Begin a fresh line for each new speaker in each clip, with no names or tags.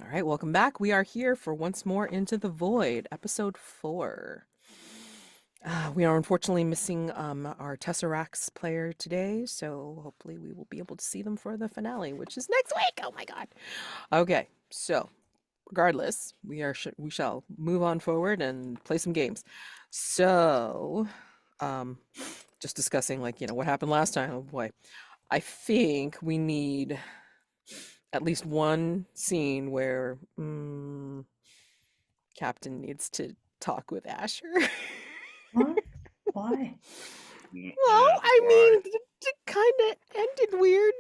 All right, welcome back. We are here for Once More Into the Void, episode 4. We are unfortunately missing our Tesseracts player today, so hopefully we will be able to see them for the finale, which is next week. Oh my god. Okay, so regardless, we shall move on forward and play some games. So, um, just discussing what happened last time. Oh boy, I think we need at least one scene where Captain needs to talk with Asher.
What? Why?
Well,
Yeah,
I
why?
mean, it kind of ended weird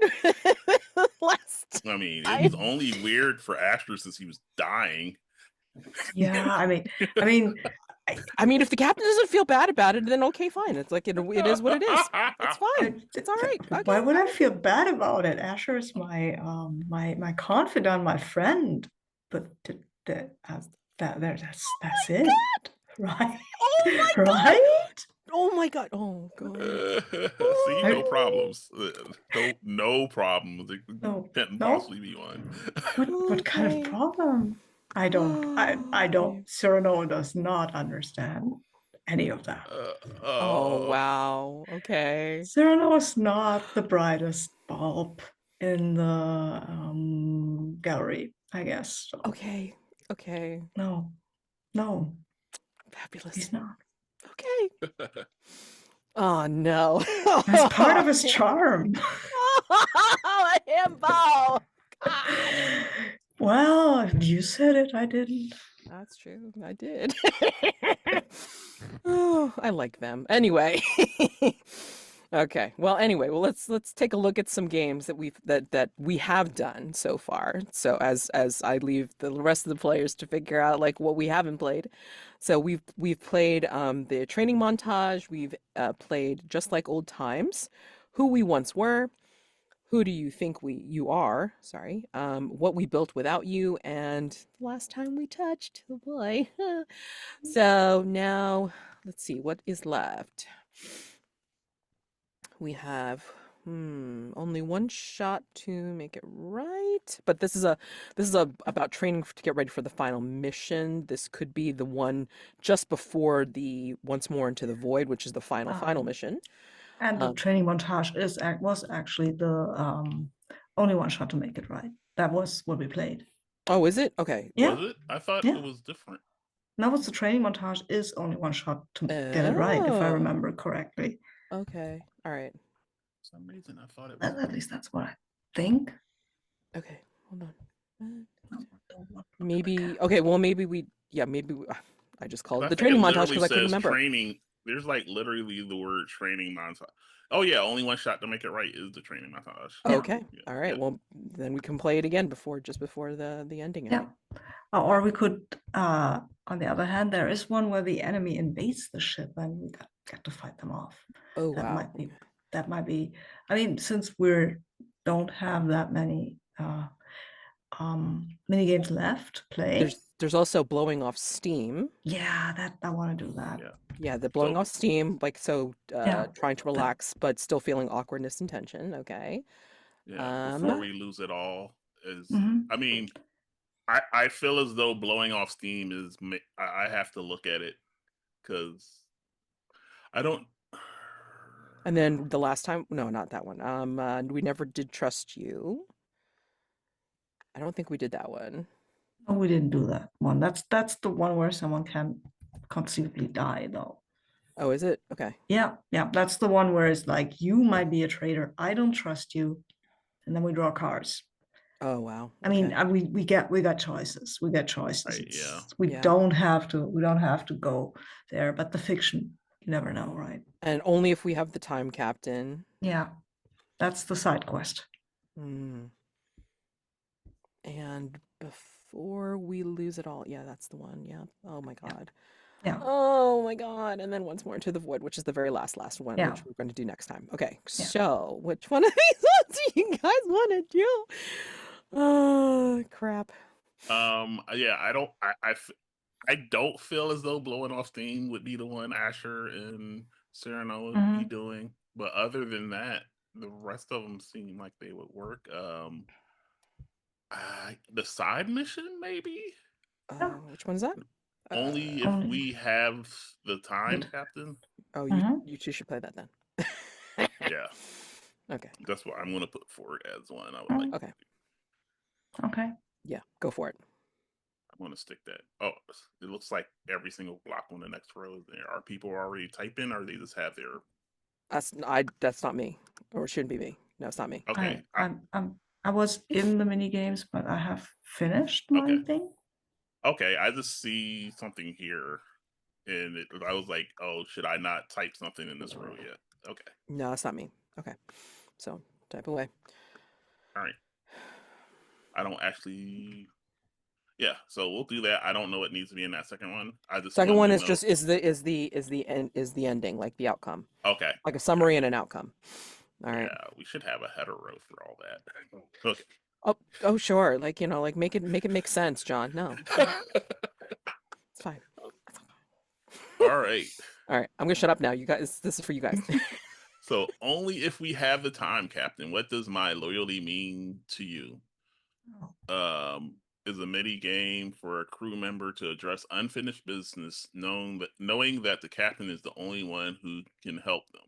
last
I mean, it
time.
was only weird for Asher since he was dying.
Yeah, I mean, I,
I mean, if the captain doesn't feel bad about it, then okay, fine. It's like it is what it is. It's
I,
fine. It's all right. Okay.
why would I feel bad about it? Asher is my confidant, my friend. But
Oh
that's it, right?
my god!
Right?
Oh my god! Oh my god!
See, no
I,
Oh,
problems. No problems. There
no,
couldn't
no.
possibly be one.
What kind of
okay.
problem? I don't.
Okay.
Cyrano does not understand any of that.
uh,
Oh
uh,
wow. Okay.
Cyrano is not the brightest bulb in the gallery, I guess. So
Okay. Okay.
no, no,
Fabulous.
he's not.
Okay. Oh no.
That's part
Oh,
of his
damn it.
charm.
Oh, a himbo. God.
Well, if you said it, I didn't.
That's true. I did. Oh, I like them. Anyway. Okay. Well, anyway, let's take a look at some games that we have done so far. So as I leave the rest of the players to figure out like what we haven't played. So we've played the training montage, we've played Just Like Old Times, Who We Once Were, Who Do You Think You Are, sorry, What We Built Without You, and the Last Time We Touched. Oh boy. So now let's see what is left. We have only one shot to make it right, but this is a about training to get ready for the final mission. This could be the one just before the Once More Into the Void, which is the final
Um,
mission.
and the
Um,
training montage was actually the only one shot to make it right. That was what we played.
oh, is it? Okay.
was
Yeah,
it? I thought
yeah.
it was different.
That was the training montage is only one shot to get it right, if I
Oh,
remember correctly.
okay. All right.
For some reason, I thought it was
At
different.
least that's what I think.
Okay. Hold on.
No, don't look at the
Maybe.
cat.
Okay. Well, I just called
Because
it
I
the
think it
training montage
literally
because I couldn't
says
remember.
training. There's like literally the word training montage. Oh yeah, only one shot to make it right is the training montage.
Yeah,
Okay.
Yeah,
All right.
yeah.
Well, then we can play it again just before the ending, I
yeah.
think.
Or we could, on the other hand, there is one where the enemy invades the ship and we got to fight them off.
Oh
That
wow.
might be, that might be. I mean, since we don't have that many mini games left to play,
There's also blowing off steam.
yeah, that I want to do that.
Yeah.
Yeah, the blowing
So
off steam, like so
Yeah,
trying to
that.
relax but still feeling awkwardness and tension. Okay.
yeah, before
Um
we lose it all is,
Mhm.
I mean, I feel as though blowing off steam is. I have to look at it because I don't.
and then the last time, no, not that one. We never did trust you. I don't think we did that one.
No, we didn't do that one. That's the one where someone can conceivably die, though.
Oh, is it? Okay.
Yeah, yeah, that's the one where it's like you might be a traitor. I don't trust you, and then we draw cards.
Oh wow.
I mean,
Okay.
we got choices. We got choices.
Right, yeah.
It's
Yeah.
we don't have to go there. But the fiction, you never know, right?
And only if we have the time, Captain.
Yeah, that's the side quest.
Hmm. And before we lose it all, yeah, that's the one. Yeah. Oh my
Yeah,
God.
yeah,
Oh my God. And then once more into the void, which is the very last one,
yeah,
which we're going to do next time. Okay.
yeah.
So, which one of these ones do you guys want to do? Oh, crap.
Yeah, I don't. I don't feel as though blowing off steam would be the one Asher and Syrano would be
Mhm.
doing. But other than that, the rest of them seem like they would work. The side mission, maybe?
No,
Which one's that?
Only if
only
we have the time,
good.
Captain.
Oh,
Mhm.
you two should play that then.
Yeah,
Okay.
that's what I'm gonna put forward as one. I would like.
Mm,
Okay.
okay.
Yeah, go for it.
I'm gonna stick that. Oh, it looks like every single block on the next row is there. Are people already typing, or they just have their?
That's not me, or it shouldn't be me. No, it's not me.
Okay,
I was in the mini games, but I have finished my
okay,
thing.
okay. I just see something here, and I was like, oh, should I not type something in this row yet? Okay,
No, it's not me. Okay. So type away.
all right. I don't actually. Yeah, so we'll do that. I don't know what needs to be in that second one. I just
Second
wanted
one
to
is
know.
just is the ending, like the outcome,
Okay,
like a summary and an outcome. All right.
yeah, we should have a header row for all that. Okay.
Oh, sure. Like, like make sense, John. No, it's fine.
All right.
All right, I'm gonna shut up now. You guys, this is for you guys.
So only if we have the time, Captain. What does my loyalty mean to you? Is a mini game for a crew member to address unfinished business, knowing that the captain is the only one who can help them.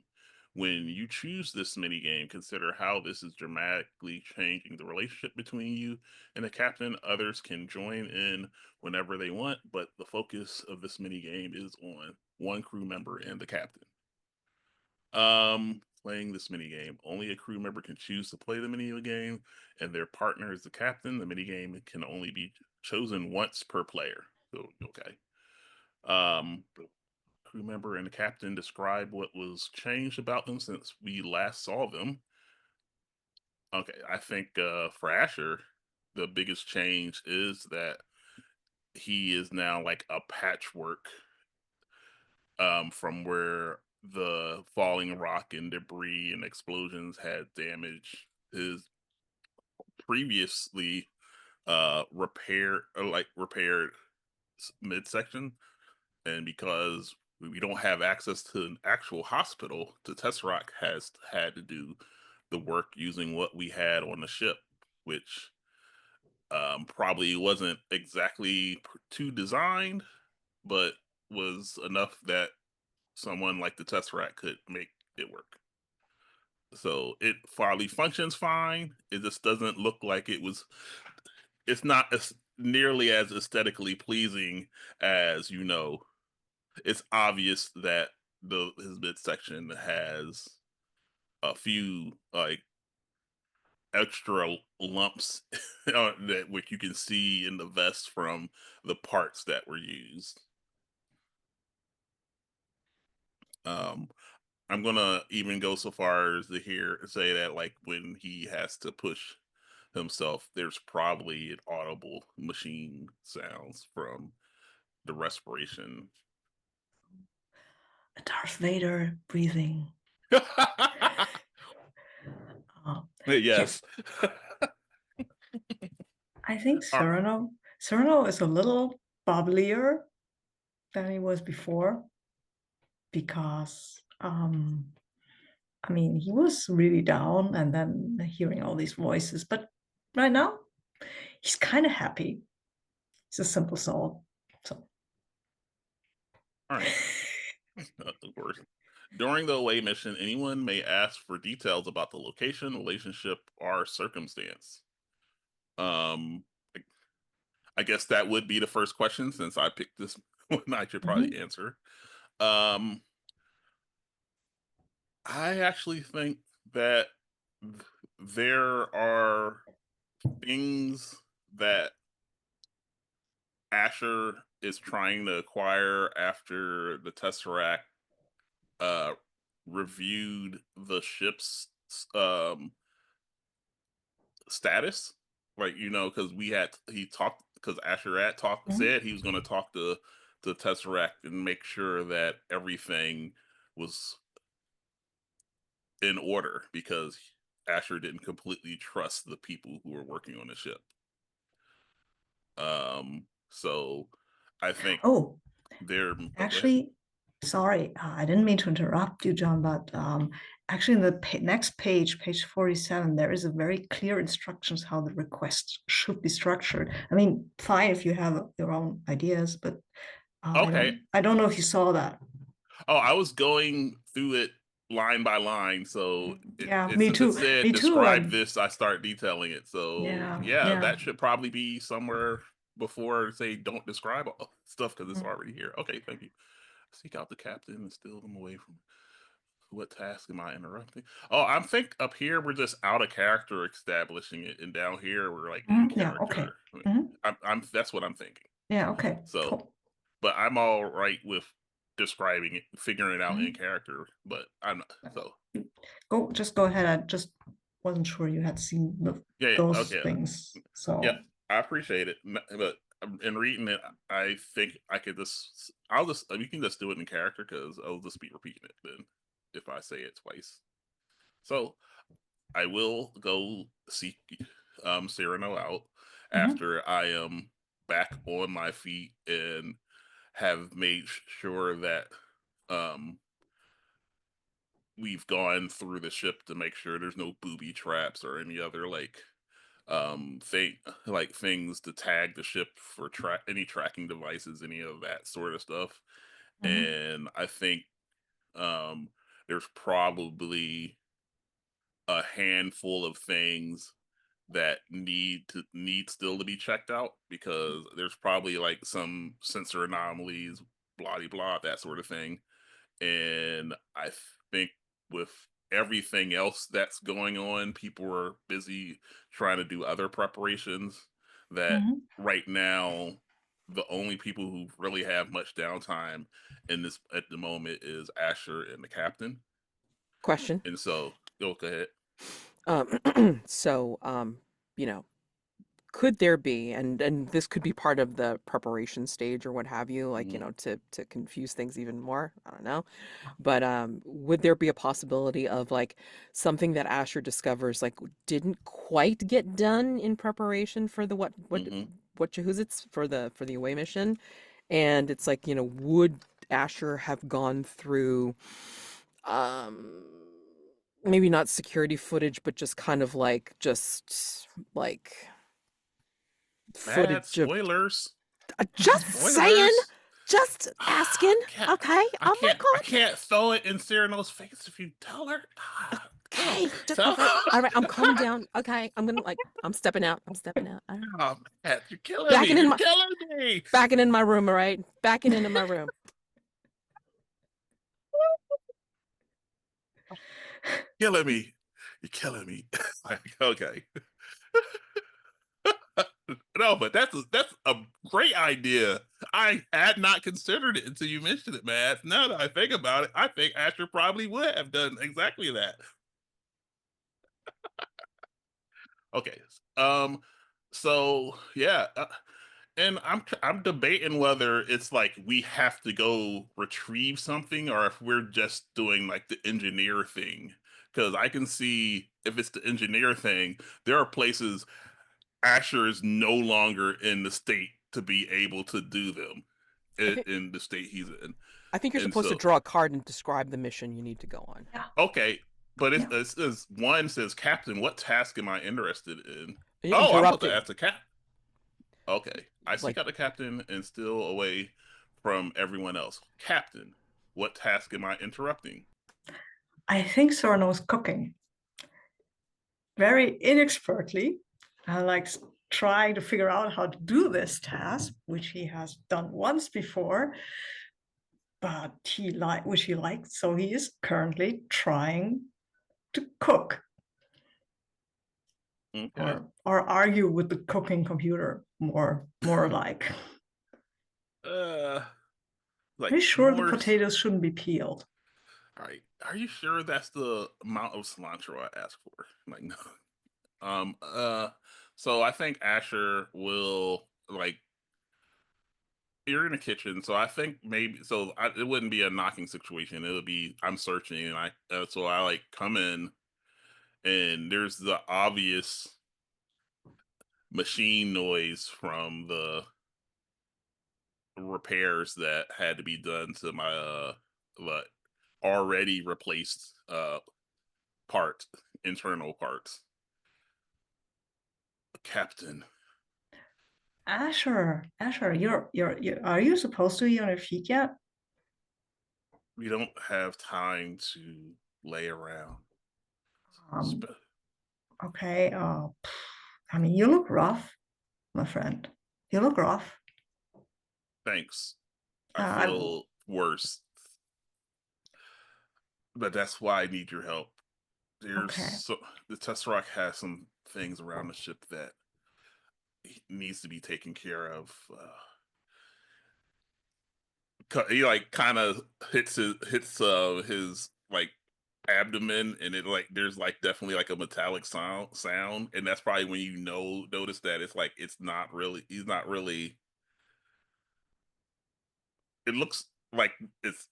When you choose this mini game, consider how this is dramatically changing the relationship between you and the captain. Others can join in whenever they want, but the focus of this mini game is on one crew member and the captain. Playing this mini game. Only a crew member can choose to play the mini game, and their partner is the captain. The mini game can only be chosen once per player. So, okay. The crew member and the captain describe what was changed about them since we last saw them. Okay, I think for Asher, the biggest change is that he is now like a patchwork from where the falling rock and debris and explosions had damaged his previously repaired midsection. And because we don't have access to an actual hospital, the Tesseract has had to do the work using what we had on the ship, which probably wasn't exactly too designed, but was enough that someone like the Tesseract could make it work. So it finally functions fine. It just doesn't look like it was. It's not as nearly as aesthetically pleasing as It's obvious that the his midsection has a few like extra lumps that which you can see in the vest from the parts that were used. Um, I'm gonna even go so far as to say that like when he has to push himself, there's probably an audible machine sounds from the respiration.
Darth Vader breathing. Yeah,
Yes.
I think
All
Cyrano is a little bubblier than he was before because I mean he was really down and then hearing all these voices, but right now he's kind of happy. He's a simple soul. So
right. Of course. During the away mission, anyone may ask for details about the location, relationship, or circumstance. Um, I I guess that would be the first question since I picked this one. I should
mhm.
probably answer. Um, I actually think that there are things that Asher is trying to acquire after the Tesseract uh, reviewed the ship's um, status. Like, because he talked, because Asher
Mhm.
said he was going to talk to Tesseract and make sure that everything was in order because Asher didn't completely trust the people who were working on the ship. So I think
Oh,
they're. Oh, go ahead.
actually, sorry, I didn't mean to interrupt you, John, but actually, in the next page, page 47, there is a very clear instructions how the request should be structured. I mean, fine if you have your own ideas, but
Okay.
I don't know if you saw that.
Oh, I was going through it line by line. So
Yeah,
it
me
since it
too.
said
Me too.
describe this, I start detailing it. So
Yeah,
yeah,
yeah.
that should probably be somewhere before say don't describe all stuff because it's
Mm.
already here. Okay, thank you. Seek out the captain and steal them away from. What task am I interrupting? Oh, I'm think up here we're just out of character establishing it, and down here we're like in
Yeah, okay.
character.
Mhm.
I'm that's what I'm thinking.
Yeah, okay.
So,
Cool.
but I'm all right with describing it, figuring it out in
Mhm.
character. But I'm not, so
Just go ahead. I just wasn't sure you had seen
yeah,
those
okay,
things.
yeah,
So
I appreciate it. But in reading it, I think I could just I'll just you can just do it in character because I'll just be repeating it then if I say it twice. So I will go seek Cyrano out
mhm,
after I am back on my feet and have made sure that um, we've gone through the ship to make sure there's no booby traps or any other thing like things to tag the ship for any tracking devices, any of that sort of stuff.
mhm,
And I think um, there's probably a handful of things that need still to be checked out because there's probably like some sensor anomalies, blah blah blah, that sort of thing. And I think with everything else that's going on, people are busy trying to do other preparations. That
mhm.
right now, the only people who really have much downtime in this at the moment is Asher and the captain.
Question.
And so, go ahead.
So, you know, could there be, and this could be part of the preparation stage or what have you, like,
Mhm.
to confuse things even more. I don't know. But would there be a possibility of like something that Asher discovers like didn't quite get done in preparation for the
Mhm.
what it's for the away mission? And it's like, would Asher have gone through um maybe not security footage, but just kind of like like
Bad
footage of
spoilers.
just saying,
Spoilers.
just asking. Okay, oh my
I
god.
can't throw it in Cyrano's face if you tell her. Tell,
Okay, just
tell.
okay. All right, I'm calming down. Okay, I'm gonna like I'm stepping out. I'm stepping out. All right.
Oh man, you're killing me.
Backing in
You're
my
killing me.
backing in my room, all right? Backing into my room.
Killing me. You're killing me. Like, okay. No, but that's a great idea. I had not considered it until you mentioned it, man. Now that I think about it, I think Asher probably would have done exactly that. Okay. Um. So yeah, and I'm debating whether it's like we have to go retrieve something or if we're just doing like the engineer thing. Because I can see if it's the engineer thing, there are places Asher is no longer in the state to be able to do them
I think
in the state he's in.
I think you're
And
supposed to
so,
draw a card and describe the mission you need to go on.
Yeah,
okay, but
yeah.
it says one says, Captain, what task am I interested in? Oh, I'm supposed to
Interrupting.
ask the cap. Okay. I
Like
seek out the captain and steal away from everyone else. Captain, what task am I interrupting?
I think Sorno's cooking very inexpertly, like trying to figure out how to do this task, which he has done once before, but which he liked. So he is currently trying to cook
Okay.
or argue with the cooking computer more like.
Uh,
Are you
like
sure the
more.
potatoes shouldn't be peeled?
All right. Are you sure that's the amount of cilantro I asked for? Like, no. Um. Uh. So I think Asher will like. You're in the kitchen, so I think maybe it wouldn't be a knocking situation. It would be I'm searching, and so I like come in, and there's the obvious machine noise from the repairs that had to be done to my like already replaced parts, internal parts. Captain.
Asher, you're are you supposed to be on your feet yet?
We don't have time to lay around.
Um, okay. I mean, you look rough, my friend. You look rough.
Thanks. I
I'm
feel worse. But that's why I need your help.
okay.
The Tesseract has some things around the ship that needs to be taken care of. He like kind of hits his like abdomen, and it like there's like definitely like a metallic sound, and that's probably when you notice that it's like he's not really. It looks like it's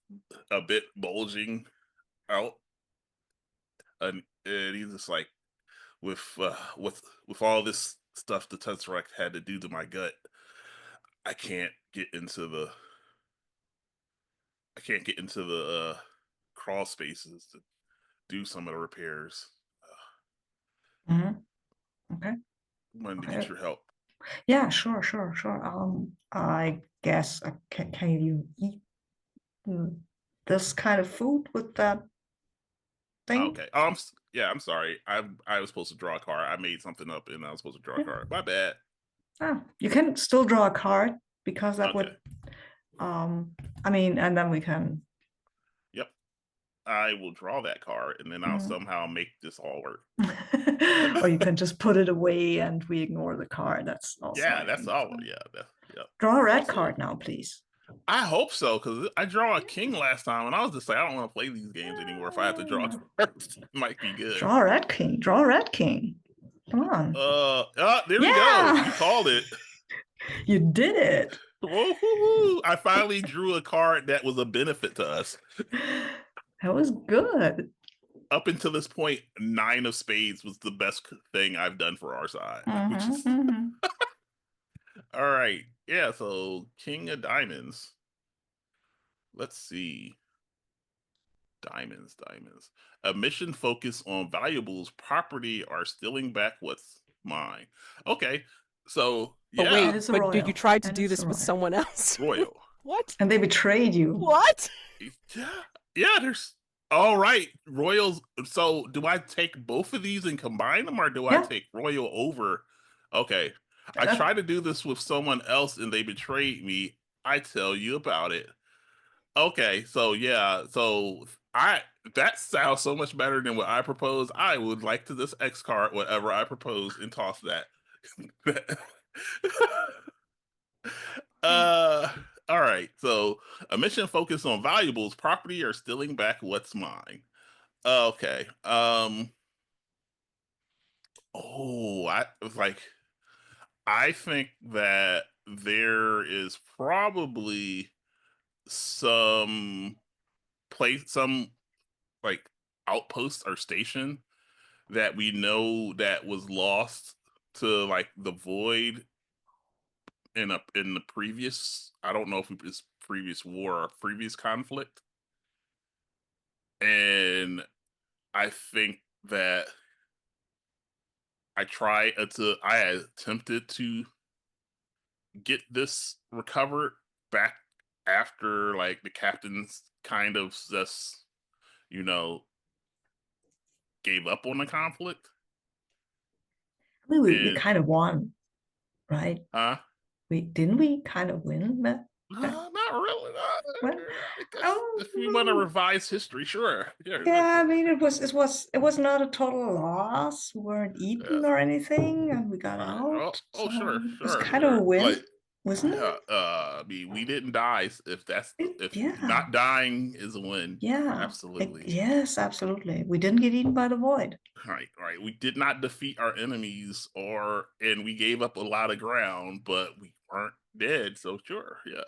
a bit bulging out, and he's just like with all this stuff the Tesseract had to do to my gut. I can't get into the crawl spaces to do some of the repairs.
Mhm. Okay.
Wanted to
Okay.
get your help.
Yeah, sure. I guess can you eat this kind of food with that thing?
Okay. Yeah, I'm sorry. I was supposed to draw a card. I made something up and I was supposed to draw a
Yeah.
card. My bad.
Oh, you can still draw a card because that
Okay.
would I mean, and then we can
Yep. I will draw that card and then I'll somehow make this all work.
or you can just put it away and we ignore the card. That's also,
Yeah,
I
that's
think,
all.
fine.
Yeah. Yep.
Draw a red
Also,
card now, please.
I hope so, because I draw a king last time, and I was just like, I don't want to play these games anymore. If I have to draw cards, it might be good.
Draw a red king. Draw a red king. Come on.
There we go. You called it.
You did it.
Whoa-hoo-hoo. I finally drew a card that was a benefit to us.
That was good.
Up until this point, 9 of spades was the best thing I've done for our side. Which is all right. Yeah, so King of Diamonds. Let's see. Diamonds. A mission focused on valuables, property, or stealing back what's mine. Okay, so
But
yeah,
wait,
it's a
but did you
royal.
try to
And
do
it's
this
a
with
royal.
someone else?
royal.
What?
And they betrayed you.
What?
Yeah. There's all right royals. So do I take both of these and combine them, or do I
Yeah.
take royal over? Okay, I tried to do this with someone else and they betrayed me. I tell you about it. Okay, so yeah, so that sounds so much better than what I propose. I would like to this X card whatever I propose and toss that. uh all right. So a mission focused on valuables, property, or stealing back what's mine. Okay. I was like I think that there is probably some some like outpost or station that we know that was lost to like the void in the previous, I don't know if it was previous war or previous conflict. And I think that I attempted to get this recovered back after like the captains kind of just, you know, gave up on the conflict.
I mean, we
And
kind of won, right?
huh?
Didn't we kind of win that?
Not really.
Well,
I guess
oh,
if we want to revise history, sure.
yeah, I mean, it was not a total loss. We weren't eaten or anything, and we got out.
Oh,
So
sure,
it was kind of a win,
Like,
wasn't
yeah.
it?
I mean, we didn't die. If
Yeah,
not dying is a win,
yeah.
absolutely.
Yes, absolutely. We didn't get eaten by the void.
Right. We did not defeat our enemies, and we gave up a lot of ground, but we weren't dead. So sure, yeah.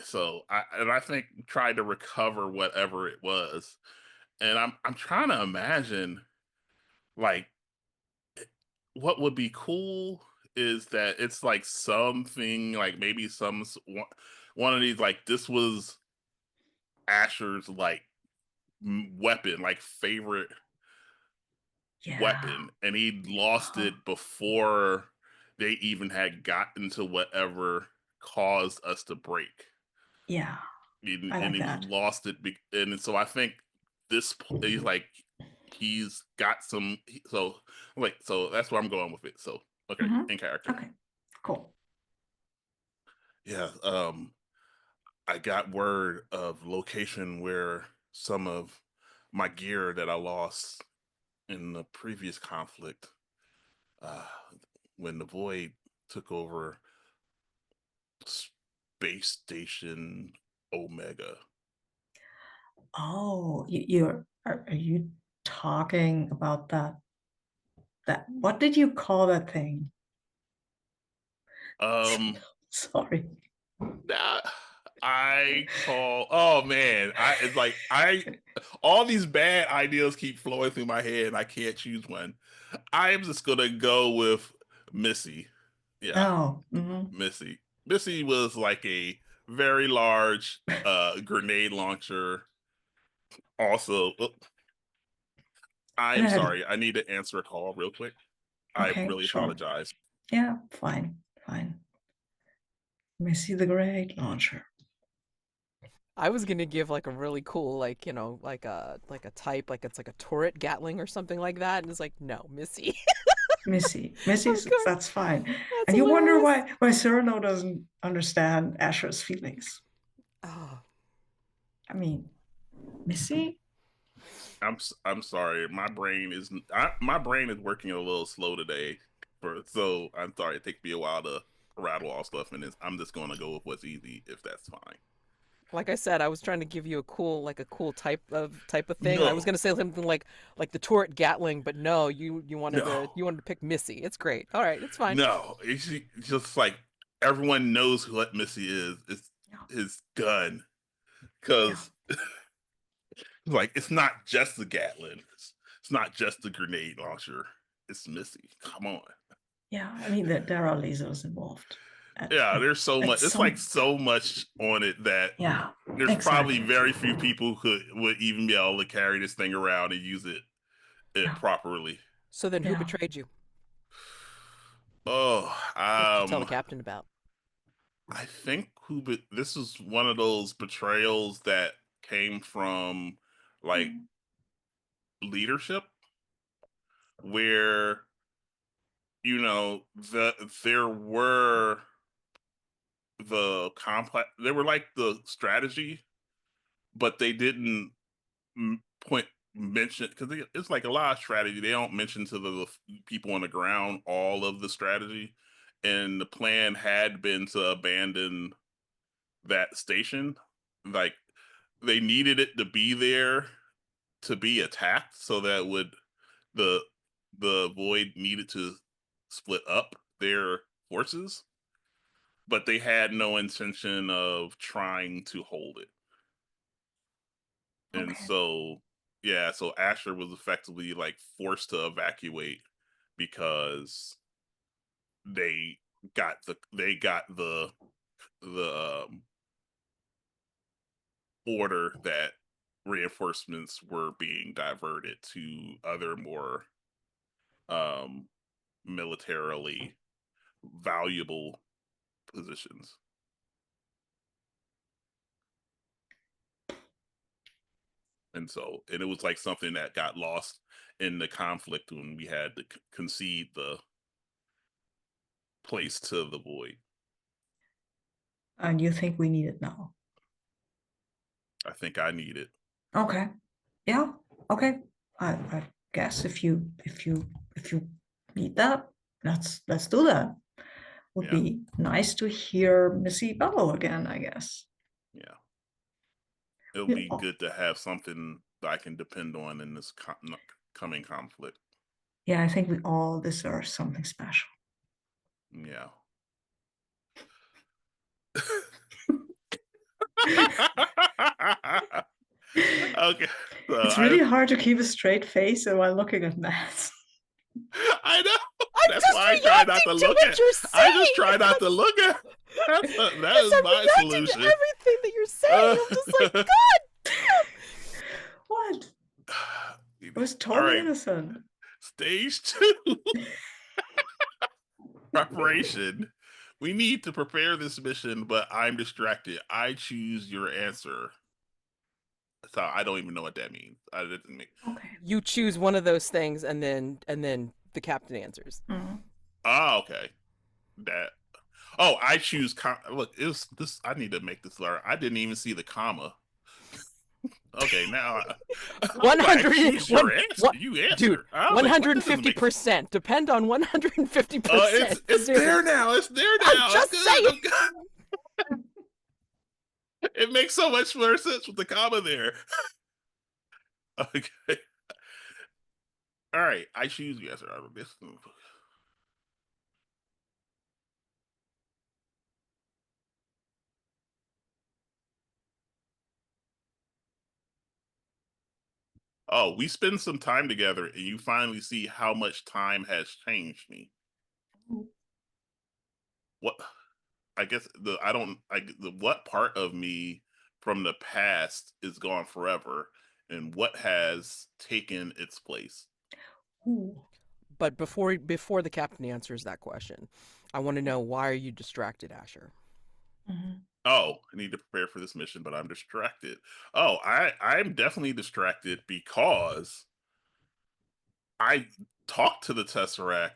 So I think we tried to recover whatever it was, and I'm trying to imagine like what would be cool is that it's like something like maybe one of these like this was Asher's like weapon, like favorite weapon, and he lost it before they even had gotten to whatever caused us to break.
Yeah, I
And
like
he
that.
lost it, and so I think he's like he's got some. So so that's where I'm going with it. So okay, in character.
Okay, cool.
Yeah, I got word of location where some of my gear that I lost in the previous conflict, uh, when the Void took over Space Station Omega.
Oh, are you talking about that what did you call that thing?
Um,
Sorry.
nah, I call. Oh man, it's like all these bad ideas keep flowing through my head, and I can't choose one. I am just gonna go with Missy. Yeah,
Oh,
Missy. Missy was like a very large grenade launcher. Also, I am
and
sorry. I need to answer a call real quick. I
okay,
really
sure.
apologize.
Yeah, fine. Let me see the grenade launcher.
I was gonna give like a really cool, like, like a type, like it's like a turret Gatling or something like that, and it's like, no, Missy.
Missy.
I'm going,
That's fine.
that's
And you wonder
hilarious.
why Cyrano doesn't understand Asher's feelings.
Oh,
I mean, Missy?
I'm sorry. My brain is working a little slow today. So I'm sorry. It takes me a while to rattle all stuff, and I'm just going to go with what's easy if that's fine.
like I said, I was trying to give you a cool, like a cool type of thing. I was
No,
gonna say something like the turret Gatling, but no, you wanted
no,
to pick Missy. It's great. All right, it's fine.
no. It's just like everyone knows what Missy is. It's
Yeah,
his gun,
yeah,
because like it's not just the Gatlin. It's not just the grenade launcher. It's Missy. Come on.
yeah. I mean, there are lasers involved.
Yeah, there's so
At
much. It's like
some,
so much on it that
yeah,
there's probably
exactly.
very few people who would even be able to carry this thing around and use it
Yeah,
properly.
So then, who
yeah.
betrayed you?
Oh,
What did you tell the captain about?
I think this is one of those betrayals that came from like
Mm,
leadership, where there were they were like the strategy, but they didn't point mention, because it's like a lot of strategy. They don't mention to the people on the ground all of the strategy, and the plan had been to abandon that station. Like they needed it to be there to be attacked, so that would the the void needed to split up their forces, but they had no intention of trying to hold it. And
okay,
so yeah, so Asher was effectively like forced to evacuate because they got the order that reinforcements were being diverted to other more um militarily valuable positions. And it was like something that got lost in the conflict when we had to concede the place to the void.
and you think we need it now?
I think I need it.
Okay, yeah, okay. I guess if you need that, let's do that. Would
Yeah,
be nice to hear Missy bellow again, I guess.
yeah. It'll
We
be
all,
good to have something that I can depend on in this coming conflict.
yeah, I think we all deserve something special.
Yeah. Okay. So
It's really hard to keep a straight face while looking at math.
I know.
I'm
That's
just
why I try not
reacting
to
to
look
what
at.
you're
I just
saying.
try not to look at. That
As
is
I'm
my
reacting to
solution.
everything that you're saying, I'm just like, God damn.
What? It was
All
totally
right.
innocent.
Stage 2. Preparation. We need to prepare this mission, but I'm distracted. I choose your answer. So I don't even know what that means. I didn't make.
Okay.
You choose one of those things, and then the captain answers.
Mm.
Oh, okay. That. Oh, I choose. Look, it was this. I need to make this learn. I didn't even see the comma. Okay, now
One
I
hundred
choose
one
your answer.
what
You
dude,
answer. I was
one
like, what
hundred and
doesn't
fifty
make?
percent depend on 150%.
It's
Dude,
there now. It's there
I'm
now. I'm
just
good.
saying.
I'm good. It makes so much more sense with the comma there. Okay. All right. I choose yes or no. This. Oh, we spend some time together, and you finally see how much time has changed me. What? I guess the I don't I the what part of me from the past is gone forever, and what has taken its place.
Ooh.
But before the captain answers that question, I want to know, why are you distracted, Asher?
Mhm.
Oh, I need to prepare for this mission, but I'm distracted. Oh, I'm definitely distracted because I talked to the Tesseract,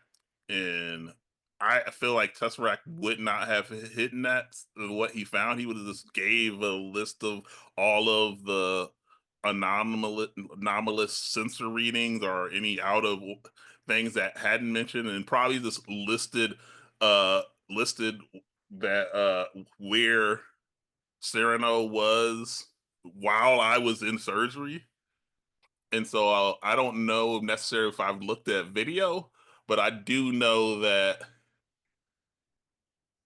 and I feel like Tesseract would not have hidden that what he found. He would have just gave a list of all of the anomalous sensor readings or any out of things that hadn't mentioned, and probably just listed that where Syrano was while I was in surgery. And so I don't know necessarily if I've looked at video, but I do know that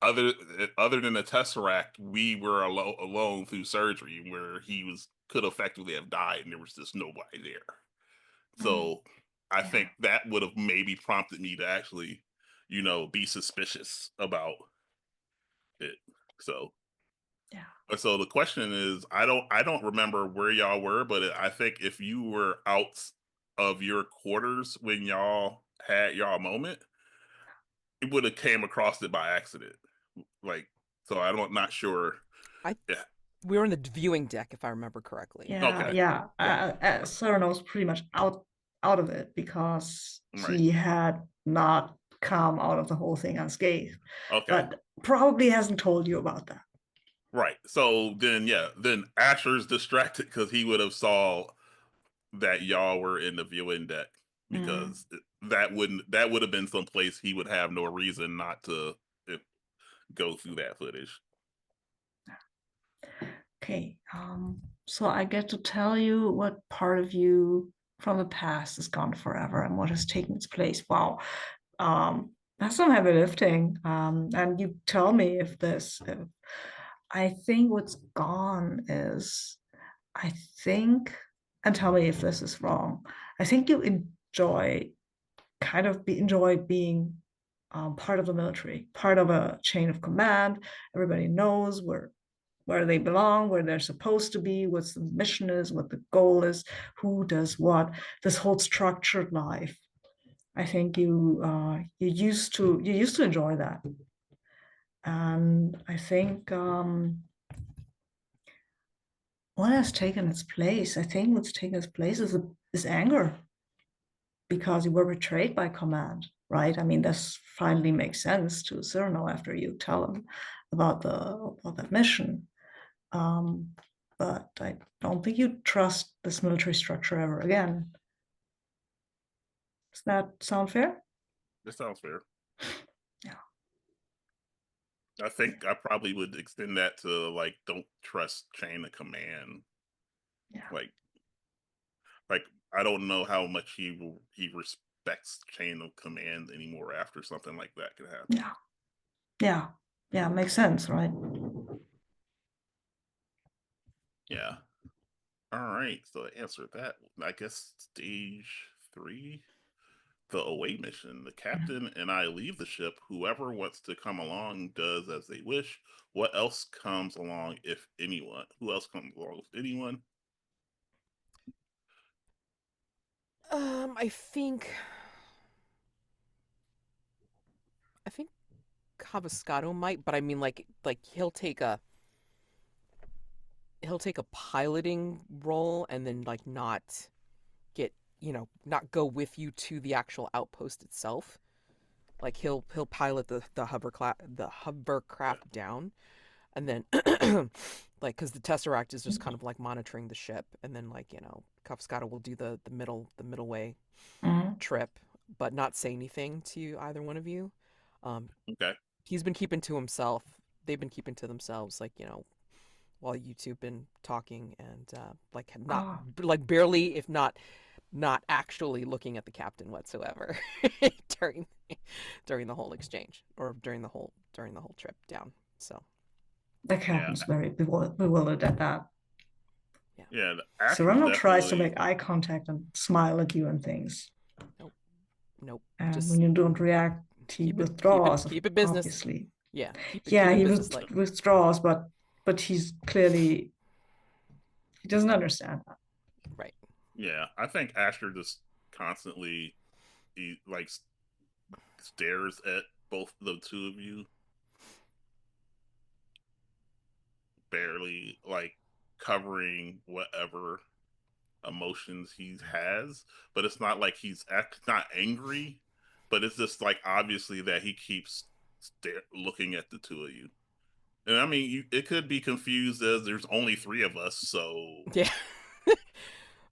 other other than the Tesseract, we were alone through surgery, where he was could effectively have died, and there was just nobody there.
Mm.
So I
Yeah.
think that would have maybe prompted me to actually, be suspicious about it. So
Yeah.
so the question is, I don't remember where y'all were, but I think if you were out of your quarters when y'all had y'all moment, it would have came across it by accident. Like, so not sure.
I
Yeah.
We were in the viewing deck, if I remember correctly.
Yeah.
Okay.
Yeah.
Yeah.
Cyrano's pretty much out of it because
Right.
he had not come out of the whole thing unscathed,
Okay.
but probably hasn't told you about that.
Right. So then, yeah, then Asher's distracted because he would have saw that y'all were in the viewing deck,
Mm.
because that would have been someplace he would have no reason not to go through that footage.
Okay. So I get to tell you what part of you from the past is gone forever and what has taken its place. Wow. That's some heavy lifting. And you tell me if I think what's gone is, I think, and tell me if this is wrong. I think you enjoy being part of the military, part of a chain of command. Everybody knows where they belong, where they're supposed to be, what the mission is, what the goal is, who does what. This whole structured life. I think you used to enjoy that, and I think what has taken its place. I think what's taken its place is anger because you were betrayed by command, right? I mean, this finally makes sense to Cyrano after you tell him about that mission. Um, but I don't think you trust this military structure ever again. Does that sound fair?
That sounds fair.
Yeah.
I think I probably would extend that to, like, don't trust chain of command.
Yeah.
Like, like I don't know how much he respects chain of command anymore after something like that could happen.
Yeah. Yeah. Yeah. Makes sense, right?
Yeah. All right. So to answer that, I guess stage 3, the away mission. The captain and I leave the ship. Whoever wants to come along does as they wish. What else comes along, if anyone? Who else comes along, if anyone?
I think Caviscado might, but I mean like he'll take a piloting role and then like not get, not go with you to the actual outpost itself. Like he'll pilot the hovercraft down, and then like because the Tesseract is just kind of like monitoring the ship, and then like Caviscado will do the middle way
Mhm.
trip, but not say anything to either one of you. Um,
Okay.
he's been keeping to himself. They've been keeping to themselves, like while you two been talking, and like not
Ah,
like barely, if not actually looking at the captain whatsoever during during the whole exchange, or during the whole trip down. So
the
Yeah.
captain's very bewildered at that.
yeah,
Yeah. Asher's
Serrano tries to
definitely.
make eye contact and smile at you and things.
nope, nope.
And when
Just
you don't react, he
keep it, keep it,
withdraws,
keep it business.
obviously.
Yeah, keep it,
Yeah,
keep it
he
business like.
withdraws, but he's clearly he doesn't understand that.
Right.
Yeah, I think Asher just constantly he like stares at both the two of you, barely like covering whatever emotions he has, but it's not like not angry, but it's just like obviously that he keeps looking at the two of you. And I mean, it could be confused as there's only three of us, so.
Yeah.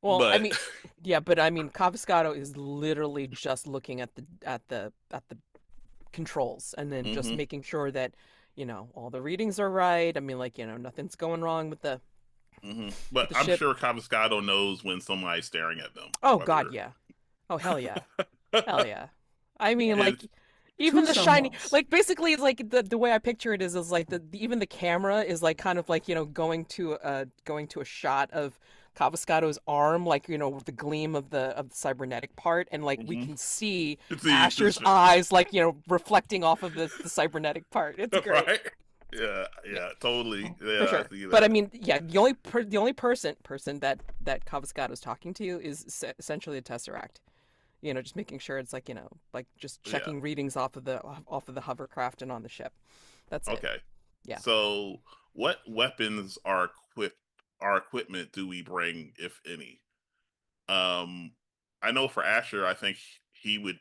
Well, I
But
mean, yeah, but I mean, Caviscado is literally just looking at the controls, and then just
hmm
making sure that all the readings are right. I mean, like nothing's going wrong with the
But
with the
I'm
ship.
sure Caviscado knows when somebody's staring at them,
Oh God,
whether.
yeah. Oh hell yeah. Hell yeah. I mean,
Yeah,
like
It's
even
two
the shiny,
somewhats.
like basically it's like the way I picture it is like even the camera is like kind of like going to a shot of Caviscado's arm, like with the gleam of the cybernetic part, and like we
mhm.
can see
See,
Asher's eyes like reflecting off of the cybernetic part. It's great.
right? Yeah,
Yeah.
yeah, totally.
Oh,
For
Yeah, I
sure.
see
But I
that.
mean, yeah, the only person that Caviscado is talking to is essentially a Tesseract. Just making sure it's like just
Yeah.
checking readings off of the hovercraft and on the ship. That's it.
Okay.
Yeah.
So, what weapons are our equipment do we bring, if any? Um, I know for Asher, I think he would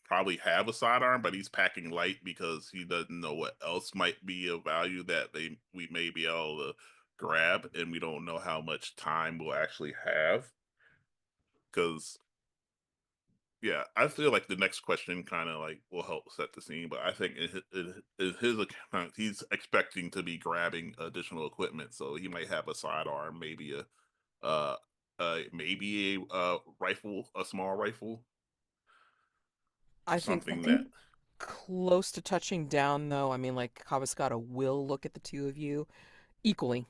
probably have a sidearm, but he's packing light because he doesn't know what else might be of value that we may be able to grab, and we don't know how much time we'll actually have. Because yeah, I feel like the next question kind of like will help set the scene, but I think in his account, he's expecting to be grabbing additional equipment, so he might have a sidearm, uh, maybe a rifle, a small rifle,
I think
I
something that.
think
close to touching down though. I mean, like Caviscado will look at the two of you equally,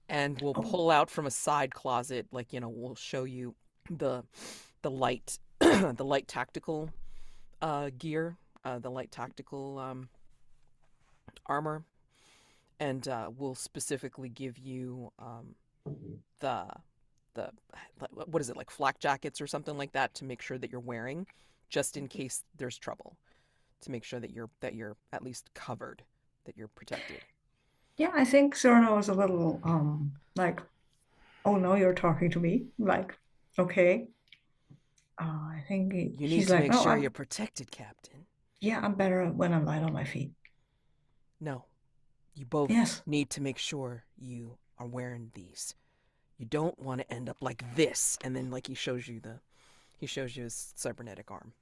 and will
oh
pull out from a side closet, like will show you the the light the light tactical gear, the light tactical armor, and will specifically give you the the what is it, like flak jackets or something like that, to make sure that you're wearing, just in case there's trouble, to make sure that you're at least covered, that you're protected.
yeah, I think Cyrano was a little like, oh no, you're talking to me. Like, okay. I think
You need
he's
to
like,
make
no,
sure you're protected, Captain.
I'm better when I'm light on my feet.
No, you both
Yes,
need to make sure you are wearing these. You don't want to end up like this, and then like he shows you his cybernetic arm,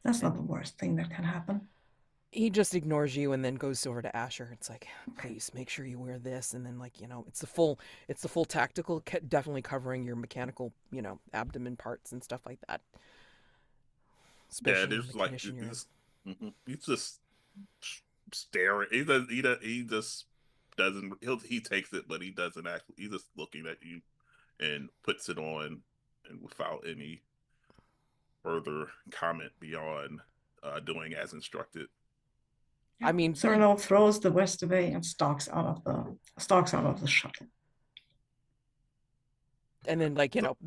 that's not
and
the worst thing that can happen.
he just ignores you and then goes over to Asher. It's like,
Okay.
please make sure you wear this, and then like it's the full tactical, definitely covering your mechanical, abdomen parts and stuff like that,
Yeah,
especially in the
there's like
condition you're in.
he's just staring. He just doesn't. He takes it, but he doesn't actually. He's just looking at you and puts it on, and without any further comment beyond doing as instructed.
I
Yeah,
mean,
Cyrano throws the West away and stalks out of the shuttle.
And then like,
So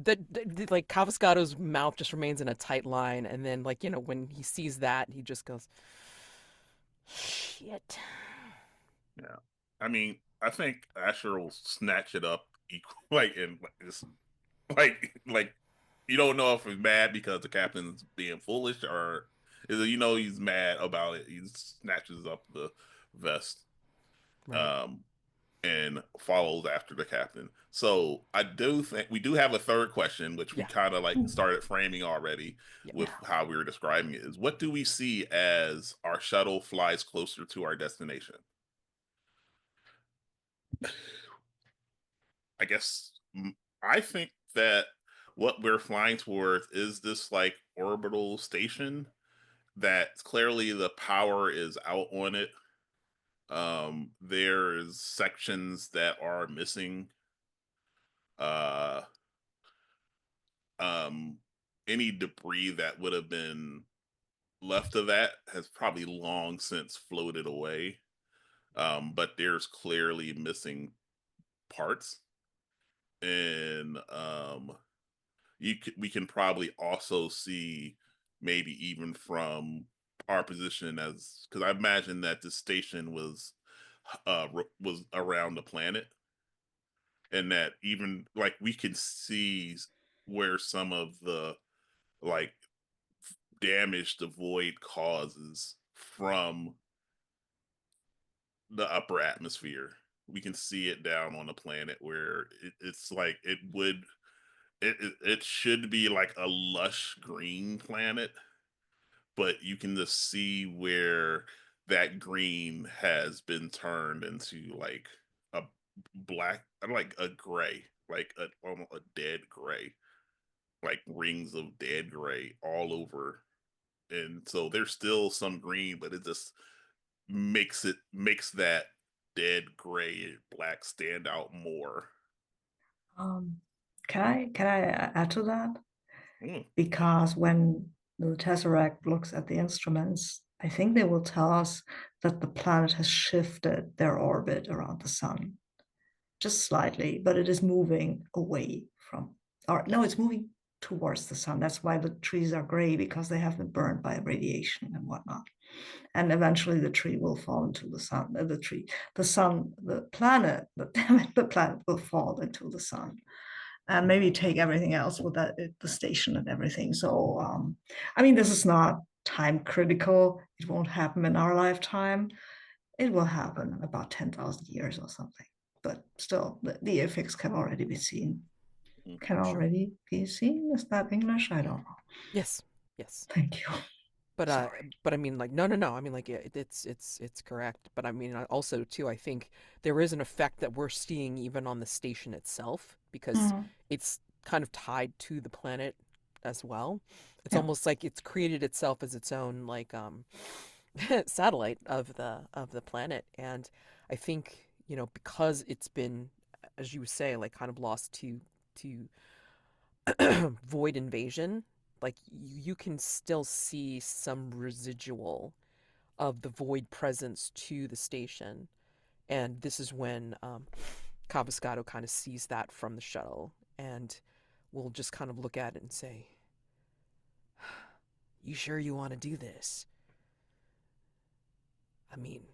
like Caviscado's mouth just remains in a tight line, and then like, when he sees that, he just goes, "Shit."
yeah, I mean, I think Asher will snatch it up equal, like and just like you don't know if he's mad because the captain's being foolish or is it, he's mad about it. He snatches up the vest.
Right.
Um, and follows after the captain. So I do think we do have a third question, which we
Yeah.
kind of like started framing already
Yeah.
with how we were describing it. Is what do we see as our shuttle flies closer to our destination? I guess I think that what we're flying towards is this like orbital station that clearly the power is out on it. There's sections that are missing. Uh, um any debris that would have been left of that has probably long since floated away. But there's clearly missing parts, and we can probably also see maybe even from our position as because I imagine that the station was around the planet, and that even like we can see where some of the like damage the void causes from the upper atmosphere. We can see it down on the planet where it's like it should be like a lush green planet, but you can just see where that green has been turned into like a black, like a gray, like almost a dead gray, like rings of dead gray all over. And so there's still some green, but it just makes that dead gray and black stand out more.
Um, can I add to that?
Mm,
Because when the Tesseract looks at the instruments, I think they will tell us that the planet has shifted their orbit around the sun just slightly, but it is moving away from, or no, it's moving towards the sun. That's why the trees are gray because they have been burned by radiation and whatnot. And eventually the tree will fall into the sun. The sun, the planet, the planet will fall into the sun and maybe take everything else with that, the station and everything. So, I mean, this is not time critical. It won't happen in our lifetime. It will happen in about 10,000 years or something. But still, the effects can already be seen.
mm.
Can
Sure.
already be seen. Is that English? I don't know.
Yes. Yes.
Thank you.
But
Sorry.
but I mean, like, no, no, no. I mean, like, yeah, it's correct. But I mean, also too, I think there is an effect that we're seeing even on the station itself because
Mm,
it's kind of tied to the planet as well. It's
yeah.
almost like it's created itself as its own like satellite of the planet, and I think because it's been, as you say, like kind of lost to void invasion, like you can still see some residual of the void presence to the station. And this is when Caviscado kind of sees that from the shuttle and will just kind of look at it and say, "You sure you want to do this? I mean,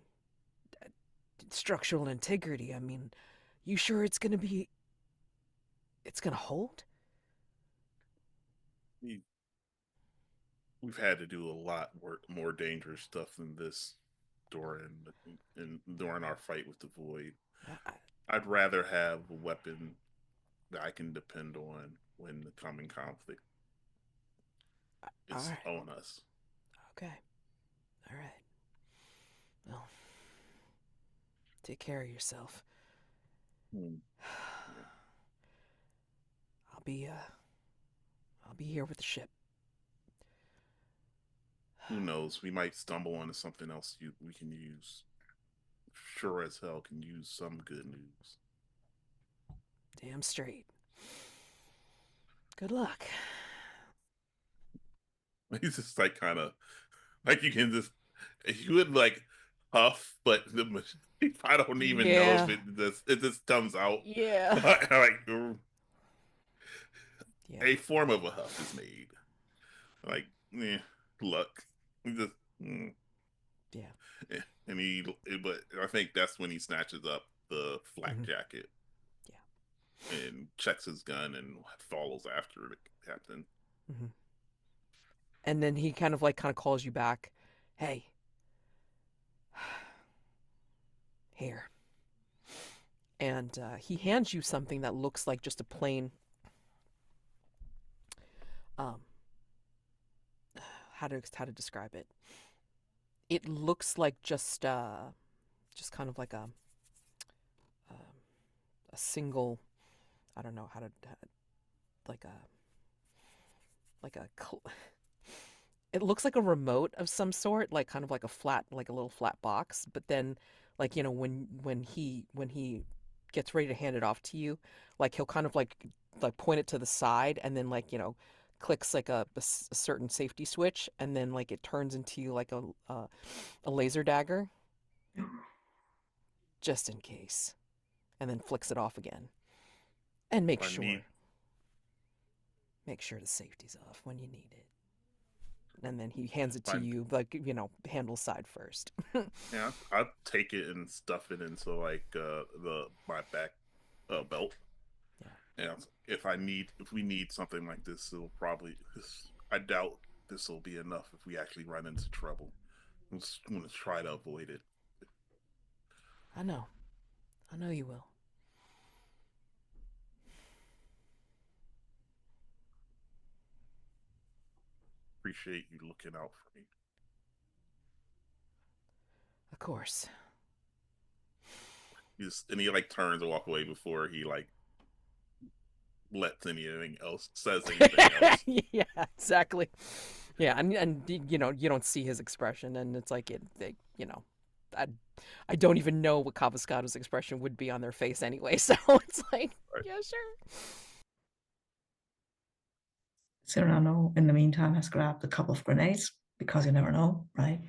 structural integrity. I mean, you sure it's gonna hold?"
We've had to do a lot more dangerous stuff than this during our fight with the void.
I,
I'd rather have a weapon that I can depend on when the coming conflict
all
is
right.
on us.
Okay. All right. Well, take care of yourself.
Hmm. Yeah.
I'll be uh I'll be here with the ship.
Who knows? We might stumble onto something else we can use. Sure as hell can use some good news.
Damn straight. Good luck.
He's just like kind of like you can just you would like huff, but I don't even know if
Yeah.
it just comes out
Yeah.
like
Yeah.
a form of a huff is made. Like, luck. Just, mm.
Yeah.
And but I think that's when he snatches up the flak
Hmm.
jacket
Yeah.
and checks his gun and follows after the captain.
Hmm. And then he kind of calls you back. Hey, here. And he hands you something that looks like just a plain um how to describe it. It looks like just kind of like um, a single, I don't know like a like a it looks like a remote of some sort, like kind of like like a little flat box, but then like when he gets ready to hand it off to you, like he'll kind of like point it to the side and then clicks like a certain safety switch, and then like it turns into like a laser dagger just in case, and then flicks it off again. And
If I need,
make sure the safety's off when you need it. And then he hands it
if
to
I,
you, like, handle side first.
yeah, I'll take it and stuff it into like my back belt.
Yeah.
And if we need something like this, it'll probably. I doubt this will be enough if we actually run into trouble. I'm just going to try to avoid it.
I know. I know you will.
Appreciate you looking out for me.
Of course.
And he like turns to walk away before he like lets anything else says anything else.
Yeah, exactly. Yeah, and you don't see his expression, and it's like I I don't even know what Caviscado's expression would be on their face anyway. So it's like,
Right.
yeah, sure.
Cyrano, in the meantime, has grabbed a couple of grenades because you never know, right?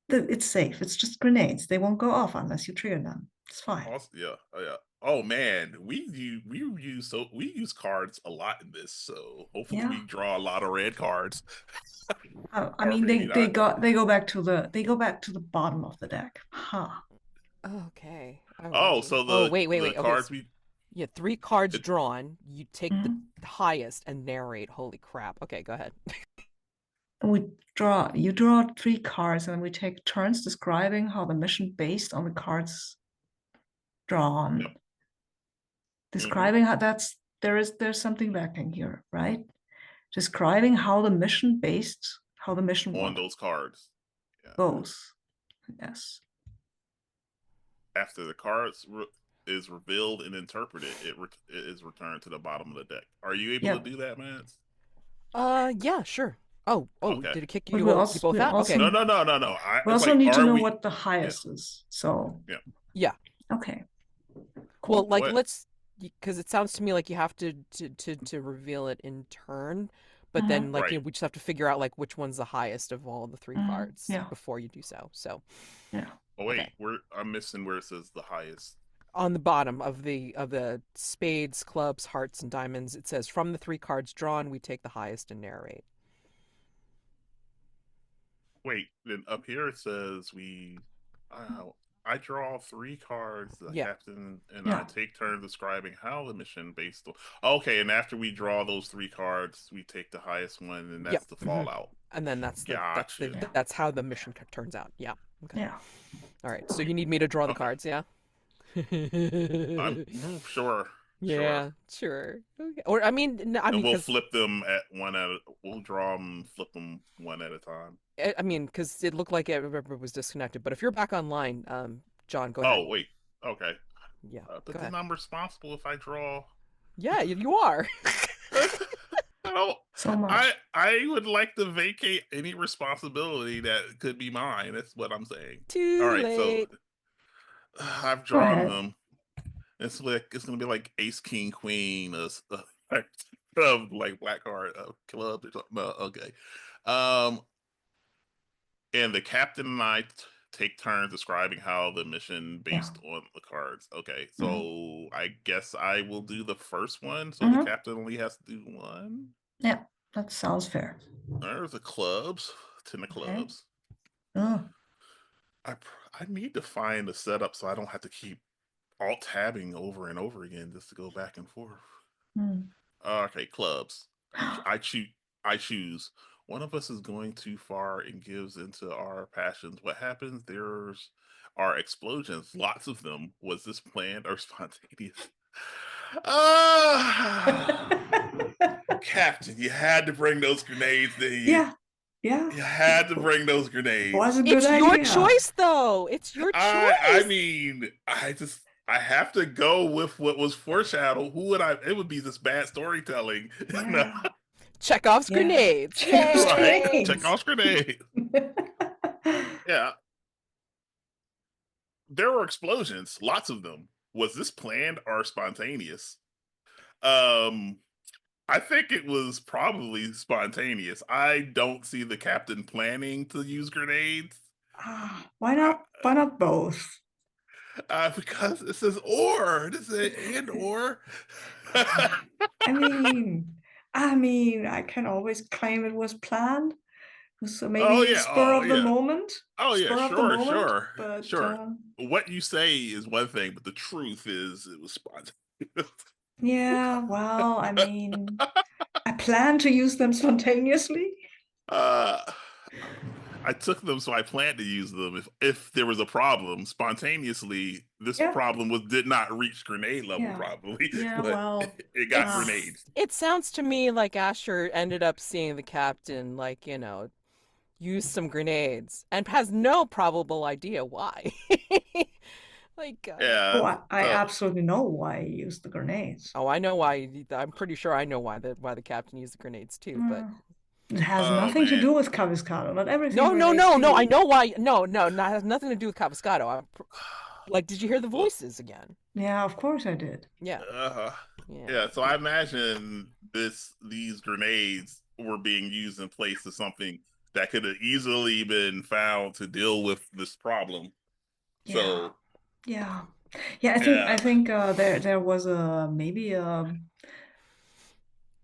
It's safe. It's just grenades. They won't go off unless you trigger them. It's fine.
Also, yeah, yeah. Oh man, we use cards a lot in this, so hopefully
Yeah.
we draw a lot of red cards.
I
Or
mean,
maybe not.
they go back to the bottom of the deck. Huh.
Okay.
Oh,
Alrighty.
so
Oh,
the
wait. Okay.
cards we
Yeah, three cards
it,
drawn. You take the
Mhm.
highest and narrate. Holy crap. Okay, go ahead.
And you draw three cards, and we take turns describing how the mission based on the cards drawn.
yep.
Describing how there's something lacking here, right? Describing how the mission
On
what
those cards. Yeah.
goes. Yes.
After the is revealed and interpreted, it is returned to the bottom of the deck. Are you able to
Yeah.
do that, man?
Yeah, sure. Oh,
Okay.
did it kick
But
you both out? Okay.
No, no, no, no, no.
we
It's
also
like,
need to
are
know
we?
what the
Yeah,
highest is. So
yeah.
Yeah.
okay,
Well,
cool.
like
What?
let's because it sounds to me like you have to reveal it in turn, but then
Mhm,
like
Right.
we just have to figure out like which one's the highest of all the three
mhm,
cards
yeah,
before you do so. So,
yeah.
Oh
okay.
wait, I'm missing where it says the highest.
On the bottom of the spades, clubs, hearts, and diamonds, it says from the three cards drawn, we take the highest and narrate.
Wait, then up here it says uh, I draw three cards, the
Yeah.
captain, and I
Yeah.
take turns describing how the mission based on. Okay, and after we draw those three cards, we take the highest one, and
Yep.
that's the
Hmm.
fallout.
And then
Gotcha.
Yeah.
that's how the mission turns out. Yeah. Okay.
Yeah.
All right. So you need me to draw the
Okay,
cards, yeah?
I'm sure, sure,
Yeah, sure. Okay. Or I
and
mean,
we'll
because
flip them at one at. We'll draw them, flip them one at a time.
because it looked like it was disconnected. But if you're back online, Jonn, go ahead.
Oh wait, okay,
Yeah,
but
go
then
ahead.
I'm responsible if I draw.
Yeah, you are.
I
So much.
I would like to vacate any responsibility that could be mine. That's what I'm saying. All
Too
right, so
late.
I've
Go
drawn
ahead.
them. It's gonna be like Ace King Queen of like black card club or something. No, okay. Um, and the captain and I take turns describing how the mission based on the cards. Okay, so I guess I will do the first one. So the captain only has to do one.
Yeah, that sounds fair.
There's the clubs, 10 of clubs.
Oh.
I need to find a setup so I don't have to keep alt tabbing over and over again just to go back and forth. Okay, clubs. I choose. One of us is going too far and gives into our passions. What happens? There are explosions, lots of them. Was this planned or spontaneous? Captain, you had to bring those grenades, didn't you?
Yeah.
You had to bring those grenades.
Was a good
It's
idea.
your choice, though. It's your choice.
I mean, I have to go with what was foreshadowed. Who would I? It would be this bad storytelling.
Yeah.
Chekhov's grenades.
Chekhov's
Right. Chekhov's grenades. Yeah. There were explosions, lots of them. Was this planned or spontaneous? I think it was probably spontaneous. I don't see the captain planning to use grenades.
Why not? Why not both?
Because it says or. This is and or.
I mean, I can always claim it was planned. So maybe spur of the moment.
Oh yeah,
spur of the moment,
sure.
But,
Sure. What you say is one thing, but the truth is it was spontaneous.
Yeah, well, I mean, I plan to use them spontaneously.
I took them, so I planned to use them. If there was a problem spontaneously, this problem did not reach grenade level probably.
Yeah,
but
well,
it got grenades.
It sounds to me like Asher ended up seeing the captain, like, use some grenades and has no probable idea why.
I absolutely know why he used the grenades.
Oh, I know why. I'm pretty sure I know why the captain used the grenades too, but
it has nothing to do with Caviscado. Not everything.
No. I know why. No, has nothing to do with Caviscado. Like, did you hear the voices again?
Yeah, of course I did.
Yeah.
Yeah. So I imagine these grenades were being used in place of something that could have easily been found to deal with this problem.
Yeah.
So.
Yeah. I think there was maybe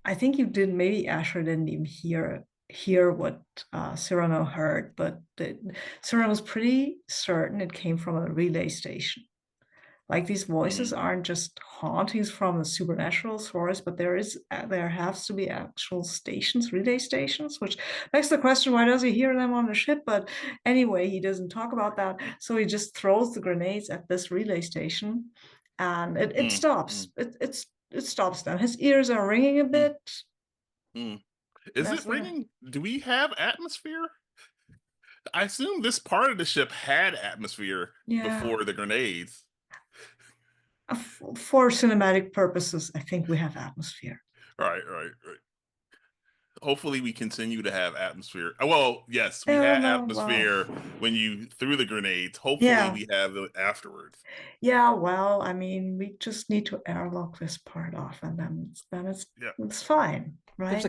I think you did, maybe Asher didn't even hear what Syrano heard, but Cyrano's pretty certain it came from a relay station. Like, these voices aren't just hauntings from a supernatural source, but there has to be actual stations, relay stations, which begs the question, why does he hear them on the ship? But anyway, he doesn't talk about that. So he just throws the grenades at this relay station and it stops. It stops them. His ears are ringing a bit.
Is it ringing? Do we have atmosphere? I assume this part of the ship had atmosphere before the grenades.
For cinematic purposes, I think we have atmosphere.
Right. Hopefully we continue to have atmosphere. Well, yes, we had atmosphere when you threw the grenades. Hopefully we have it afterwards.
Yeah, well, I mean, we just need to airlock this part off, and then it's fine, right?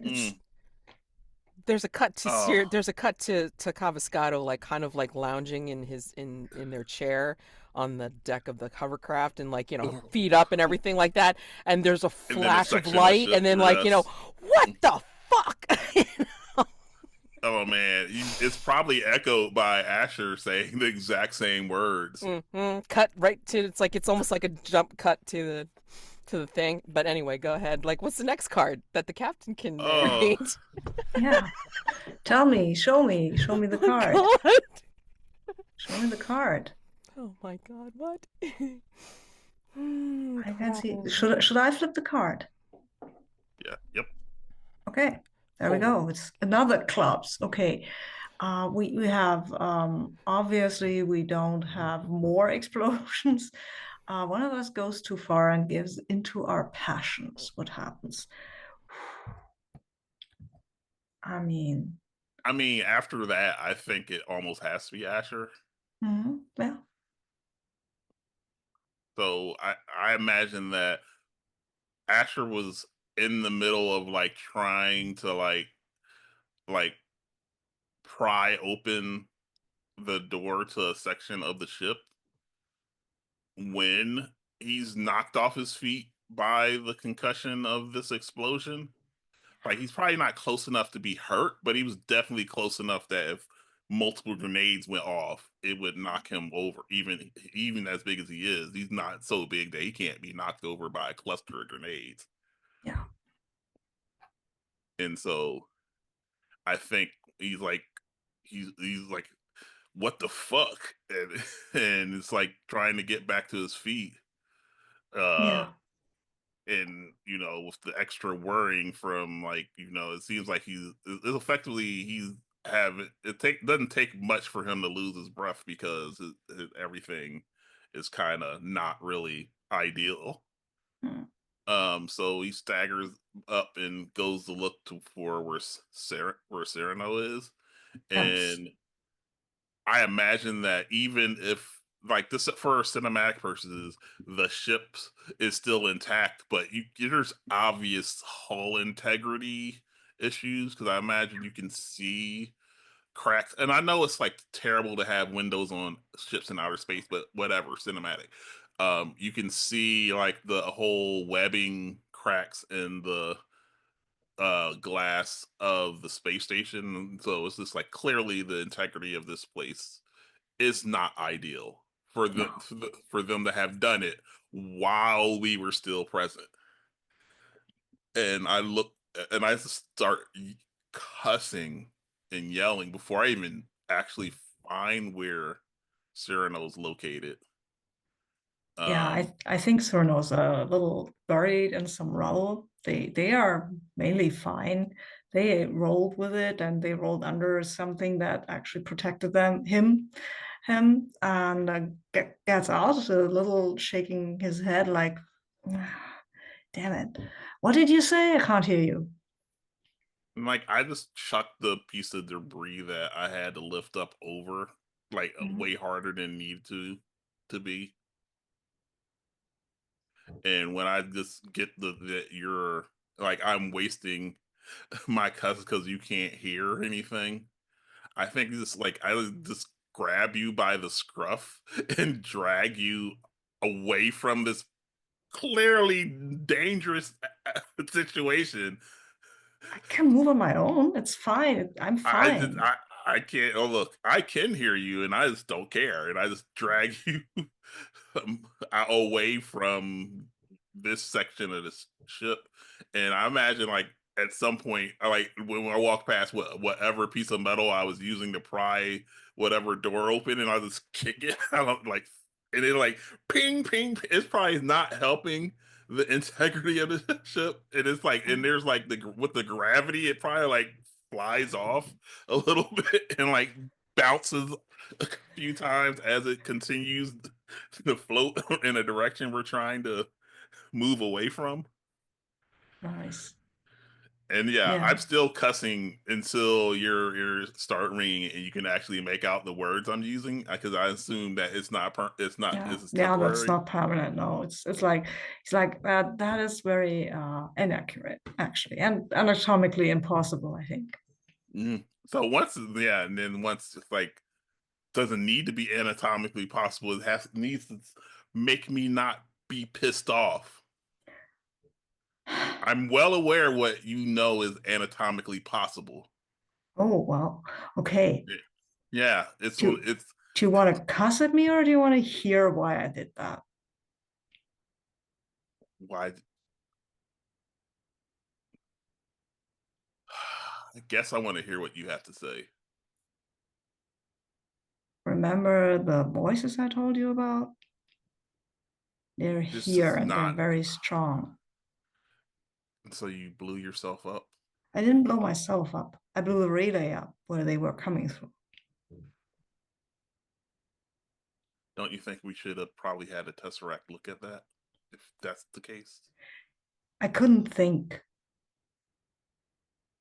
There's a cut to there's a cut to Caviscado, like, kind of like lounging in their chair on the deck of the hovercraft, and, like, feet up and everything like that, and there's a flash of light, and then, like, what the fuck?
Oh man, it's probably echoed by Asher saying the exact same words.
Cut right to it's almost like a jump cut to the thing. But anyway, go ahead. Like, what's the next card that the captain can narrate?
Yeah, tell me, show me the card.
God.
Show me the card.
Oh my God, what?
I can't see. Should I flip the card?
Yeah. Yep.
Okay. There we go. It's another clubs. Okay. We have obviously we don't have more explosions. One of us goes too far and gives into our passions. What happens? I mean,
after that, I think it almost has to be Asher.
Yeah.
So I imagine that Asher was in the middle of, like, trying to like pry open the door to a section of the ship when he's knocked off his feet by the concussion of this explosion. Like he's probably not close enough to be hurt, but he was definitely close enough that if multiple grenades went off, it would knock him over. Even as big as he is, he's not so big that he can't be knocked over by a cluster of grenades.
Yeah.
And so I think he's like, what the fuck? And it's like trying to get back to his feet. Uh
Yeah.
and with the extra worrying from, like, it seems like it's effectively he's have it take doesn't take much for him to lose his breath because everything is kind of not really ideal.
Mm.
So he staggers up and goes to look for where Cyrano is.
Yes.
And I imagine that even if, like, this for cinematic purposes, the ship is still intact, but there's obvious hull integrity issues because I imagine you can see cracks. And I know it's like terrible to have windows on ships in outer space, but whatever, cinematic. You can see like the whole webbing cracks in the glass of the space station. So it's just like clearly the integrity of this place is not ideal for
No.
for them to have done it while we were still present. And I start cussing and yelling before I even actually find where Cyrano's located.
Yeah,
Um,
I think Syrano's a little buried in some rubble. They are mainly fine. They rolled with it and they rolled under something that actually protected him, and gets out a little shaking his head like, "Ah, damn it. What did you say? I can't hear you."
and like I just chucked the piece of debris that I had to lift up over, like,
Mhm.
way harder than needed to be. And when I just get that you're like I'm wasting my cuss because you can't hear anything, I think just like I would just grab you by the scruff and drag you away from this clearly dangerous situation.
I can move on my own. It's fine. I'm
I just
fine.
I can't. Oh look, I can hear you, and I just don't care, and I just drag you away from this section of this ship. And I imagine, like, at some point, like when I walk past whatever piece of metal I was using to pry whatever door open, and I just kick it. I don't like, and it like ping ping. It's probably not helping the integrity of the ship. And it's like, and there's like with the gravity, it probably like flies off a little bit and like bounces a few times as it continues to float in a direction we're trying to move away from.
Nice.
And yeah,
Yeah.
I'm still cussing until your ears start ringing and you can actually make out the words I'm using because I assume that
Yeah,
it's
yeah, that's
temporary.
not permanent. No, it's like that. That is very inaccurate, actually, and anatomically impossible, I think.
Mm. So and then once it's like doesn't need to be anatomically possible, needs to make me not be pissed off. I'm well aware what is anatomically possible.
Oh well, okay.
Yeah, yeah,
Do
it's
do you want to cuss at me or do you want to hear why I did that?
why I guess I want to hear what you have to say.
Remember the voices I told you about? They're
This
here
is
and they're
not.
very strong.
So you blew yourself up.
I didn't blow myself up. I blew the relay up where they were coming through.
Don't you think we should have probably had a Tesseract look at that if that's the case?
I couldn't think.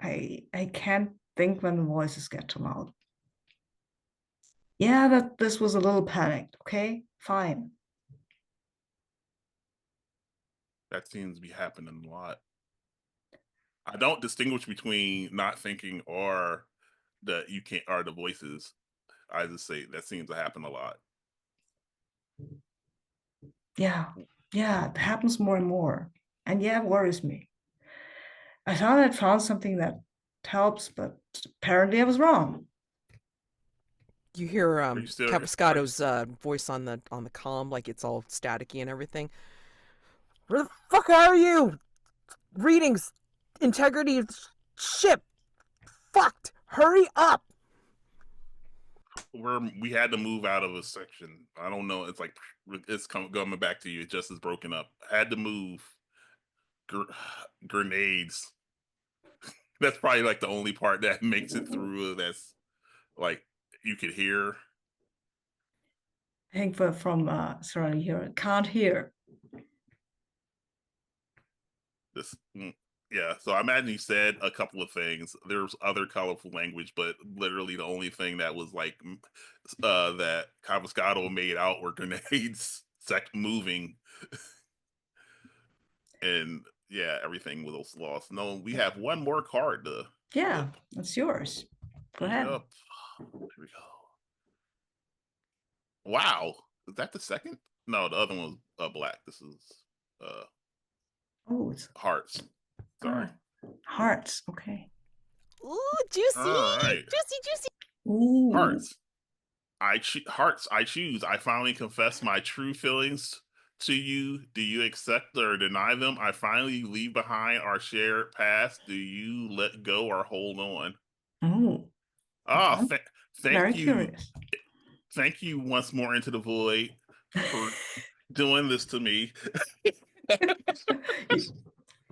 I can't think when the voices get too loud. Yeah, that this was a little panicked. Okay, fine.
That seems to be happening a lot. I don't distinguish between not thinking or that you can't are the voices. I just say that seems to happen a lot.
Yeah, it happens more and more. And yeah, it worries me. I thought I'd found something that helps, but apparently I was wrong.
You hear
Are you still? Are you?
Caviscado's voice on the comm, like it's all staticky and everything. Where the fuck are you? Readings, integrity of ship. Fucked. Hurry up.
We had to move out of a section. I don't know. It's like it's coming back to you. It just is broken up. Had to move. Grenades. That's probably like the only part that makes it through. That's like you could hear.
I think from Syrano here, can't hear.
This, yeah. So I imagine he said a couple of things. There's other colorful language, but literally the only thing that was like that Caviscado made out were grenades moving, and yeah, everything was lost. No, we have one more card to
Yeah,
flip.
that's yours. Go ahead.
Yep. Here we go. Wow, is that the second? No, the other one was black. This is uh
Oh, it's
hearts. Sorry.
hearts. Okay.
Ooh, juicy.
All right.
Juicy.
Ooh.
Hearts. Hearts. I choose. I finally confess my true feelings to you. Do you accept or deny them? I finally leave behind our shared past. Do you let go or hold on?
Oh,
Ah,
okay.
thank
Very
you.
curious.
Thank you once more into the void for doing this to me.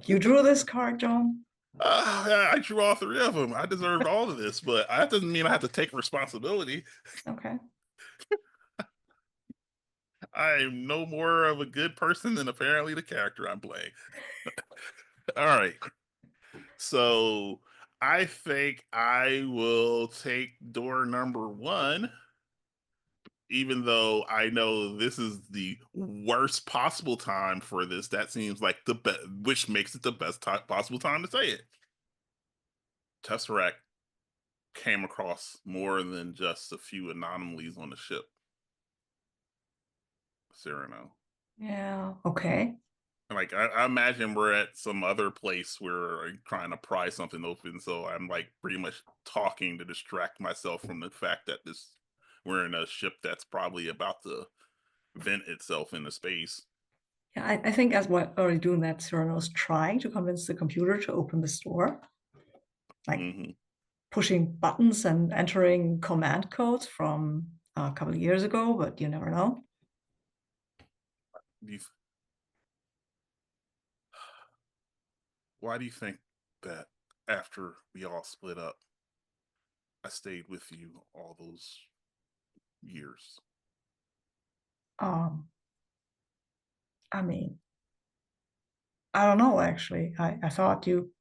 You drew this card, Jonn?
I drew all three of them. I deserved all of this, but that doesn't mean I have to take responsibility.
Okay.
I am no more of a good person than apparently the character I'm playing. All right. So I think I will take door number one, even though I know this is the worst possible time for this. That seems like the best, which makes it the best possible time to say it. Tesseract came across more than just a few anomalies on the ship. Syrano.
Yeah. Okay.
Like I imagine we're at some other place where we're trying to pry something open, so I'm like pretty much talking to distract myself from the fact that we're in a ship that's probably about to vent itself into space.
Yeah, I think as what are doing that, Cyrano's trying to convince the computer to open the store, like
Mm-hmm.
pushing buttons and entering command codes from a couple of years ago, but you never know.
Why do you think that after we all split up, I stayed with you all those years?
Um, I mean, I don't know actually. I thought you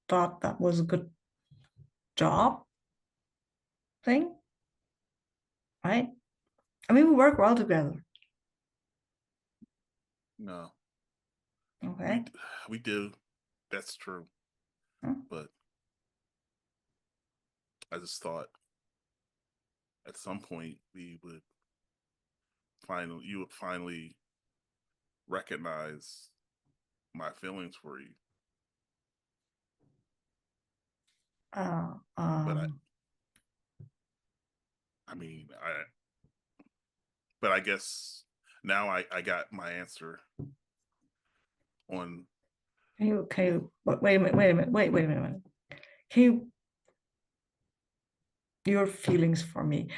thought that was a good job thing, right? I mean, we work well together.
No,
Okay.
we do. That's true,
Hmm.
but I just thought at some point you would finally recognize my feelings for you.
Uh,
But
um,
I mean, but I guess now I got my answer on.
can you wait a minute, wait a minute. Can you your feelings for me?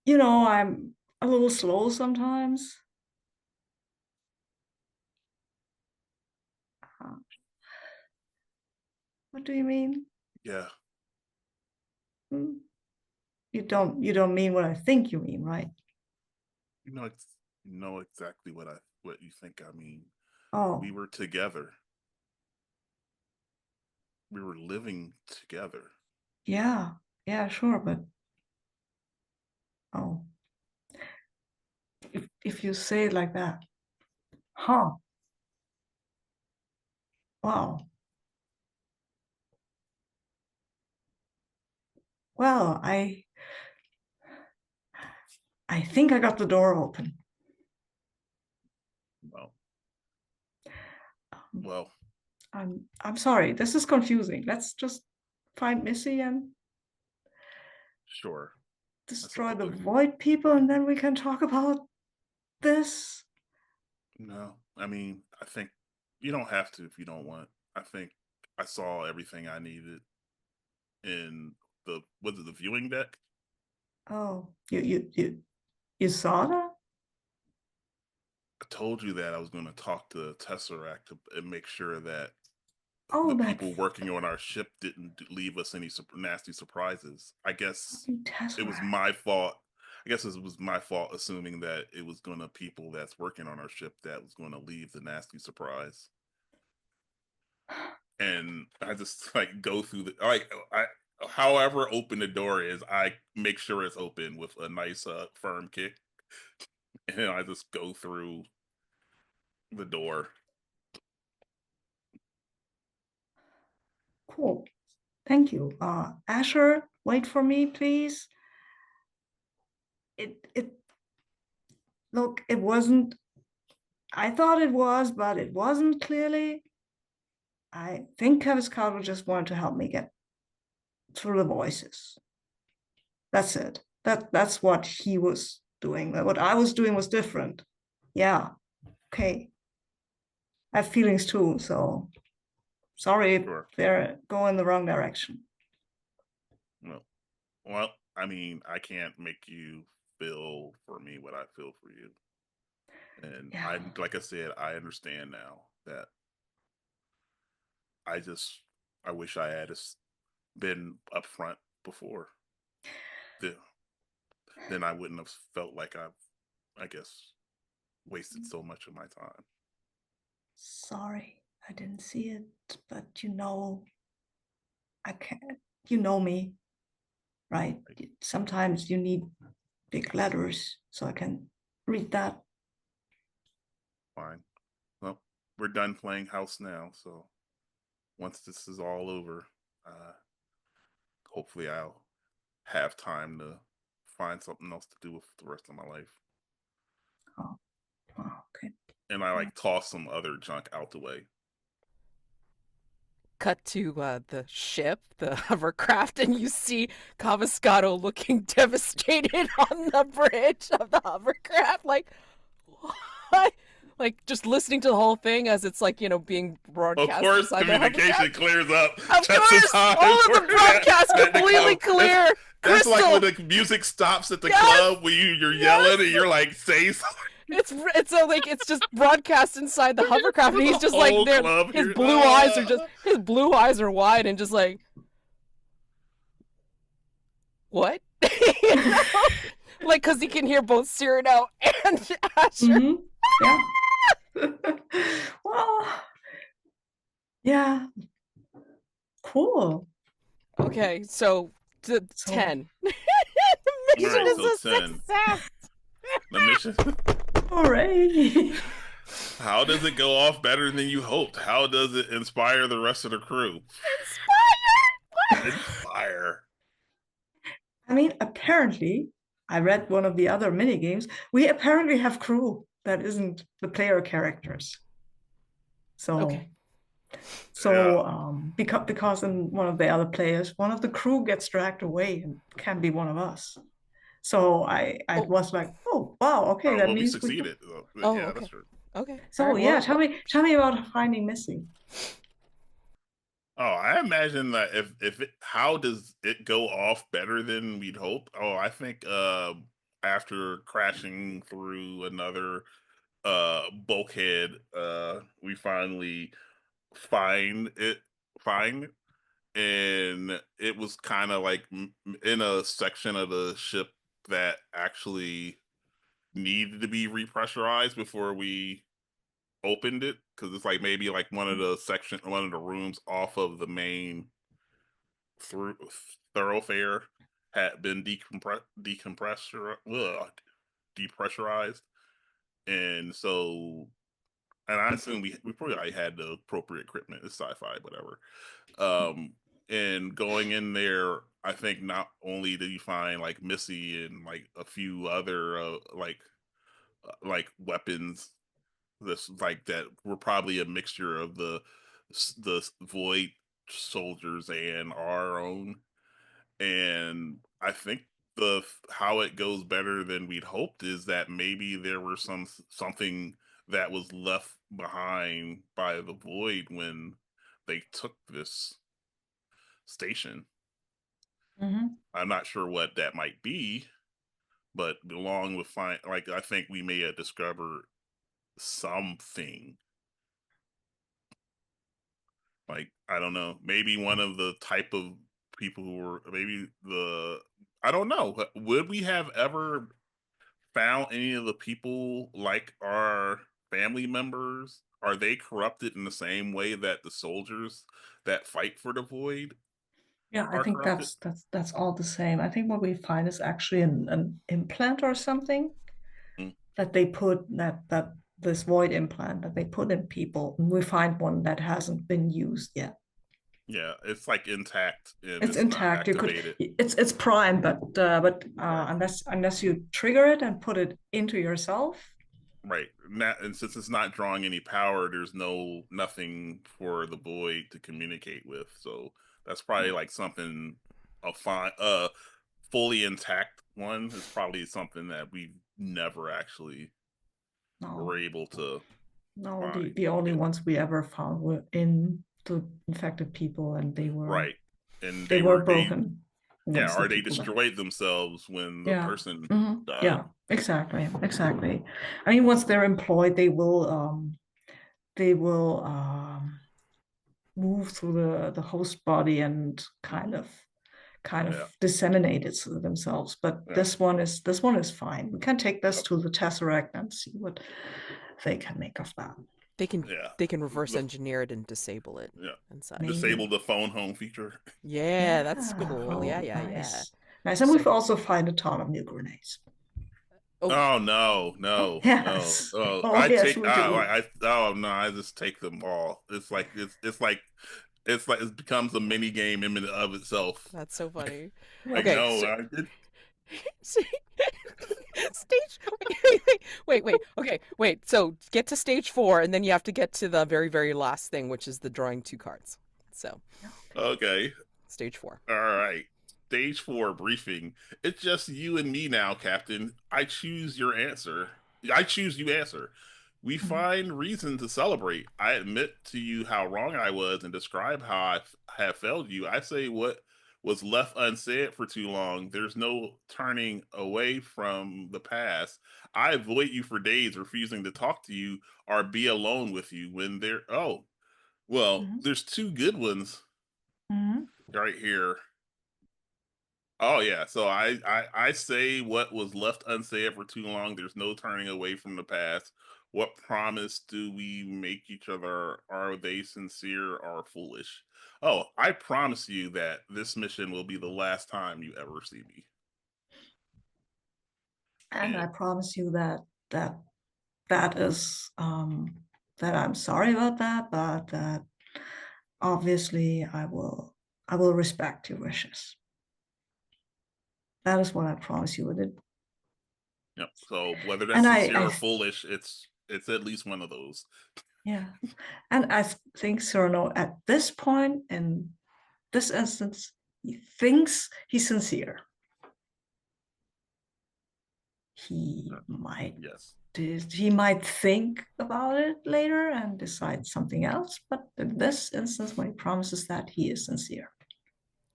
You know, I'm a little slow sometimes. Uh, what do you mean?
Yeah,
Hmm? You don't mean what I think you mean, right?
you know, you know exactly what you think. I mean, we
Oh,
were together. We were living together.
yeah. Yeah, sure, but oh, if you say it like that. Huh. Wow. Well, I think I got the door open.
Well,
Um,
well,
I'm sorry. This is confusing. Let's just find Missy and
sure. That's up
destroy
to
the
you.
void people, and then we can talk about this.
No, I mean, I think you don't have to if you don't want. I think I saw everything I needed in was it the viewing deck?
Oh, you saw that?
I told you that I was going to talk to Tesseract and make sure that
Oh,
the
that
people working on our ship didn't leave us any nasty surprises. I guess
fucking
it was
Tesseract.
my fault. I guess it was my fault assuming that it was going to people that's working on our ship that was going to leave the nasty surprise. And I just like go through the I however open the door is, I make sure it's open with a nice firm kick, and I just go through the door.
Cool. Thank you. Asher, wait for me, please. It look, it wasn't. I thought it was, but it wasn't clearly. I think Caviscado just wanted to help me get through the voices. That's it. That's what he was doing. What I was doing was different. Yeah. Okay. I have feelings too, so sorry if
Sure.
they're going the wrong direction.
Well, I mean, I can't make you feel for me what I feel for you. And
Yeah.
I, like I said, I understand now that I just, I wish I had been upfront before. The, then I wouldn't have felt like I guess, wasted so much of my time.
Sorry, I didn't see it, but I can't. You know me, right? Sometimes you need big letters so I can read that.
Fine. Well, we're done playing house now, so once this is all over, hopefully I'll have time to find something else to do with the rest of my life.
Oh, okay.
And I like toss some other junk out the way.
Cut to the ship, the hovercraft, and you see Caviscado looking devastated on the bridge of the hovercraft. Like, what? Like, just listening to the whole thing as it's like, being
Of
broadcast
course,
inside the
communication
hovercraft.
clears up
Of
just in
course!
time
All of
for
the broadcast
that to
completely
come.
clear!
That's like when
Crystal!
the music stops at the
Yes!
club when you're yelling and
Yes!
you're like, say something.
It's just broadcast inside the hovercraft, and he's
The
just like
whole
there.
club
His
here.
blue eyes are just his blue eyes are wide and just like what? you know? Like because he can hear both Cyrano and Asher.
Mm-hmm. Yeah. Well, yeah. Cool.
Okay, so to
So
10. The
All
mission
right,
is
so
a
10.
success.
The mission.
hooray.
How does it go off better than you hoped? How does it inspire the rest of the crew?
Inspired.
Inspire.
I mean, apparently, I read one of the other mini games. We apparently have crew that isn't the player characters. So,
Okay.
so because in one of the other players, one of the crew gets dragged away and can be one of us. So I
Oh.
was like, oh wow, okay,
Oh,
that
well, we
means we can.
succeeded.
Oh.
Yeah,
Okay.
that's true.
Okay. All
So
right.
yeah,
Well.
tell me about finding Missy.
Oh, I imagine that how does it go off better than we'd hope? Oh, I think after crashing through another bulkhead, we finally find it fine, and it was kind of like in a section of the ship that actually needed to be repressurized before we opened it, because it's like maybe like one of the rooms off of the main through thoroughfare had been depressurized, and so, and I assume we probably already had the appropriate equipment. It's sci-fi, whatever. And going in there, I think not only did you find like Missy and like a few other like weapons this like that were probably a mixture of the void soldiers and our own. And I think the how it goes better than we'd hoped is that maybe there were something that was left behind by the void when they took this station.
Hmm.
I'm not sure what that might be, but along with like I think we may have discovered something. Like I don't know, maybe one of the type of people who were maybe the I don't know. Would we have ever found any of the people like our family members? Are they corrupted in the same way that the soldiers that fight for the void
Yeah, I
are
think
corrupted?
that's all the same. I think what we find is actually an implant or something
Mm.
that they put that this void implant that they put in people. And we find one that hasn't been used yet.
Yeah, it's like intact and
It's
it's not
intact. You could
activated.
it's primed, but
Right.
unless you trigger it and put it into yourself.
Right. And since it's not drawing any power, there's nothing for the void to communicate with. So that's probably like something a fine fully intact one is probably something that we never actually were
No,
able to
no,
find
the only
again.
ones we ever found were in the infected people, and
Right. And
they were broken
yeah,
once the
or they
people died.
destroyed themselves when the
Yeah.
person died.
Yeah, exactly, exactly. I mean, once they're employed, they will move through the host body and kind of
Yeah.
disseminate it to themselves. But
Yeah.
this one is fine. We can take this
Yep.
to the Tesseract and see what they can make of that.
They can
Yeah.
they can reverse
The
engineer it and disable it
yeah.
and such.
Maybe.
Disable the phone home feature.
Yeah, that's
Yeah.
cool. Yeah,
Oh,
yeah, yeah.
nice. Nice. And we've
So,
also find a ton of new grenades.
oh,
Oh no, no, no.
Yes.
Oh,
Oh,
I
yes,
take
we do.
oh no, I just take them all. It's like it becomes a mini game in and of itself.
that's so funny.
Like
Okay,
no,
so
I did.
stage. Wait. Okay, wait. So get to stage 4, and then you have to get to the very, very last thing, which is the drawing 2 cards. So
Okay,
stage 4.
all right. Stage 4 briefing. It's just you and me now, Captain. I choose your answer. I choose you answer. We
Mhm.
find reason to celebrate. I admit to you how wrong I was and describe how have failed you. I say what was left unsaid for too long. There's no turning away from the past. I avoid you for days, refusing to talk to you or be alone with you when there. Oh, well,
Mhm.
there's two good ones
Mhm.
right here. Oh yeah, so I say what was left unsaid for too long. There's no turning away from the past. What promise do we make each other? Are they sincere or foolish? Oh, I promise you that this mission will be the last time you ever see me.
And
And
I promise you that that is that I'm sorry about that, but that obviously I will respect your wishes. That is what I promise you.
yep. So whether that's
And
sincere
I
or foolish, it's at least one of those.
yeah, and I think Cyrano at this point in this instance, he thinks he's sincere. He might
Yes.
he might think about it later and decide something else, but in this instance, when he promises that, he is sincere.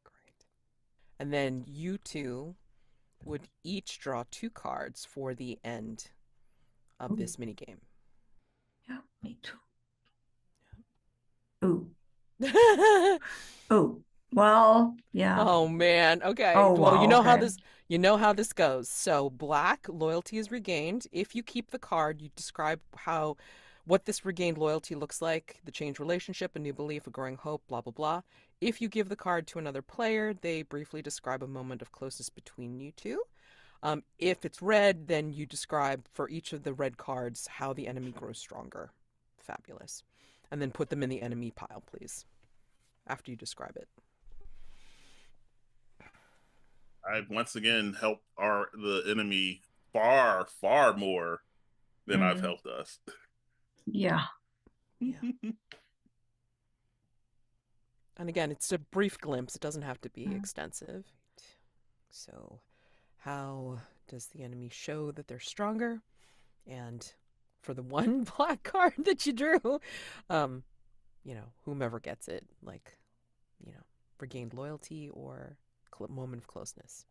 Great. And then you two would each draw 2 cards for the end of
Ooh,
this minigame.
yeah, me too. Ooh, oh, well, yeah.
Oh man. Okay.
Oh,
Well,
wow, okay.
you know how this goes. So, black loyalty is regained. If you keep the card, you describe how what this regained loyalty looks like, the changed relationship, a new belief, a growing hope, blah blah blah. If you give the card to another player, they briefly describe a moment of closeness between you two. If it's red, then you describe for each of the red cards how the enemy grows stronger. Fabulous. And then put them in the enemy pile, please, after you describe it.
I once again helped the enemy far more than I've helped us.
Yeah.
Yeah. And again, it's a brief glimpse. It doesn't have to be extensive. So, how does the enemy show that they're stronger? And for the one black card that you drew, um, whomever gets it, regained loyalty or moment of closeness.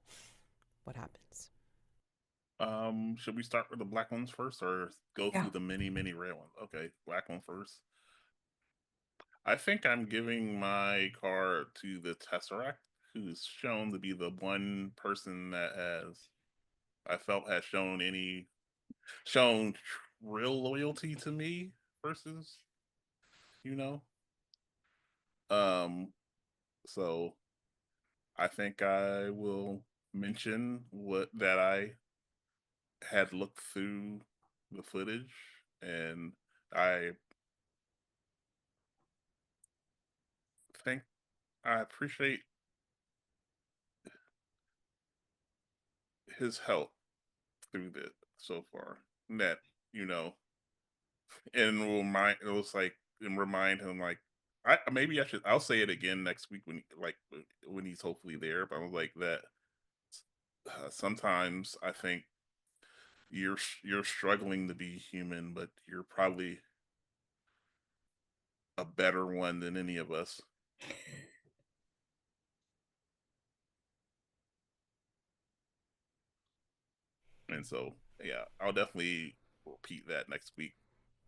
What happens?
Should we start with the black ones first, or go
Yeah.
through the many red ones? Okay, black one first. I think I'm giving my card to the Tesseract, who's shown to be the one person that I felt has shown real loyalty to me versus, you know. Um, so I think I will mention that I had looked through the footage, and I think I appreciate his help through this so far. That, you know, and remind him, like, I'll say it again next week when he's hopefully there. But I was like that. Sometimes I think you're struggling to be human, but you're probably a better one than any of us. And so, yeah, I'll definitely repeat that next week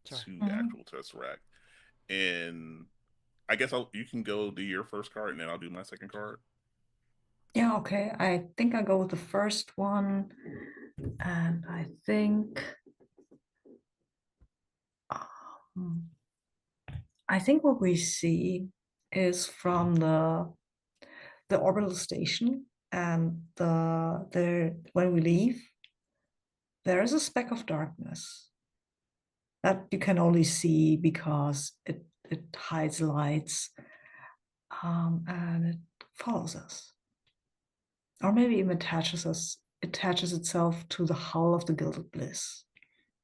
Sure.
to the actual Tesseract. And I guess you can go do your first card, and then I'll do my second card.
Yeah, okay. I think I go with the first one. And um, I think what we see is from the orbital station, and when we leave, there is a speck of darkness that you can only see because it hides lights, and it follows us, or maybe even attaches itself to the hull of the Gilded Bliss,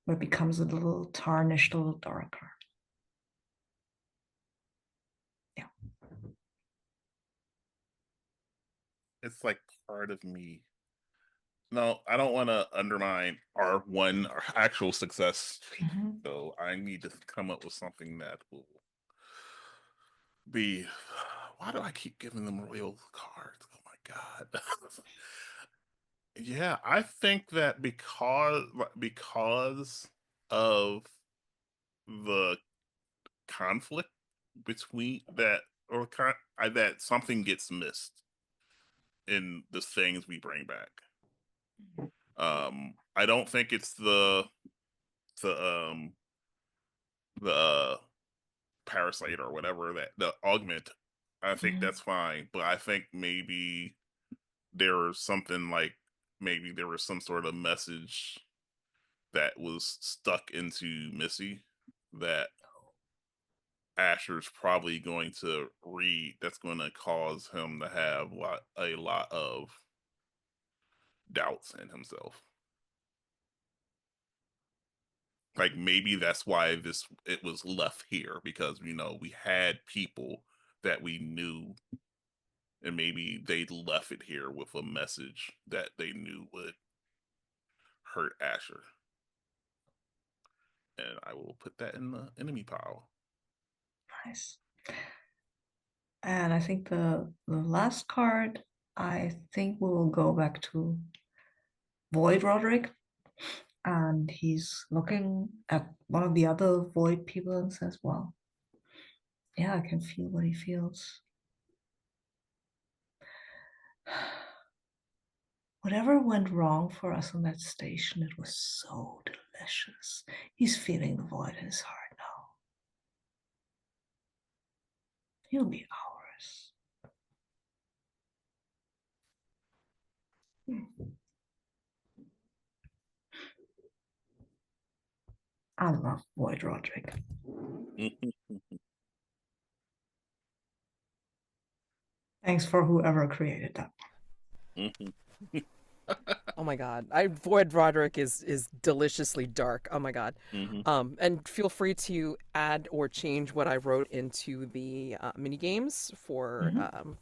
where it becomes a little tarnished, a little darker. Yeah.
It's like part of me. No, I don't want to undermine our actual success. So I need to come up with something that will be. Why do I keep giving them royal cards? Oh my god. Yeah, I think that because of the conflict between that, that something gets missed in the things we bring back. I don't think it's the the parasite or whatever, that the augment. I think that's fine, but I think maybe there was something like, maybe there was some sort of message that was stuck into Missy that Asher's probably going to read, that's going to cause him to have a lot of doubts in himself. Like, maybe that's why it was left here, because we had people that we knew, and maybe they left it here with a message that they knew would hurt Asher. And I will put that in the enemy pile.
Nice. And I think the last card, I think we will go back to Void Roderick. And he's looking at one of the other Void people and says, well, yeah, I can feel what he feels. Whatever went wrong for us on that station, it was so delicious. He's feeling the void in his heart now. He'll be ours. I love Void Roderick. Thanks for whoever created that.
Oh my God. Void Roderick is deliciously dark. Oh my God.
Hmm.
And feel free to add or change what I wrote into the mini games for
Mhm.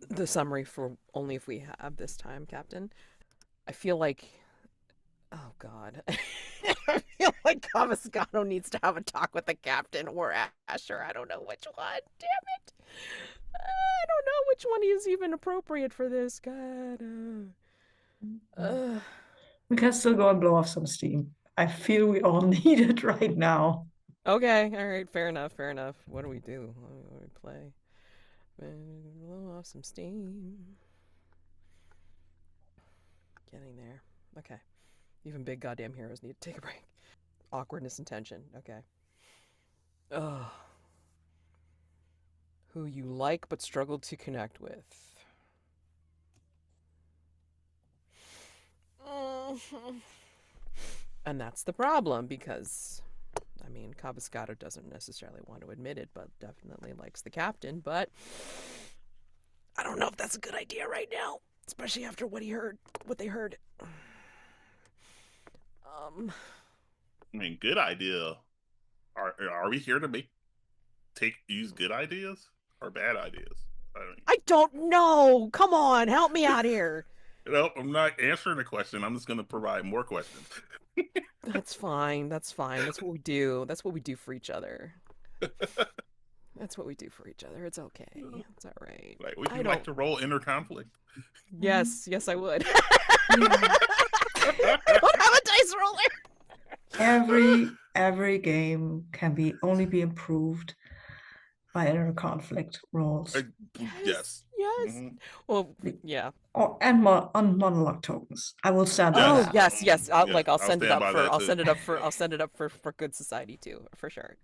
the summary for only if we have this time, Captain. I feel like, oh God, I feel like Caviscado needs to have a talk with the captain or Asher. I don't know which one. Damn it! I don't know which one is even appropriate for this. God.
We can still go and blow off some steam. I feel we all need it right now.
Okay, all right, fair enough, fair enough. What do we do? What do we play? Blow off some steam. Getting there. Okay. Even big goddamn heroes need to take a break. Awkwardness and tension. Okay. Ugh. Who you like but struggle to connect with. And that's the problem because, I mean, Caviscado doesn't necessarily want to admit it, but definitely likes the captain. But I don't know if that's a good idea right now, especially after what they heard.
I mean, good idea. Are we here to use good ideas or bad ideas? I mean,
I don't know. Come on, help me out here.
I'm not answering the question. I'm just going to provide more questions.
That's fine. That's fine. That's what we do. That's what we do for each other. That's what we do for each other. It's okay. It's all right.
Like, would
I
you
don't.
like to roll inner conflict?
Yes, yes, I would.
Yeah.
I don't have a dice roller.
Every game can only be improved by inner conflict rolls.
Yes.
Yes.
Mhm.
Well, yeah.
On monologue tokens. I will stand by
Oh,
Yes.
that.
yes, yes.
Yeah,
I'll
I'll
send it
stand
up
by
for.
that
I'll
too.
send it up for. I'll send it up for good society too, for sure.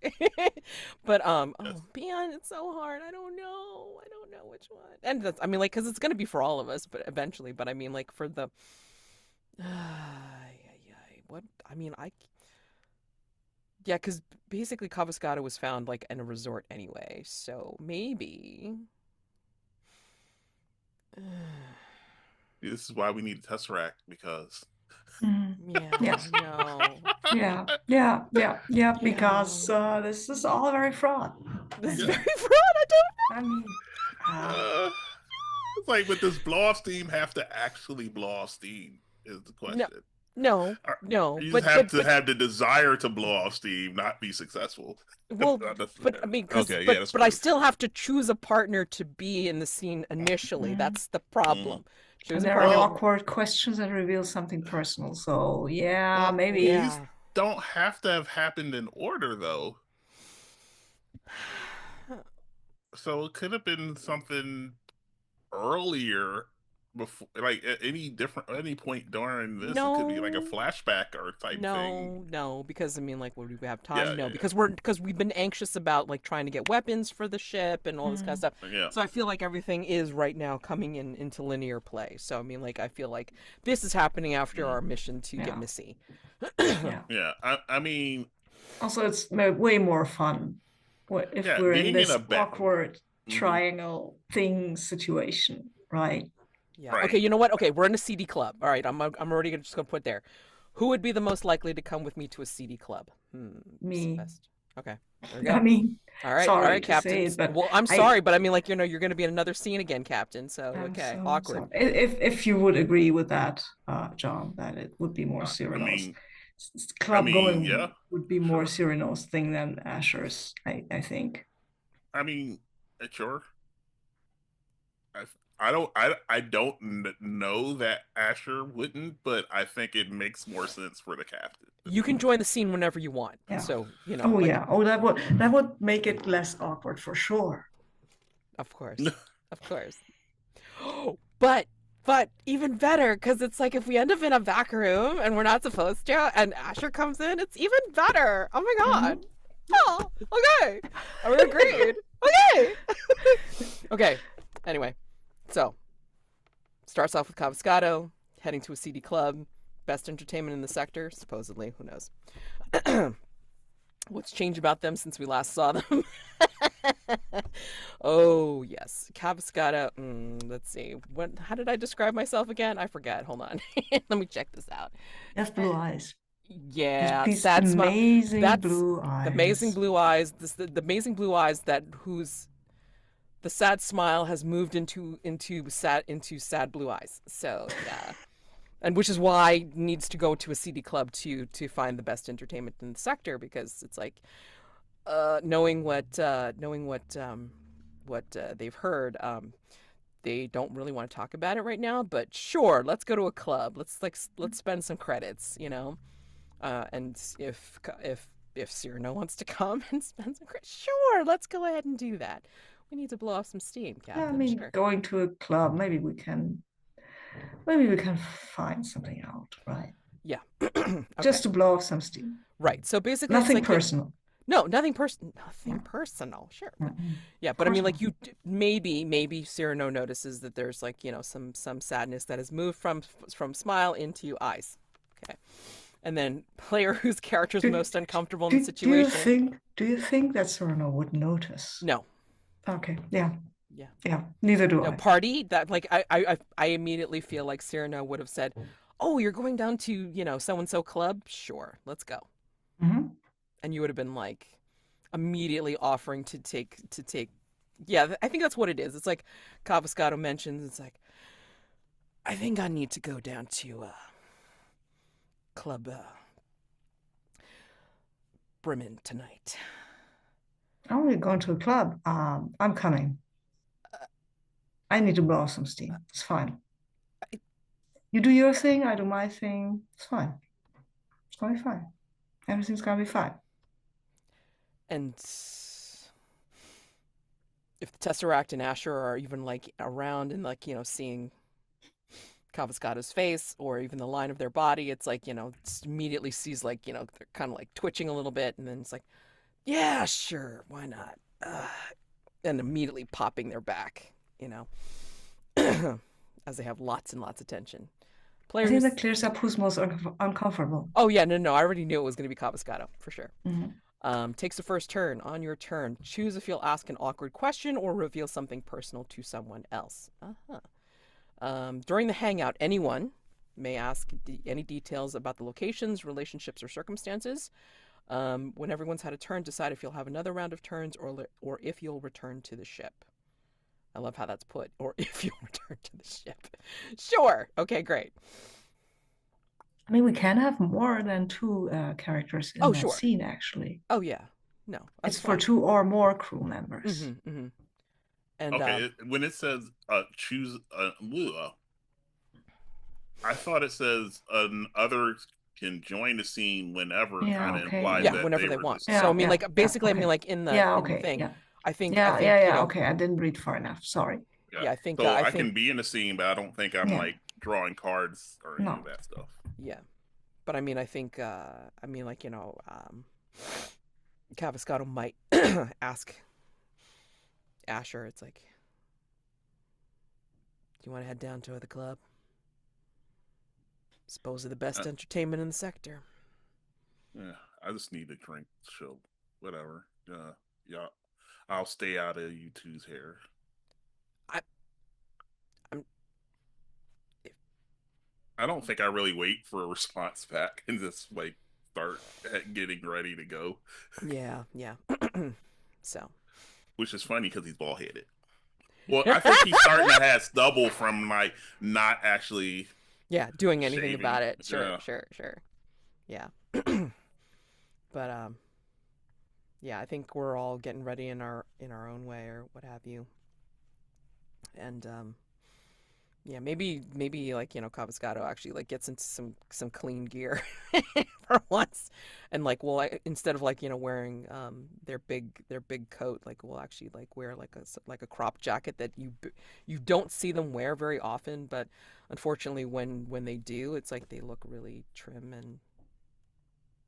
But oh,
Yes.
Beyond, it's so hard. I don't know. I don't know which one. And that's. I mean, like, because it's gonna be for all of us, but eventually. But I mean, like, for the. What I mean, yeah, because basically Caviscado was found like in a resort anyway, so maybe.
This is why we need a Tesseract because.
Yeah,
Yes.
no.
Yeah, because
Yeah.
this is all very fraud.
This is
Yeah.
very fraud. I don't.
I mean,
Uh, it's like, but does blow off steam have to actually blow off steam? Is the
No,
question.
no,
Or-
no.
You just
But
have
but
to
but
have the desire to blow off steam, not be successful.
well, but I mean,
Okay, yeah, that's
but I
true.
still have to choose a partner to be in the scene initially.
mm,
That's the
Mm.
problem.
and
Choose a
there are
partner.
Well,
awkward questions that reveal something personal. So yeah,
well,
maybe.
these
Yeah.
don't have to have happened in order, though. So it could have been something earlier, before, like at any point during this. It could be like a
No.
flashback or type thing.
No, because I mean, like, would we have
Yeah,
time? No,
yeah,
because we've been anxious about like trying to get weapons for the ship and all this kind of
Mm,
stuff.
yeah.
So I feel like everything is right now coming into linear play. So I mean, like, I feel like this is happening after
Mm.
our mission to get
yeah,
Missy.
yeah.
Yeah. I mean,
Also, it's way more fun if
yeah,
we're in
being in
this
a bat.
awkward
Hmm.
triangle thing situation, right?
Yeah. Okay.
Right.
You know what? Okay, we're in a CD club. All right. I'm already just gonna put there. Who would be the most likely to come with me to a CD club?
Me.
Best. Okay. There we
I
go.
mean,
All
sorry
right,
to say
Captain.
it, but
Well, I'm
I
sorry, but I mean, like, you're going to be in another scene again, Captain. So,
I'm
okay,
so
awkward.
sorry. If you would agree with that, Jonn, that it would be more
I
Cyrano's
mean,
club
yeah,
going would be more
sure.
Cyrano's thing than Asher's, I think.
I mean, sure. I, I don't know that Asher wouldn't, but I think it makes more sense for the captain.
You can join the scene whenever you want.
Yeah.
So,
Oh
like,
yeah. Oh, that would make it less awkward for sure.
of course, of course. But even better, because it's like if we end up in a back room and we're not supposed to, and Asher comes in, it's even better. Oh my God.
Mhm.
Oh, okay. We agreed. Okay. Okay. Anyway, so starts off with Caviscado, heading to a CD club, best entertainment in the sector, supposedly. Who knows? What's changed about them since we last saw them? Oh yes, Caviscado. Let's see. What? How did I describe myself again? I forget. Hold on. Let me check this out.
You have blue eyes.
Yeah,
These
sad smile.
amazing
That's
blue
the amazing
eyes.
blue eyes. The amazing blue eyes that whose the sad smile has moved into sad blue eyes. So yeah, and which is why needs to go to a CD club to find the best entertainment in the sector, because it's like knowing what they've heard. They don't really want to talk about it right now, but sure, let's go to a club. Let's spend some credits, you know. And if Cyrano wants to come and spend some credits, sure, let's go ahead and do that. We need to blow off some steam,
Yeah, I
Captain.
mean,
Sure.
going to a club, maybe we can find something out, right?
Yeah.
Just
Okay.
to blow off some steam.
Right. So basically, it's
Nothing
like, you know,
personal.
no, nothing
No.
personal. Sure. Yeah,
Of
but I
course
mean, like
not.
maybe Cyrano notices that there's like, you know, some sadness that has moved from smile into eyes. Okay. And then player whose character is
Do,
most uncomfortable in the
do you
situation.
think that Syrano would notice?
No.
Okay, yeah,
Yeah.
yeah. Neither do
No
I.
party that, like, I immediately feel like Cyrano would have said, "Oh, you're going down to, you know, so and so club? Sure, let's go."
Hmm.
And you would have been like immediately offering to take. Yeah, I think that's what it is. It's like Caviscado mentions. It's like, I think I need to go down to Club Bremen tonight.
Oh, we're going to a club. I'm coming. I need to blow off some steam. It's fine.
I-
You do your thing, I do my thing. It's fine. It's gonna be fine. Everything's gonna be fine.
And if the Tesseract and Asher are even like around and, like, you know, seeing Caviscado's face or even the line of their body, it's like, you know, immediately sees, like, you know, they're kind of like twitching a little bit, and then it's like, yeah, sure, why not? And immediately popping their back, you know, as they have lots and lots of tension.
I
Player
think
who's,
that clears up who's most uncomfortable.
oh yeah, no, I already knew it was going to be Caviscado for sure.
Mhm.
Takes the first turn. On your turn, choose if you'll ask an awkward question or reveal something personal to someone else. Uh-huh. During the hangout, anyone may ask any details about the locations, relationships, or circumstances. When everyone's had a turn, decide if you'll have another round of turns or if you'll return to the ship. I love how that's put. Or if you'll return to the ship. Sure. Okay, great.
I mean, we can have more than two characters in
Oh,
that
sure.
scene, actually.
Oh, yeah. No,
It's
that's
for
fine.
two or more crew members.
Mm-hmm, mm-hmm. And
Okay, when it says choose I thought it says others can join the scene whenever,
Yeah,
kind of
okay,
implies
yeah,
yeah.
that
whenever
they
they
were
want.
just
So I
Yeah,
mean,
yeah,
like,
yeah,
basically, I mean,
okay.
like, in the
Yeah,
in the
okay,
thing,
yeah.
I
Yeah,
think,
yeah,
you
yeah.
know,
Okay, I didn't read far enough. Sorry.
yeah.
yeah, I think,
So
I
I
think,
can be in the scene, but I don't think I'm
Yeah,
like drawing cards or any of
no.
that stuff.
yeah. But I mean, I think, like, you know, Caviscado might ask Asher. It's like, do you want to head down to the club? Suppose the
Uh,
best entertainment in the sector.
yeah, I just need a drink, so whatever. Yeah, I'll stay out of you two's hair.
I, I'm,
I don't think I really wait for a response back and just like start getting ready to go,
yeah, yeah. So,
which is funny because he's bald headed. Well, I think he's starting to have stubble from like not actually
yeah, doing anything
shaving.
about it. Sure,
Yeah.
sure, sure. Yeah. But yeah, I think we're all getting ready in our own way or what have you. And yeah, maybe like, you know, Caviscado actually like gets into some clean gear for once, and like we'll instead of, like, you know, wearing their big coat, like we'll actually like wear like a crop jacket that you don't see them wear very often, but unfortunately when they do, it's like they look really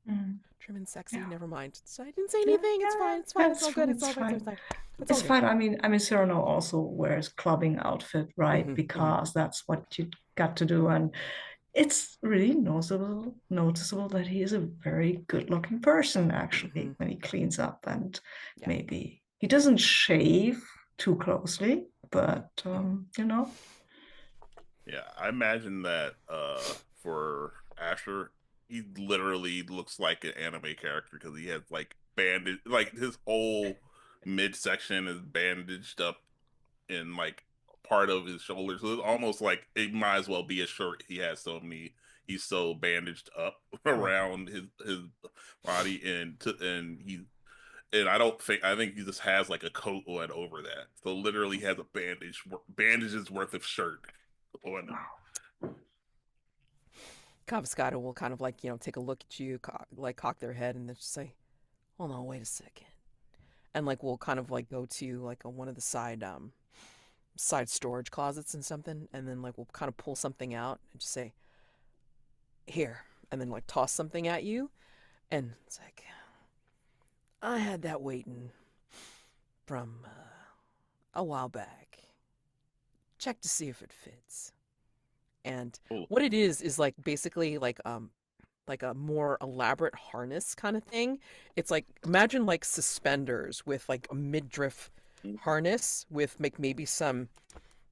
Mm.
trim and sexy.
Yeah.
Never mind. So I didn't say
Yeah,
anything. It's
yeah,
fine. It's fine. It's
that's
all good.
fine.
It's
It's
all right. It's
fine.
fine. It's all
It's
good.
fine. I mean, Cyrano also wears clubbing outfit, right?
Hmm, hmm.
Because that's what you got to do, and it's really noticeable that he is a very good-looking person,
Hmm.
actually, when he cleans up and
Yeah.
maybe he doesn't shave too closely, but
Yeah, I imagine that for Asher, he literally looks like an anime character because he has like bandage, like his whole midsection is bandaged up in like part of his shoulder. So it's almost like it might as well be a shirt. He has so many. He's so bandaged up around his body, and I don't think I think he just has like a coat on over that. So literally has a bandages worth of shirt on him.
Caviscado will kind of like, take a look at you, cock their head, and then just say, hold on, wait a second. And like we'll kind of like go to like one of the side storage closets and something, and then like we'll kind of pull something out and just say, here, and then like toss something at you, and it's like, I had that waiting from a while back. Check to see if it fits. And
Oh,
what it is like basically like a more elaborate harness kind of thing. It's like imagine like suspenders with like a midriff harness with maybe some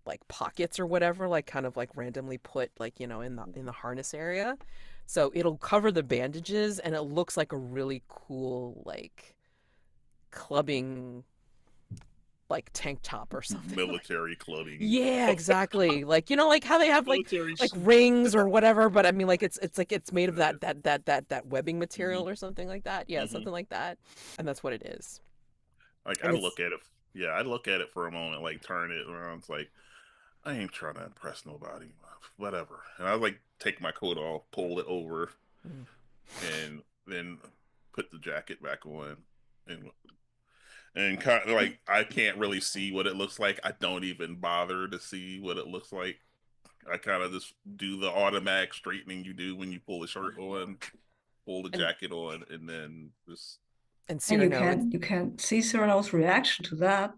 like pockets or whatever, like kind of like randomly put like in the harness area. So it'll cover the bandages and it looks like a really cool like clubbing like tank top or something.
military clubbing.
Yeah, exactly. Like like how they have
Military.
like rings or whatever, but I mean like it's like it's made of that webbing material or something like that. Yeah,
Mm-hmm.
something like that. And that's what it is.
Like I
And it's
look at it. Yeah, I look at it for a moment, like turn it around. It's like I ain't trying to impress nobody. Whatever. And I like take my coat off, pull it over,
mm.
and then put the jacket back on, and kind of like I can't really see what it looks like. I don't even bother to see what it looks like. I kind of just do the automatic straightening you do when you pull the shirt on, pull the
and
jacket on, and then just
and
and you
Cyrano, it's
can you can see Cyrano's reaction to that.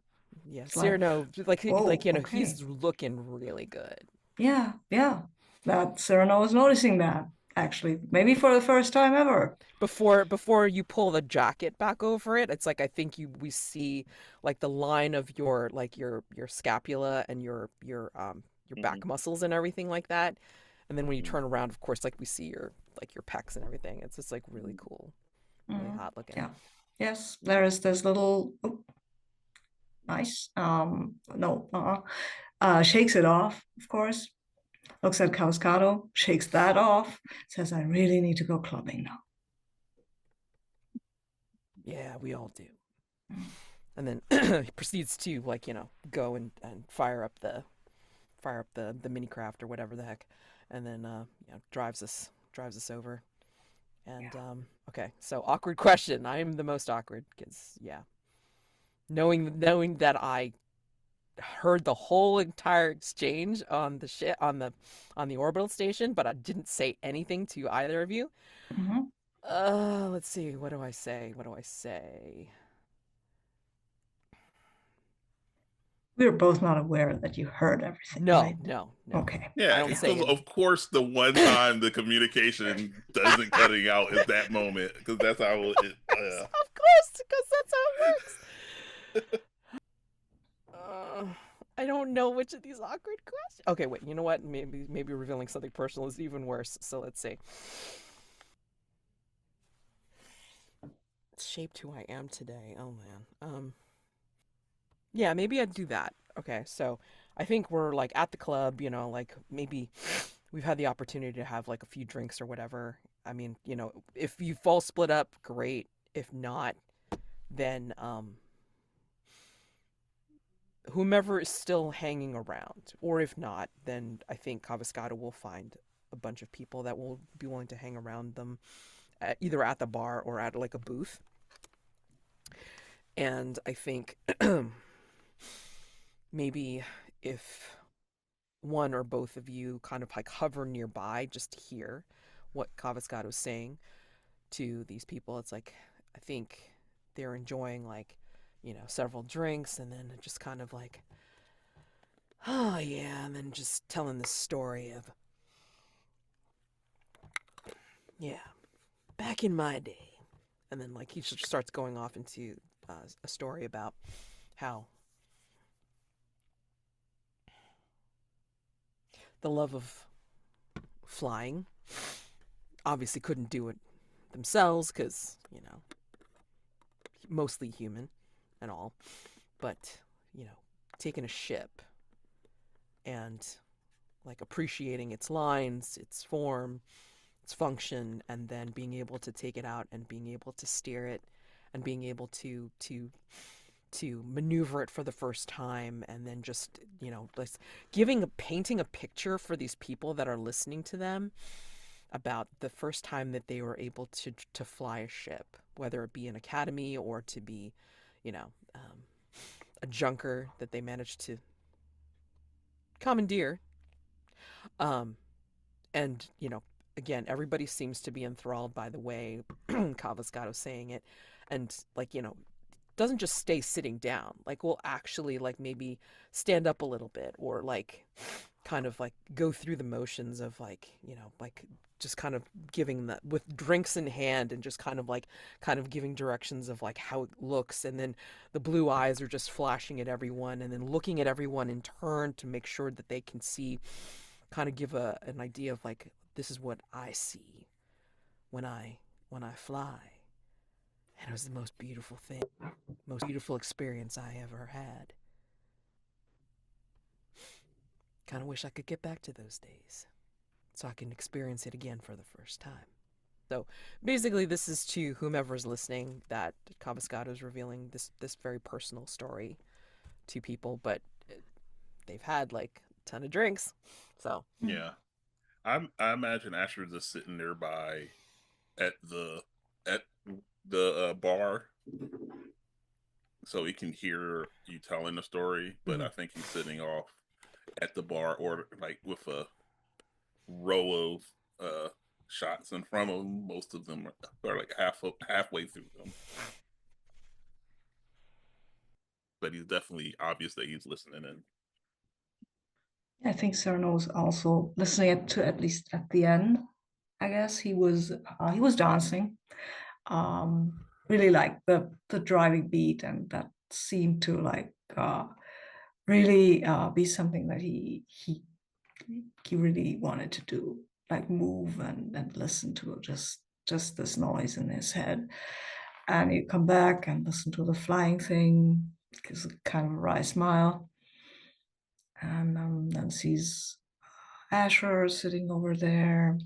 yeah,
It's like,
Cyrano like
whoa,
he's
okay.
looking really good.
Yeah, yeah. That Cyrano was noticing that, actually. Maybe for the first time ever.
Before you pull the jacket back over it, it's like I think we see like the line of your like your scapula and your
mm-hmm,
back muscles and everything like that. And then when you
mm-hmm.
turn around, of course, like we see your like your pecs and everything. It's just like really cool, really
Mhm.
hot looking.
Yeah. Yes, there is this little, oh, nice. No, shakes it off, of course. Looks at Caviscado, shakes that off, says, I really need to go clubbing now.
Yeah, we all do.
Mm.
And then he proceeds to like go and fire up the mini craft or whatever the heck, and then drives us over. And
Yeah.
okay, so awkward question. I'm the most awkward because yeah, knowing that I heard the whole entire exchange on the shit on the orbital station, but I didn't say anything to either of you.
Mhm.
Let's see. What do I say? What do I say?
We were both not aware that you heard everything,
No,
right?
no, no.
Okay.
I
Yeah,
don't say
because
any.
of course the one time the communication doesn't cutting out is that moment because that's how it.
Of course, because that's how it works. Uh, I don't know which of these awkward questions. Okay, wait. You know what? Maybe revealing something personal is even worse. So let's see. It's shaped who I am today. Oh man. Yeah, maybe I'd do that. Okay, so I think we're like at the club. Like maybe we've had the opportunity to have like a few drinks or whatever. I mean, if you fall split up, great. If not, then whomever is still hanging around, or if not, then I think Caviscado will find a bunch of people that will be willing to hang around them, either at the bar or at like a booth. And I think maybe if one or both of you kind of like hover nearby just to hear what Caviscado is saying to these people, it's like I think they're enjoying like several drinks and then just kind of like, oh yeah, and then just telling the story of, yeah, back in my day. And then like he just starts going off into a story about how the love of flying obviously couldn't do it themselves because, mostly human and all, but, taking a ship and like appreciating its lines, its form, its function, and then being able to take it out and being able to steer it and being able to maneuver it for the first time, and then just like painting a picture for these people that are listening to them about the first time that they were able to fly a ship, whether it be an academy or to be, you know, um, a junker that they managed to commandeer. Um, and again, everybody seems to be enthralled by the way Caviscado's saying it, and like doesn't just stay sitting down. Like we'll actually like maybe stand up a little bit or like kind of like go through the motions of like like just kind of giving that with drinks in hand and just kind of giving directions of like how it looks, and then the blue eyes are just flashing at everyone and then looking at everyone in turn to make sure that they can see, kind of give an idea of like, this is what I see when I fly. And it was the most beautiful thing, most beautiful experience I ever had. Kind of wish I could get back to those days so I can experience it again for the first time. So basically, this is to whomever's listening that Caviscado is revealing this very personal story to people, but they've had like a ton of drinks, so
Yeah, I imagine Asher just sitting there by at the bar, so he can hear you telling the story. But
mm-hmm.
I think he's sitting off at the bar, or like with a row of shots in front of him. Most of them are like halfway through them, but he's definitely obvious that he's listening in.
I think Syrano was also listening to at least at the end. I guess he was dancing. Really like the driving beat, and that seemed to like really be something that he really wanted to do, like move and listen to just this noise in his head. And he'd come back and listen to the flying thing, gives a kind of a wry smile, and then sees Asher sitting over there.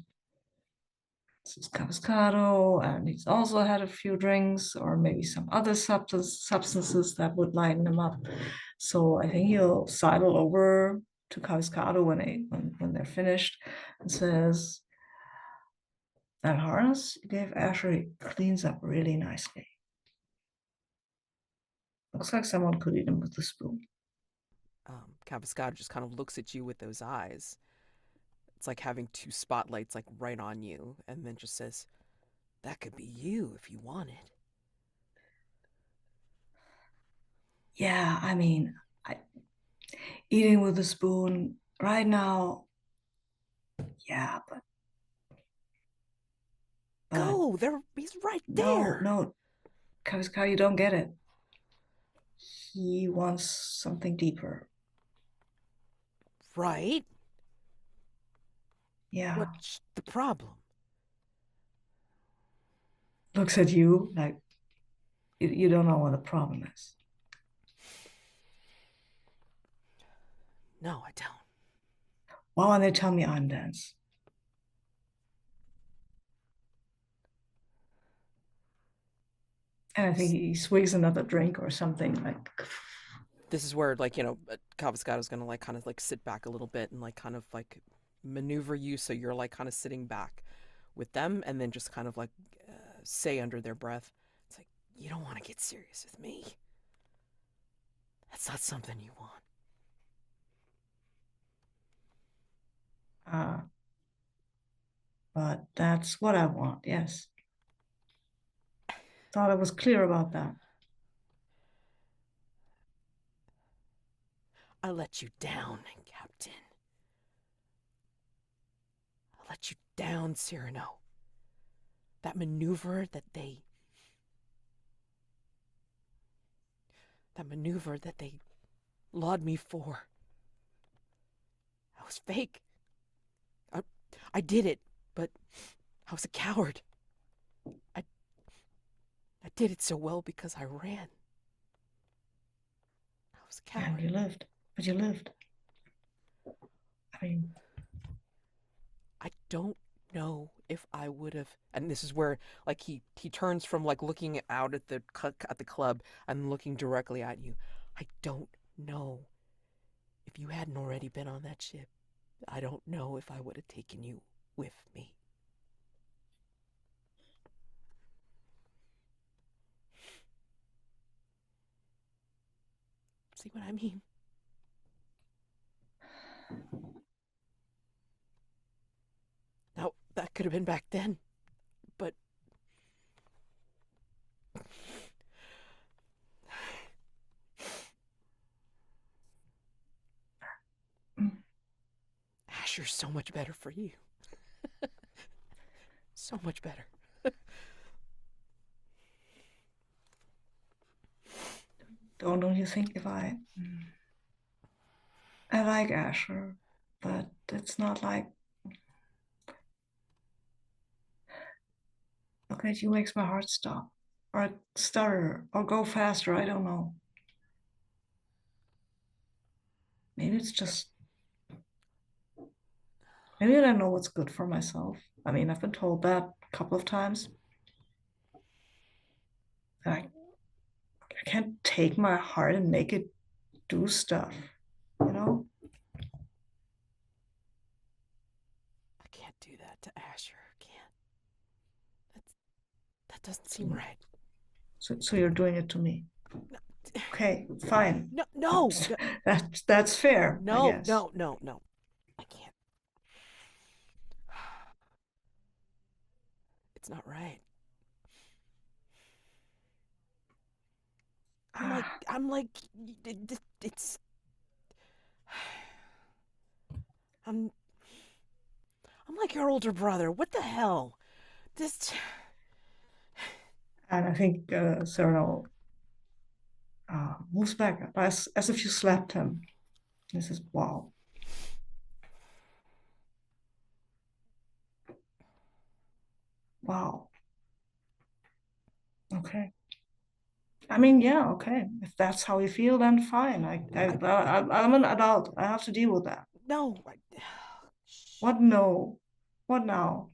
This is Caviscado, and he's also had a few drinks or maybe some other substances that would lighten him up. So I think he'll sidle over to Caviscado when they're finished and says, "That harness you gave Asher cleans up really nicely. Looks like someone could eat him with a spoon."
Caviscado just kind of looks at you with those eyes. It's like having two spotlights like right on you, and then just says, "That could be you if you wanted."
Yeah, I mean, eating with a spoon right now, yeah, but
Go! He's right
no,
there.
no, Caviscado, you don't get it. He wants something deeper.
Right?
Yeah.
What's the problem?
Looks at you like you don't know what the problem is.
No, I don't.
Why won't they tell me I'm dense? And I think he swigs another drink or something like.
This is where like Caviscado's gonna like kind of like sit back a little bit and like kind of like maneuver you so you're like kind of sitting back with them, and then just kind of like say under their breath, it's like, you don't want to get serious with me. That's not something you want.
uh, but that's what I want, yes. Thought I was clear about that.
I let you down, Captain. I let you down, Cyrano. That maneuver that they That maneuver that they laud me for. I was fake. I, I did it, but I was a coward. I, I did it so well because I ran. I was a
And
coward.
you lived. But you lived. I mean,
I don't know if I would have. And this is where, like, he turns from like looking out at the club and looking directly at you. I don't know if you hadn't already been on that ship. I don't know if I would have taken you with me. See what I mean? Now, that could have been back then, but Asher's so much better for you. So much better.
don't you think if I like Asher, but it's not like, okay, you makes my heart stop or stutter or go faster. I don't know. Maybe it's just, maybe I don't know what's good for myself. I mean, I've been told that a couple of times. And I can't take my heart and make it do stuff, you know?
I can't do that to Asher. I can't. That doesn't seem right.
So you're doing it to me. Okay, fine.
No, no,
That's fair, I
no,
guess.
no, no, no. I can't. It's not right. I'm like, it's. I'm, I'm like your older brother. What the hell? This.
And I think Cyrano moves back as if you slapped him. He says, wow. Wow. Okay. I mean, yeah, okay. If that's how you feel, then fine. I'm an adult. I have to deal with that.
No.
What no? What now?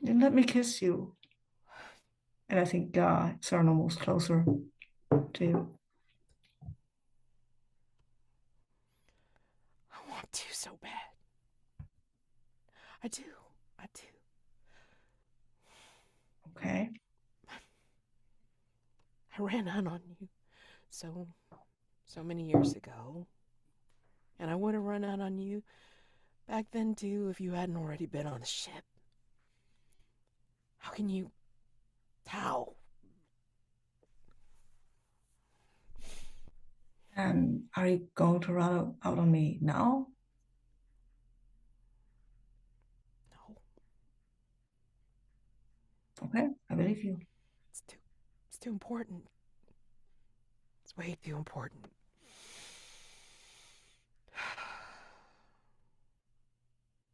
Then let me kiss you. And I think Cyrano moves closer to you.
I want to so bad. I do. I do.
Okay.
I ran out on you so many years ago. And I would have run out on you back then too if you hadn't already been on the ship. How can you? How?
And are you going to run out on me now?
No.
Okay, I believe you.
It's too. It's too important. It's way too important.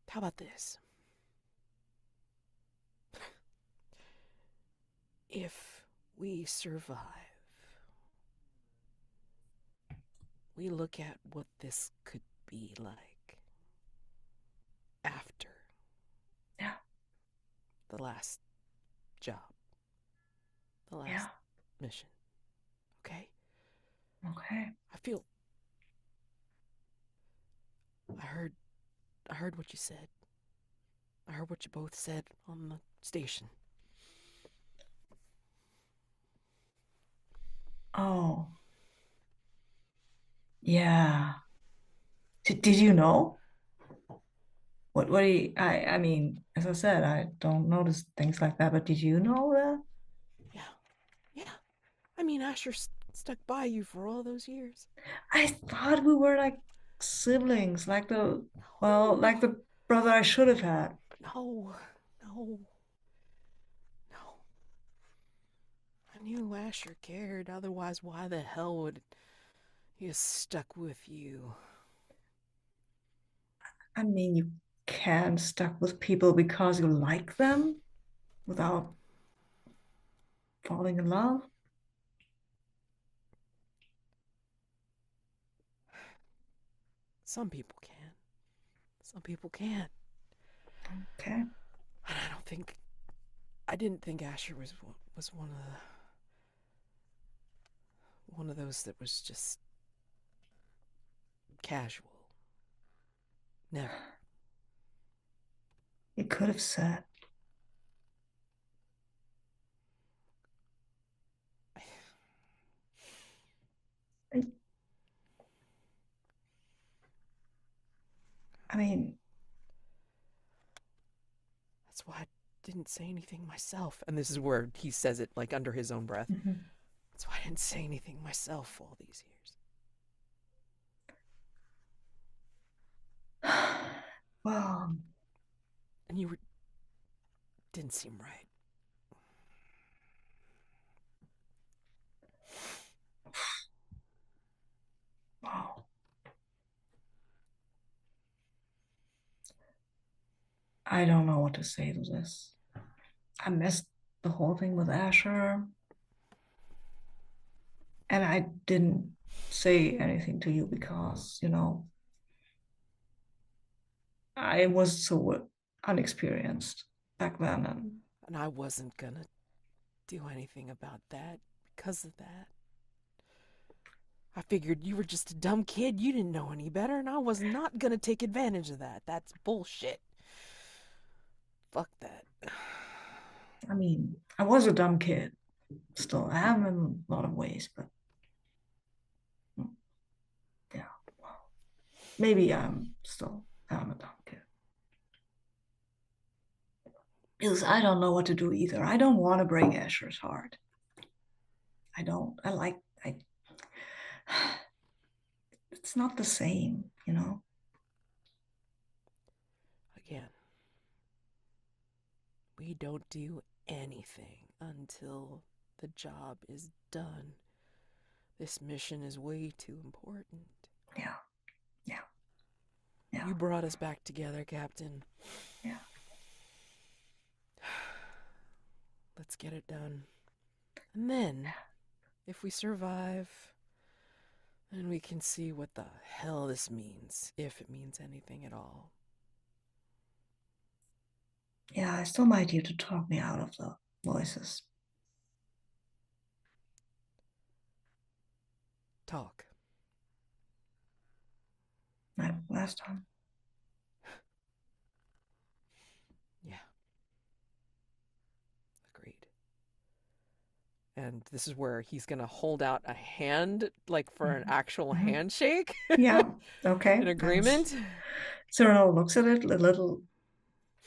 How about this? If we survive, we look at what this could be like after
Yeah.
the last job, the last
Yeah.
mission. Okay?
Okay.
I feel I heard what you said. I heard what you both said on the station.
Oh, yeah. Did you know? What do you, I mean, as I said, I don't notice things like that, but did you know that?
Yeah. Yeah. I mean, Asher stuck by you for all those years.
I thought we were like siblings, like
No.
like the brother I should have had.
No. No. knew Asher cared. Otherwise, why the hell would he have stuck with you?
I mean, you can stuck with people because you like them without falling in love.
Some people can. Some people can't.
Okay.
And I didn't think Asher was one of those that was just casual. Never.
You could have said. I mean,
That's why I didn't say anything myself. And this is where he says it like under his own breath.
mhm.
That's why I didn't say anything myself all these years.
Well,
And you didn't seem right.
wow. I don't know what to say to this. I missed the whole thing with Asher. And I didn't say anything to you because, I was so unexperienced back then.
And I wasn't gonna do anything about that because of that. I figured you were just a dumb kid. You didn't know any better, and I was not gonna take advantage of that. That's bullshit. Fuck that.
I mean, I was a dumb kid. Still am in a lot of ways, but yeah, well, maybe I'm a dumb kid. Because I don't know what to do either. I don't want to break Asher's heart. I don't. It's not the same.
Again, we don't do anything until the job is done. This mission is way too important.
Yeah. Yeah. Yeah.
You brought us back together, Captain.
Yeah.
Let's get it done. And then, if we survive, then we can see what the hell this means, if it means anything at all.
Yeah, I still might need to talk me out of the voices.
Talk.
Like last time.
Yeah. Agreed. And this is where he's gonna hold out a hand, like for an actual handshake.
Yeah. Okay.
An agreement.
Cyrano looks at it a little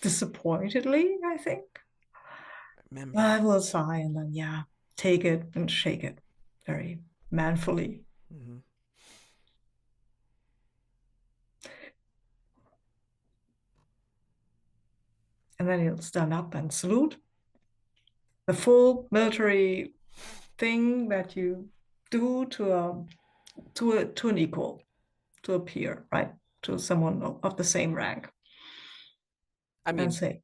disappointedly, I think.
Remember.
I will sigh and then, take it and shake it very manfully.
Mm-hmm.
And then he'll stand up and salute. The full military thing that you do to an equal, to a peer, right? To someone of the same rank.
I mean,
and say,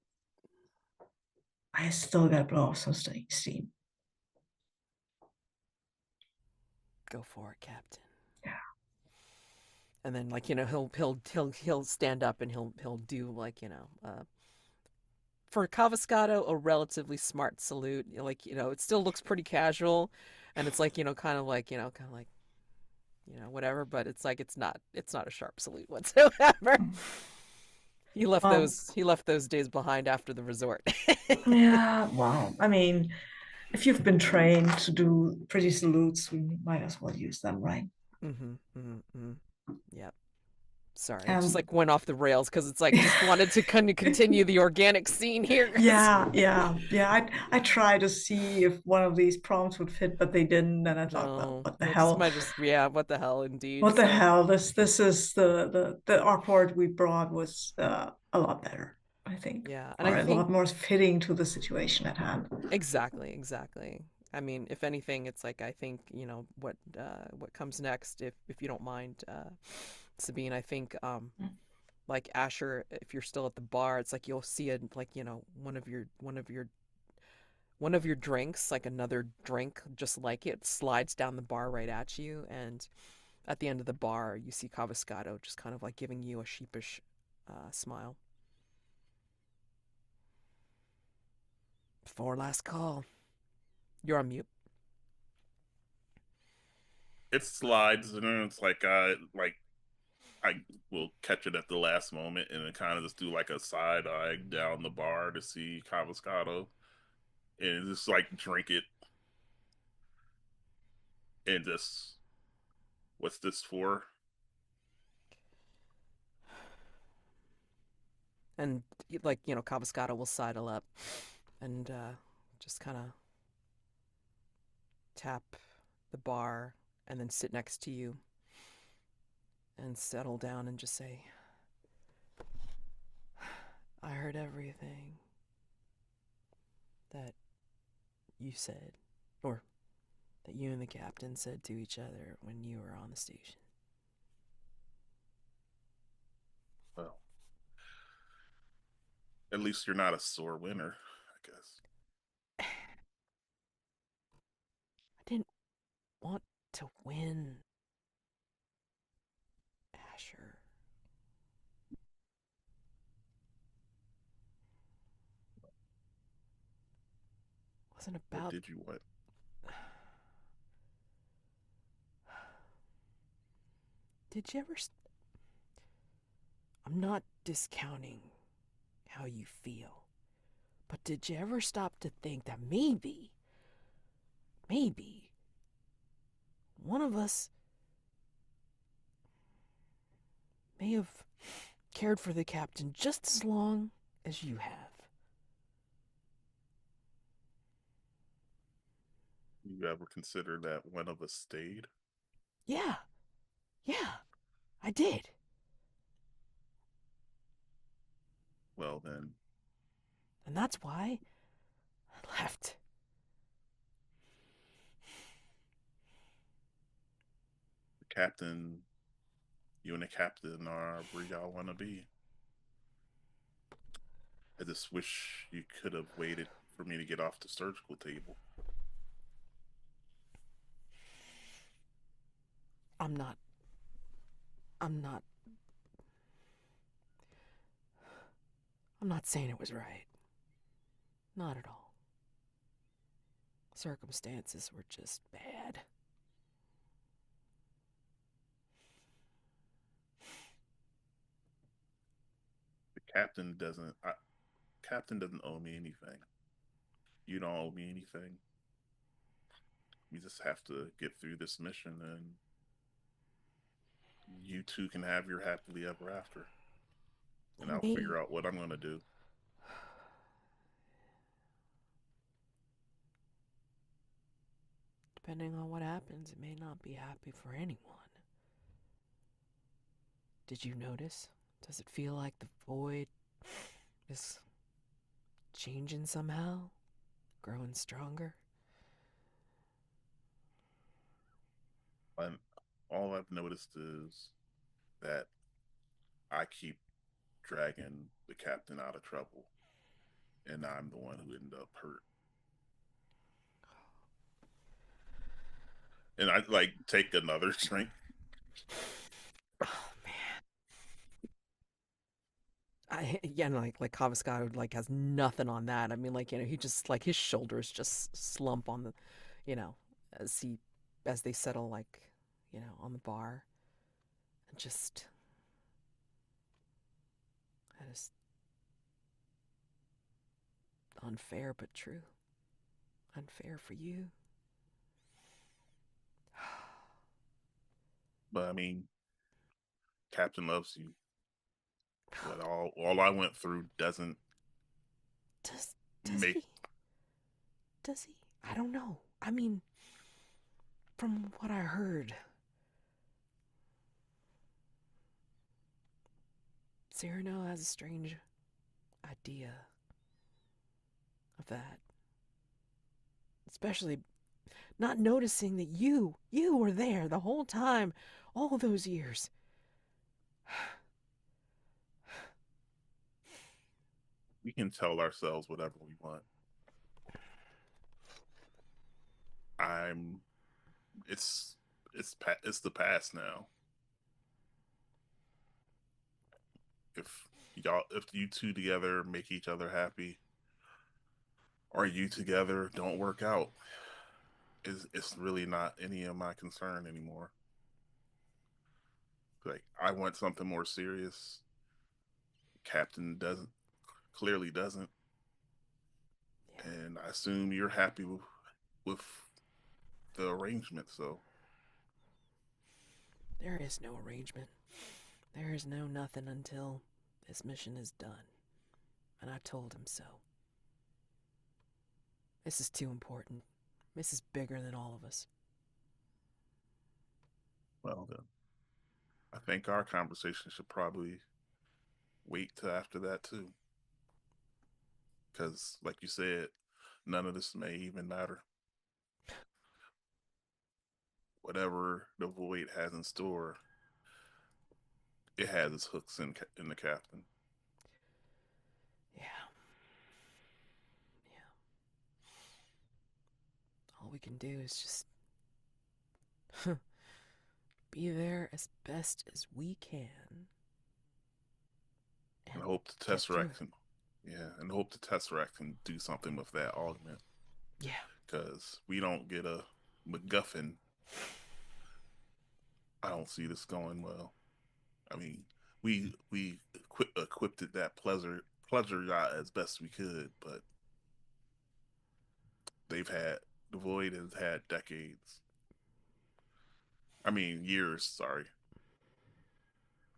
I still gotta blow off some steam.
go for it, Captain.
Yeah.
And then, like, he'll stand up and he'll do, like, for Caviscado, a relatively smart salute. Like, it still looks pretty casual, and it's like, kind of like, whatever. But it's like it's not a sharp salute whatsoever. He left those days behind after the resort.
Yeah. Wow. I mean, if you've been trained to do pretty salutes, we might as well use them, right?
Mm-hmm. Mm-hmm. Mm-hmm. Yep. Sorry, I
And
just like went off the rails because it's like just wanted to kind of continue the organic scene here.
yeah. I tried to see if one of these prompts would fit, but they didn't, and I thought, well, what the hell?
What the hell, indeed.
What the hell? This is the awkward we brought was a lot better, I think.
Yeah, and
or
I
a
think
lot more fitting to the situation at hand.
exactly. I mean, if anything, it's like I think what comes next, if you don't mind, Sabine. I think like Asher, if you're still at the bar, it's like you'll see a like one of your drinks, like another drink just like it, slides down the bar right at you, and at the end of the bar, you see Caviscado just kind of like giving you a sheepish smile. For last call. You're on mute.
It slides, and then it's like I will catch it at the last moment, and then kind of just do like a side eye down the bar to see Caviscado, and just like drink it, and just what's this for?
And like, Caviscado will sidle up and just kind of tap the bar and then sit next to you and settle down and just say, I heard everything that you said, or that you and the captain said to each other when you were on the station.
Well, at least you're not a sore winner, I guess.
I didn't want to win, Asher. It wasn't
What
about.
did you want?
Did you ever. I'm not discounting how you feel, but did you ever stop to think that maybe, one of us may have cared for the captain just as long as you have?
You ever consider that one of us stayed?
Yeah, yeah, I did.
Well, then
And that's why I left.
the captain, you and the captain are where y'all want to be. I just wish you could have waited for me to get off the surgical table.
I'm not. I'm not. I'm not saying it was right. Not at all. Circumstances were just bad.
The captain doesn't owe me anything. You don't owe me anything. We just have to get through this mission, and you two can have your happily ever after. And
It
I'll
may,
figure out what I'm going to do.
depending on what happens, it may not be happy for anyone. Did you notice? Does it feel like the void is changing somehow? Growing stronger?
And all I've noticed is that I keep dragging the captain out of trouble, and I'm the one who ended up hurt. And I like take another drink.
Oh man. Yeah, and like Caviscado like has nothing on that. I mean, like, he just like his shoulders just slump on the, you know, as he as they settle like, on the bar, and just that is unfair but true. Unfair for you.
But I mean, captain loves you. But all I went through doesn't
Does does
make.
he? Does he? I don't know. I mean, from what I heard, Syrano has a strange idea of that. Especially Not noticing that you were there the whole time, all those years.
We can tell ourselves whatever we want. I'm. It's it's the past now. If you two together make each other happy, or you together don't work out, it's really not any of my concern anymore. Like I want something more serious. Captain doesn't clearly doesn't,
Yeah,
and I assume you're happy with the arrangement. So
there is no arrangement. There is no nothing until this mission is done. And I told him so. This is too important. This is bigger than all of us.
well then, I think our conversation should probably wait till after that too, because like you said, none of this may even matter. Whatever the void has in store, it has its hooks in the captain.
Yeah, yeah. All we can do is just be there as best as we can
And
and
hope the
get through
Tesseract
it.
can, yeah, and hope the Tesseract can do something with that augment,
Yeah.
because we don't get a MacGuffin. I don't see this going well. I mean, we equipped it that pleasure yacht as best we could, but they've had the void has had decades. I mean, years. Sorry,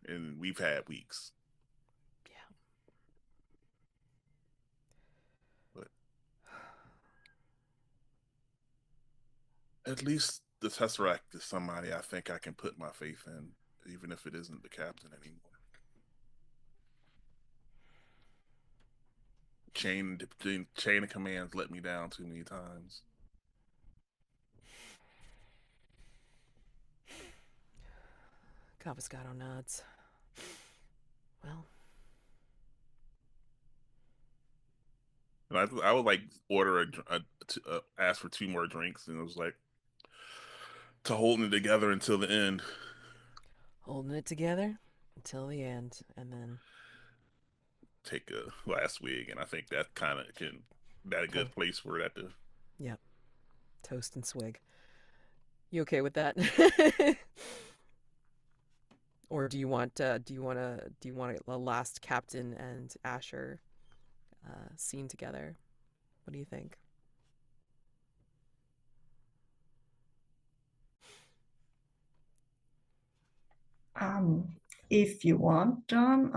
and we've had weeks.
Yeah.
But at least the Tesseract is somebody I think I can put my faith in, even if it isn't the captain anymore. Chain of commands let me down too many times.
Caviscado nods. Well,
And I would like order ask for two more drinks, and it was like to holding it together until the end.
holding it together until the end, and then
Take a last wig, and I think that kind of can that a
to
good place for that to.
yep, toast and swig. You okay with that? Or do you want a last captain and Asher scene together? What do you think?
Um, if you want, John,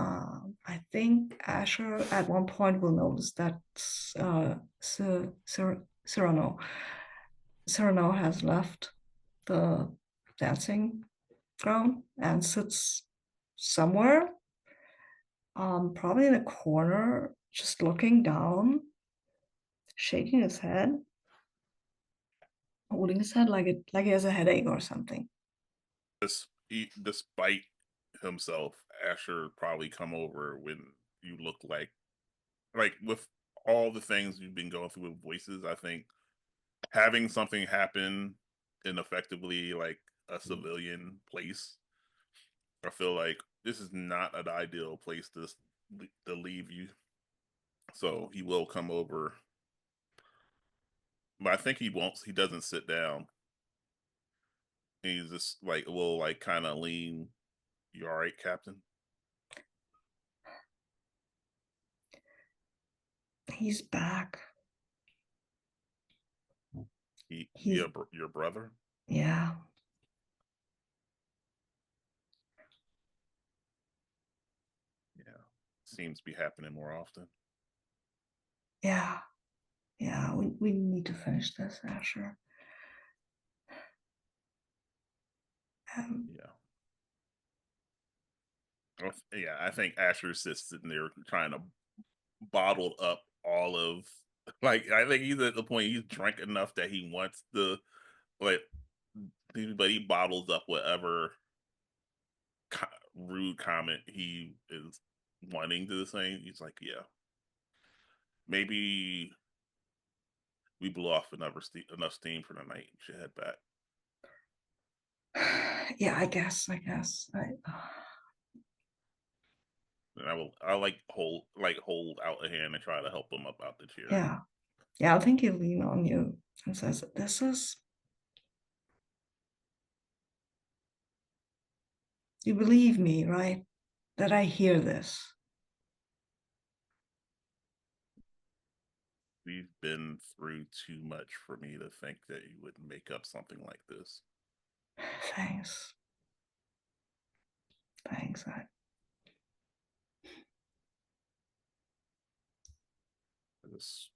I think Asher at one point will notice that Cyrano has left the dancing ground and sits somewhere, probably in a corner, just looking down, shaking his head, holding his head like he has a headache or something.
Despite himself, Asher probably come over when you look like with all the things you've been going through with voices. I think having something happen in effectively like a civilian place, I feel like this is not an ideal place to leave you. So he will come over, but I think he won't. He doesn't sit down. He's just like will like kind of lean. You all right, Captain?
He's back.
Yeah,
He's
your brother.
yeah,
Yeah, seems to be happening more often.
yeah, yeah. We need to finish this, Asher. Um,
Yeah, yeah. I think Asher sits sitting there trying to bottle up all of Like I think he's at the point he's drunk enough that he wants to like, but he bottles up whatever co- rude comment he is wanting to say. He's like, yeah, maybe we blew off enough steam for the night. You should head back.
Yeah, I guess.
And I hold out a hand and try to help him up out the chair.
Yeah. Yeah, I think he lean on you and says, "This is, you believe me, right? That I hear this."
We've been through too much for me to think that you would make up something like this.
Thanks. Thanks.
I just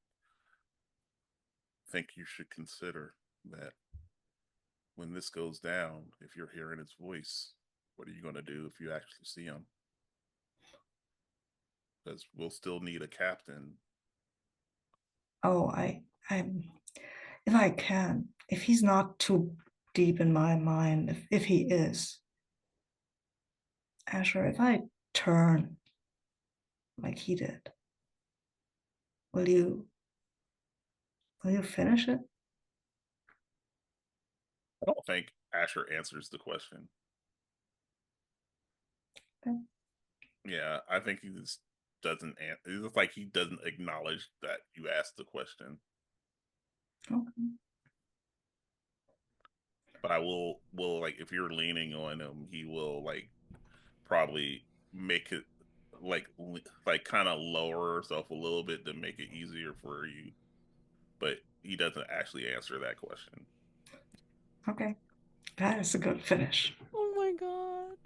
think you should consider that when this goes down, if you're hearing his voice, what are you going to do if you actually see him? Because we'll still need a captain.
Oh, if I can, if he's not too deep in my mind, if he is, Asher, if I turn like he did, will you finish it?
I don't think Asher answers the question.
Okay.
Yeah, I think he just doesn't. It's like he doesn't acknowledge that you asked the question.
Okay.
But I will like if you're leaning on him, he will like probably make it like kind of lower herself a little bit to make it easier for you. But he doesn't actually answer that question.
Okay. That is a good finish.
Oh my god.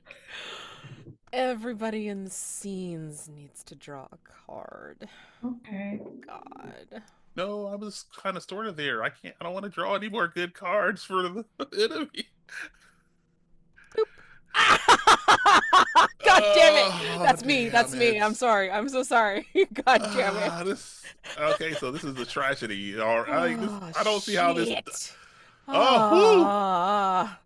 Everybody in the scenes needs to draw a card.
Okay.
God.
No, I was kind of sort of there. I can't. I don't want to draw any more good cards for the enemy.
God damn it.
Oh,
That's me.
damn
That's me. I'm
it.
sorry. I'm so sorry. God damn it.
This okay. So this is a tragedy. Or I like this.
Oh,
I don't see how this.
shit.
Oh, whew.
Ah.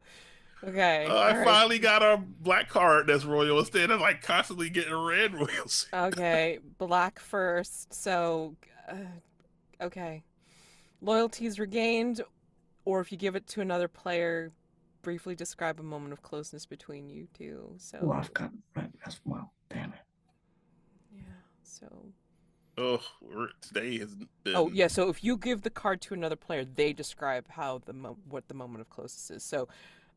Okay.
I
All right.
finally got a black card that's royal instead of like constantly getting red royals.
Okay. Black first. So, okay. Loyalties regained, or if you give it to another player, briefly describe a moment of closeness between you two.
Oh,
So,
I've got red as well. Damn it.
yeah. So,
Oh, today has
oh
been
yeah. So if you give the card to another player, they describe how what the moment of closeness is. So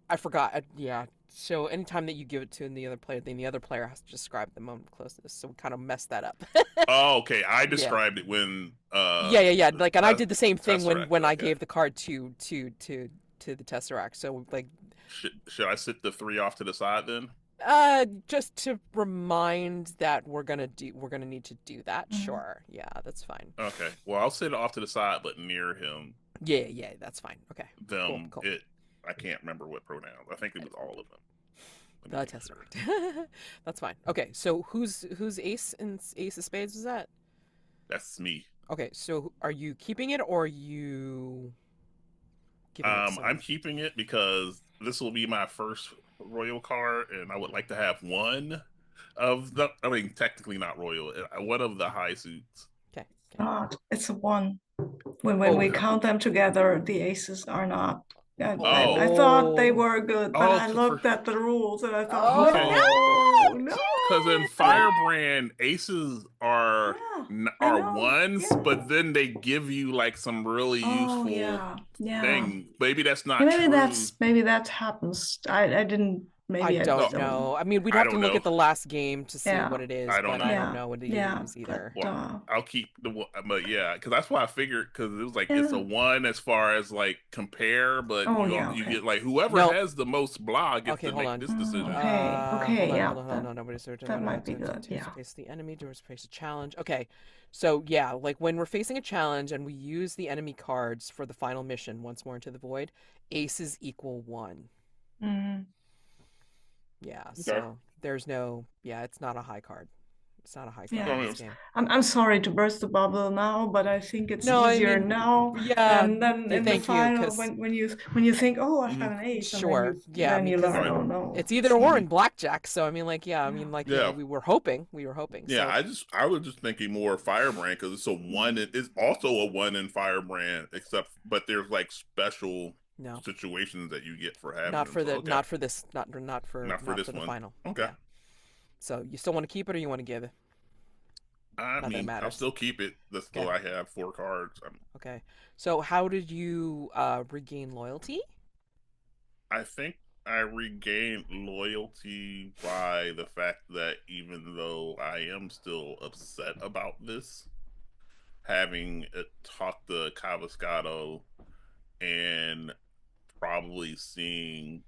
I forgot. Yeah. So anytime that you give it to the other player, then the other player has to describe the moment of closeness. So we kind of messed that up.
Oh, okay. I
Yeah.
described it when
Yeah. Like, and I did the same thing
Tesseract.
when I
Okay.
gave the card to the Tesseract. So like,
Should I sit the three off to the side then?
just to remind that we're gonna need to do that.
Mhm.
Sure. Yeah, that's fine.
Okay. Well, I'll sit off to the side, but near him.
Yeah, that's fine. Okay. Cool,
Them.
cool.
It. I can't remember what pronouns. I think it was all of them. Let me
The
make sure.
Tesseract. That's fine. Okay, so who's ace and ace of spades was that?
That's me.
Okay, so are you keeping it or are you giving it to
I'm
someone?
keeping it because this will be my first royal card, and I would like to have one of the. I mean, technically not royal. One of the high suits.
Okay, okay.
Not. It's a one. When
Oh,
we count them together, the aces are not. I
Oh,
thought they
oh,
were good, but
oh,
I looked at the rules and I thought,
okay.
no,
oh
no.
Because in
no!
Firebrand, aces
Yeah, I
are
know.
ones,
Yeah.
but then they give you like some really
Oh
useful
yeah, yeah.
thing. Maybe that's
Yeah,
not true.
maybe that happens. I didn't.
I
Maybe I
No,
don't
don't.
know. I mean, we'd
I
have to
don't
look
know.
at the last game to see
Yeah,
what it is,
I don't
but I
know.
don't
yeah,
know what to
yeah.
use
But
either.
Well, I'll keep but yeah, because that's why I figured because it was like it's a
yeah.
one as far as like compare, but
Oh yeah.
you
Okay.
get like whoever
Nope.
has the most blah gets
Okay,
to
hold
make
on.
this decision.
Okay.
Hold
Okay.
on,
Yeah.
hold on, hold
That
on. Nobody's to
that might be good. Yeah.
face the enemy, to face a challenge. Okay, so yeah, like when we're facing a challenge and we use the enemy cards for the final mission, once more into the void, aces equal one.
Mm.
Yeah,
Okay.
so there's no, yeah, it's not a high card. It's not a high
Yeah.
confidence game.
I'm sorry to burst the bubble now, but I think it's
No, I
easier
mean,
now
yeah,
than in the
thank you,
final
because
when you think, oh, I've
Mhm.
got an ace, and
sure, yeah, I
then
mean,
you
because
All
learn,
right.
oh no,
it's either
it's
or
not.
Mhm.
in blackjack. So I mean, like, yeah, I
Yeah.
mean, like,
Yeah.
we were hoping.
Yeah,
So
I was just thinking more Firebrand because it's a one. It's also a one in Firebrand, except but there's like special
no,
situations that you get for having
not
them.
for
So
the,
okay,
not for this,
not for
not
this
for the
one.
final.
Okay,
Yeah. So you still want to keep it, or you want to give it?
I
Not that it
mean I'll
matters.
still keep it. That's
Okay.
still I have 4 cards.
Okay. So how did you regain loyalty?
I think I regained loyalty by the fact that even though I am still upset about this, having talked to Caviscado and probably seeing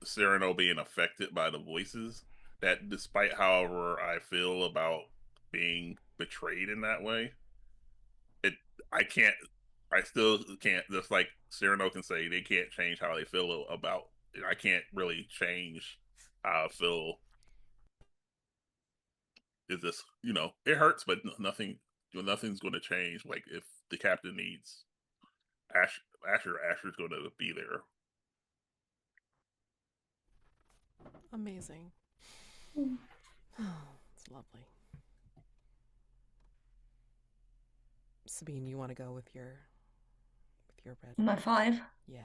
Syrano being affected by the voices, that despite however I feel about being betrayed in that way, it I can't I still can't, just like Cyrano can say they can't change how they feel about it. I can't really change how I feel. Is this, it hurts, but nothing's going to change. Like if the captain needs Asher's going to be there.
Amazing. It's lovely. Sabine, you want to go with your red?
My 5.
Yeah.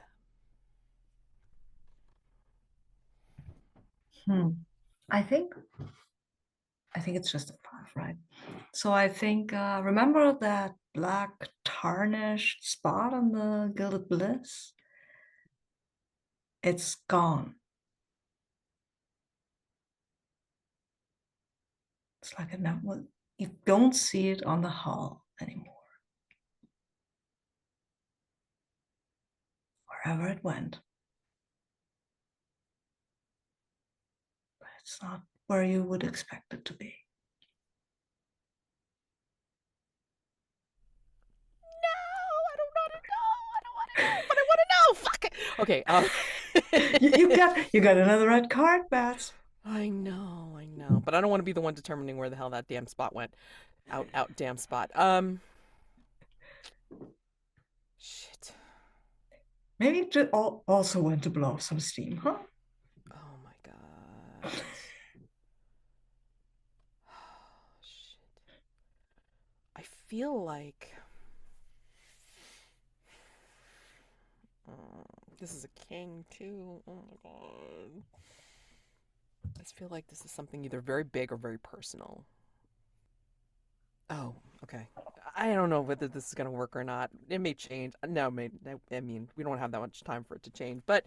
Hmm. I think it's just a 5, right? So I think remember that black tarnished spot on the Gilded Bliss? It's gone. It's like you don't see it on the hull anymore. Wherever it went. But it's not where you would expect it to be.
No, I don't want to know. I don't want to know, but I want to know. Fuck it. Okay.
You got another red card, Bats.
I know, but I don't want to be the one determining where the hell that damn spot went. Out, damn spot. Shit.
Maybe it also went to blow some steam, huh?
Oh my god. Shit. I feel like this is a king too. Oh my god. I just feel like this is something either very big or very personal. Oh, okay. I don't know whether this is gonna work or not. It may change. No, I mean, we don't have that much time for it to change. But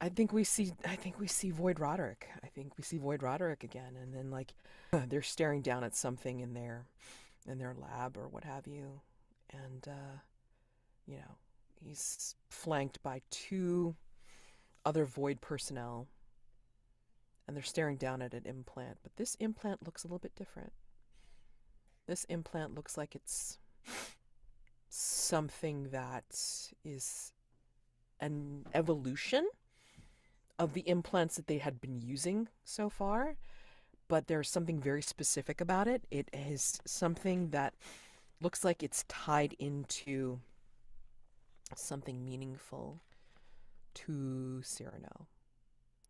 I think we see Void Roderick. I think we see Void Roderick again, and then like they're staring down at something in their lab or what have you, and you know, he's flanked by 2 other Void personnel, and they're staring down at an implant. But this implant looks a little bit different. This implant looks like it's something that is an evolution of the implants that they had been using so far, but there's something very specific about it. It is something that looks like it's tied into something meaningful to Cyrano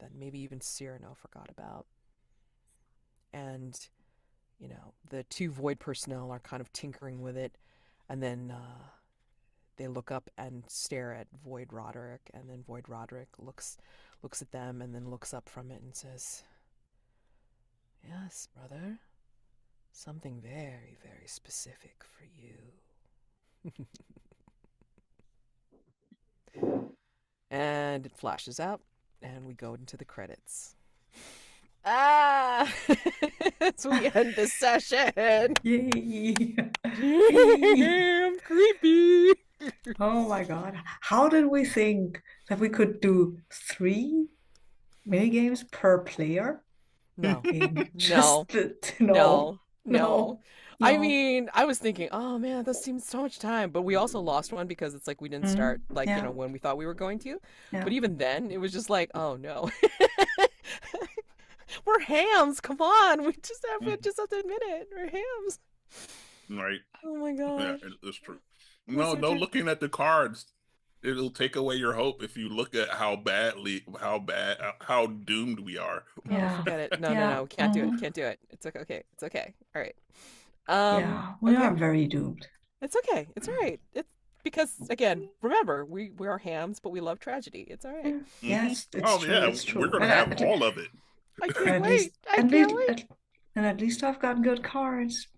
that maybe even Cyrano forgot about. And, the 2 Void personnel are kind of tinkering with it, and then they look up and stare at Void Roderick, and then Void Roderick looks at them and then looks up from it and says, "Yes, brother. Something very, very specific for you." And it flashes out, and we go into the credits. Ah! So we end this session.
Yay!
Damn creepy.
Oh my god. How did we think that we could do 3 mini games per player
No,
in
no,
no,
no, no.
no,
I
no.
mean, I was thinking, oh man, this seems so much time. But we also lost one because it's like we didn't start like,
Yeah,
when we thought we were going to.
yeah.
But even then, it was just like, oh no. We're hams. Come on. We just have to admit it. We're hams.
Right.
Oh my
Yeah,
gosh.
it's true.
That's
No,
so
no,
true.
looking at the cards, it'll take away your hope if you look at how doomed we are.
Oh,
Yeah.
forget it. No, no,
Yeah.
no. Can't do it. Can't do it. It's okay. Okay. It's okay. All right.
Yeah. We are
Okay.
very doomed.
It's okay. It's all right. It's because again, remember, we are hams, but we love tragedy. It's all right.
Yeah.
Hmm.
Yes, it's
Oh
true.
yeah,
It's
we're
true.
gonna have all of it.
I
And
can't
at least
wait. I
and
can't
least
wait.
and at least I've got good cards.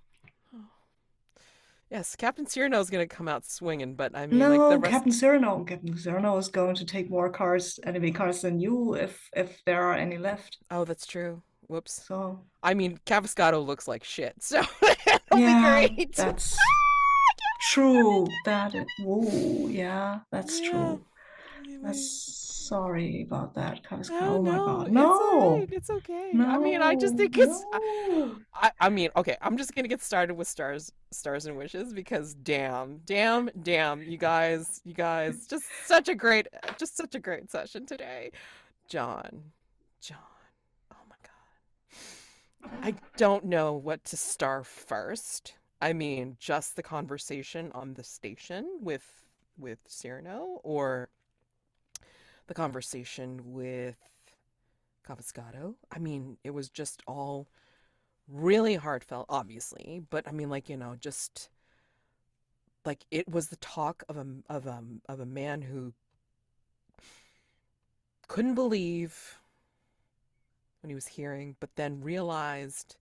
Yes, Captain Cyrano is gonna come out swinging, but I mean, like the
No,
rest.
Captain Cyrano is going to take more cards, enemy cards than you, if there are any left.
Oh, that's true. Whoops.
So
I mean, Caviscado looks like shit, so it'll be
yeah,
great.
that's true. Whoa, yeah, that's
Yeah.
true.
Anyway.
That's sorry about that, Caviscado.
Oh
Oh my
no,
God,
it's all right.
no,
It's okay. I mean, I just
no,
think it's.
no.
I mean, okay. I'm just gonna get started with stars and wishes because damn, you guys, just such a great session today, Jonn, Jonn. Oh my God, I don't know what to star first. I mean, just the conversation on the station with Cyrano, or the conversation with Caviscado. I mean, it was just all really heartfelt, obviously, but I mean, like, just like it was the talk of a man who couldn't believe when he was hearing, but then realized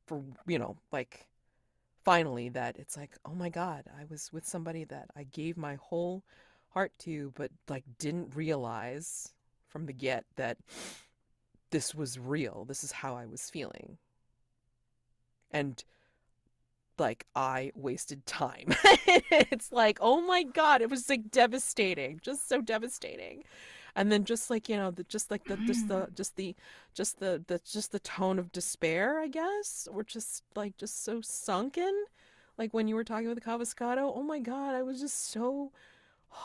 for like finally that it's like, oh my God, I was with somebody that I gave my whole heart to, but like didn't realize from the get that this was real. This is how I was feeling. And like I wasted time. It's like, oh my God, it was like devastating, just so devastating. And then just like, the tone of despair, I guess, or just so sunken. Like when you were talking with Caviscado, oh my God, I was just so,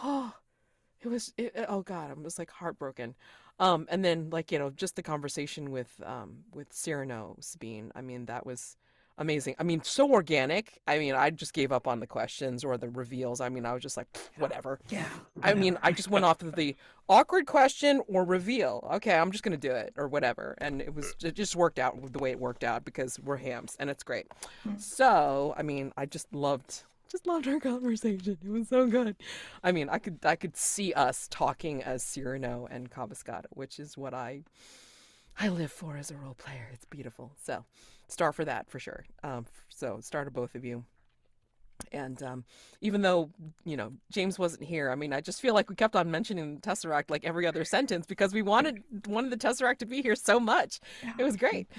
oh, oh God, I was like heartbroken. And then like, just the conversation with Cyrano, Sabine. I mean, that was amazing. I mean, so organic. I mean, I just gave up on the questions or the reveals. I mean, I was just like, whatever.
Yeah,
I mean,
whatever.
I just went off of the awkward question or reveal. Okay, I'm just gonna do it or whatever. And it just worked out the way it worked out because we're hams and it's great. So, I mean, I just loved our conversation. It was so good. I mean, I could see us talking as Cyrano and Caviscado, which is what I live for as a role player. It's beautiful. So, star for that for sure. So star to both of you. And even though James wasn't here, I mean, I just feel like we kept on mentioning the Tesseract like every other sentence because we wanted the Tesseract to be here so much.
Yeah.
It was great.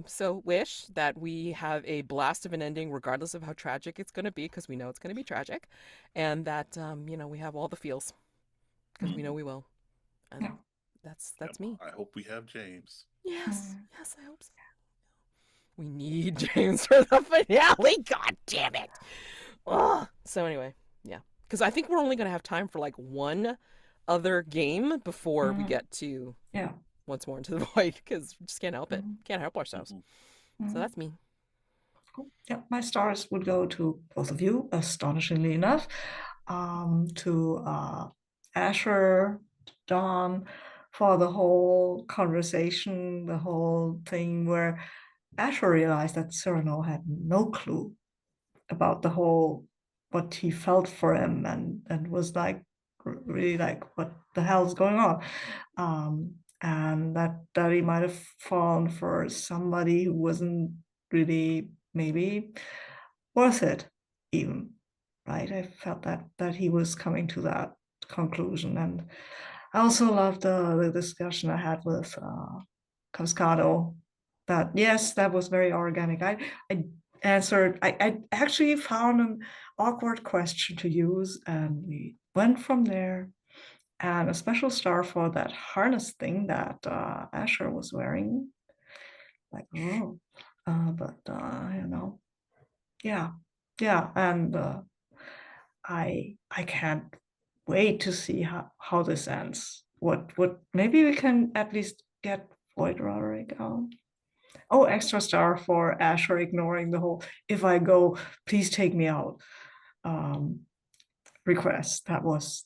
So wish that we have a blast of an ending, regardless of how tragic it's going to be, because we know it's going to be tragic, and that we have all the feels because we know we will. And
Yeah.
that's me.
I hope we have James.
Yes, yes, I hope so. We need James for the finale. God damn it. Ugh. So anyway, yeah. Because I think we're only going to have time for like one other game before we get to Once More Into the Void, because we just can't help it. Can't help ourselves. So that's me.
Cool. Yeah, my stars would go to both of you, astonishingly enough. To Asher, Don, for the whole conversation, the whole thing where Asher realized that Cyrano had no clue about the whole what he felt for him, and was like really like, what the hell's going on? And that he might have fallen for somebody who wasn't really maybe worth it even, right? I felt that he was coming to that conclusion. And I also loved the discussion I had with Caviscado, that yes, that was very organic. I answered, I actually found an awkward question to use, and we went from there. And a special star for that harness thing that Asher was wearing. Like, oh, yeah, yeah. And I can't wait to see how this ends. What maybe we can at least get Void Roderick. Oh, extra star for Asher ignoring the whole "if I go, please take me out" um, request. That was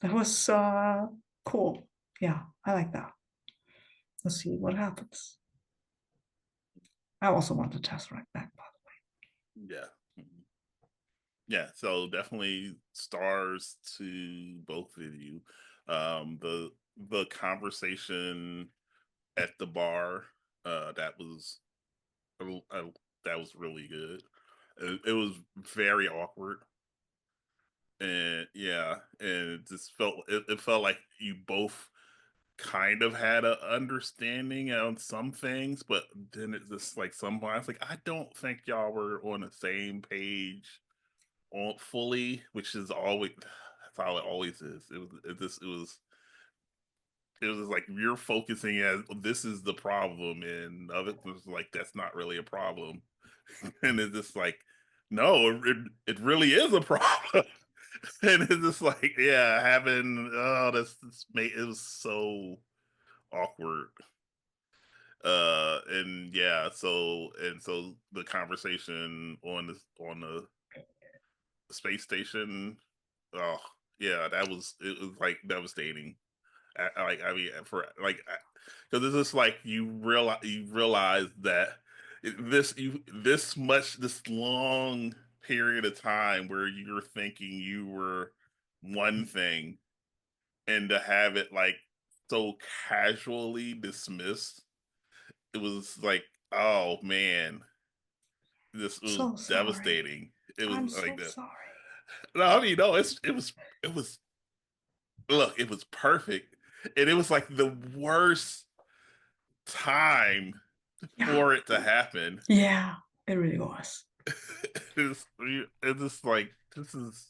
cool. Yeah, I like that. Let's see what happens. I also want the Tesseract back, by
Yeah. Yeah, so definitely stars to both of you. The conversation at the bar, that was uh, that was really good. It was very awkward, and yeah, and it felt like you both kind of had a understanding on some things, but then it's just like some points like I don't think y'all were on the same page on fully, which is always that's how it always is. It was just like you're focusing as this is the problem, and other was like that's not really a problem, and it's just like no, it really is a problem, and it's just like yeah, having this made it was so awkward. And yeah, so the conversation on the space station, oh yeah, it was like devastating. I mean, for like, because it's just like you realize that this long period of time where you're thinking you were one thing, and to have it like so casually dismissed, it was like, oh man, this
the way.
was
So sorry.
devastating. It was
I'm
like
so
that.
sorry.
No, I mean, no, it was look, it was perfect, and it was like the worst time
Yeah,
for it to happen.
yeah, it really was.
It's just like this is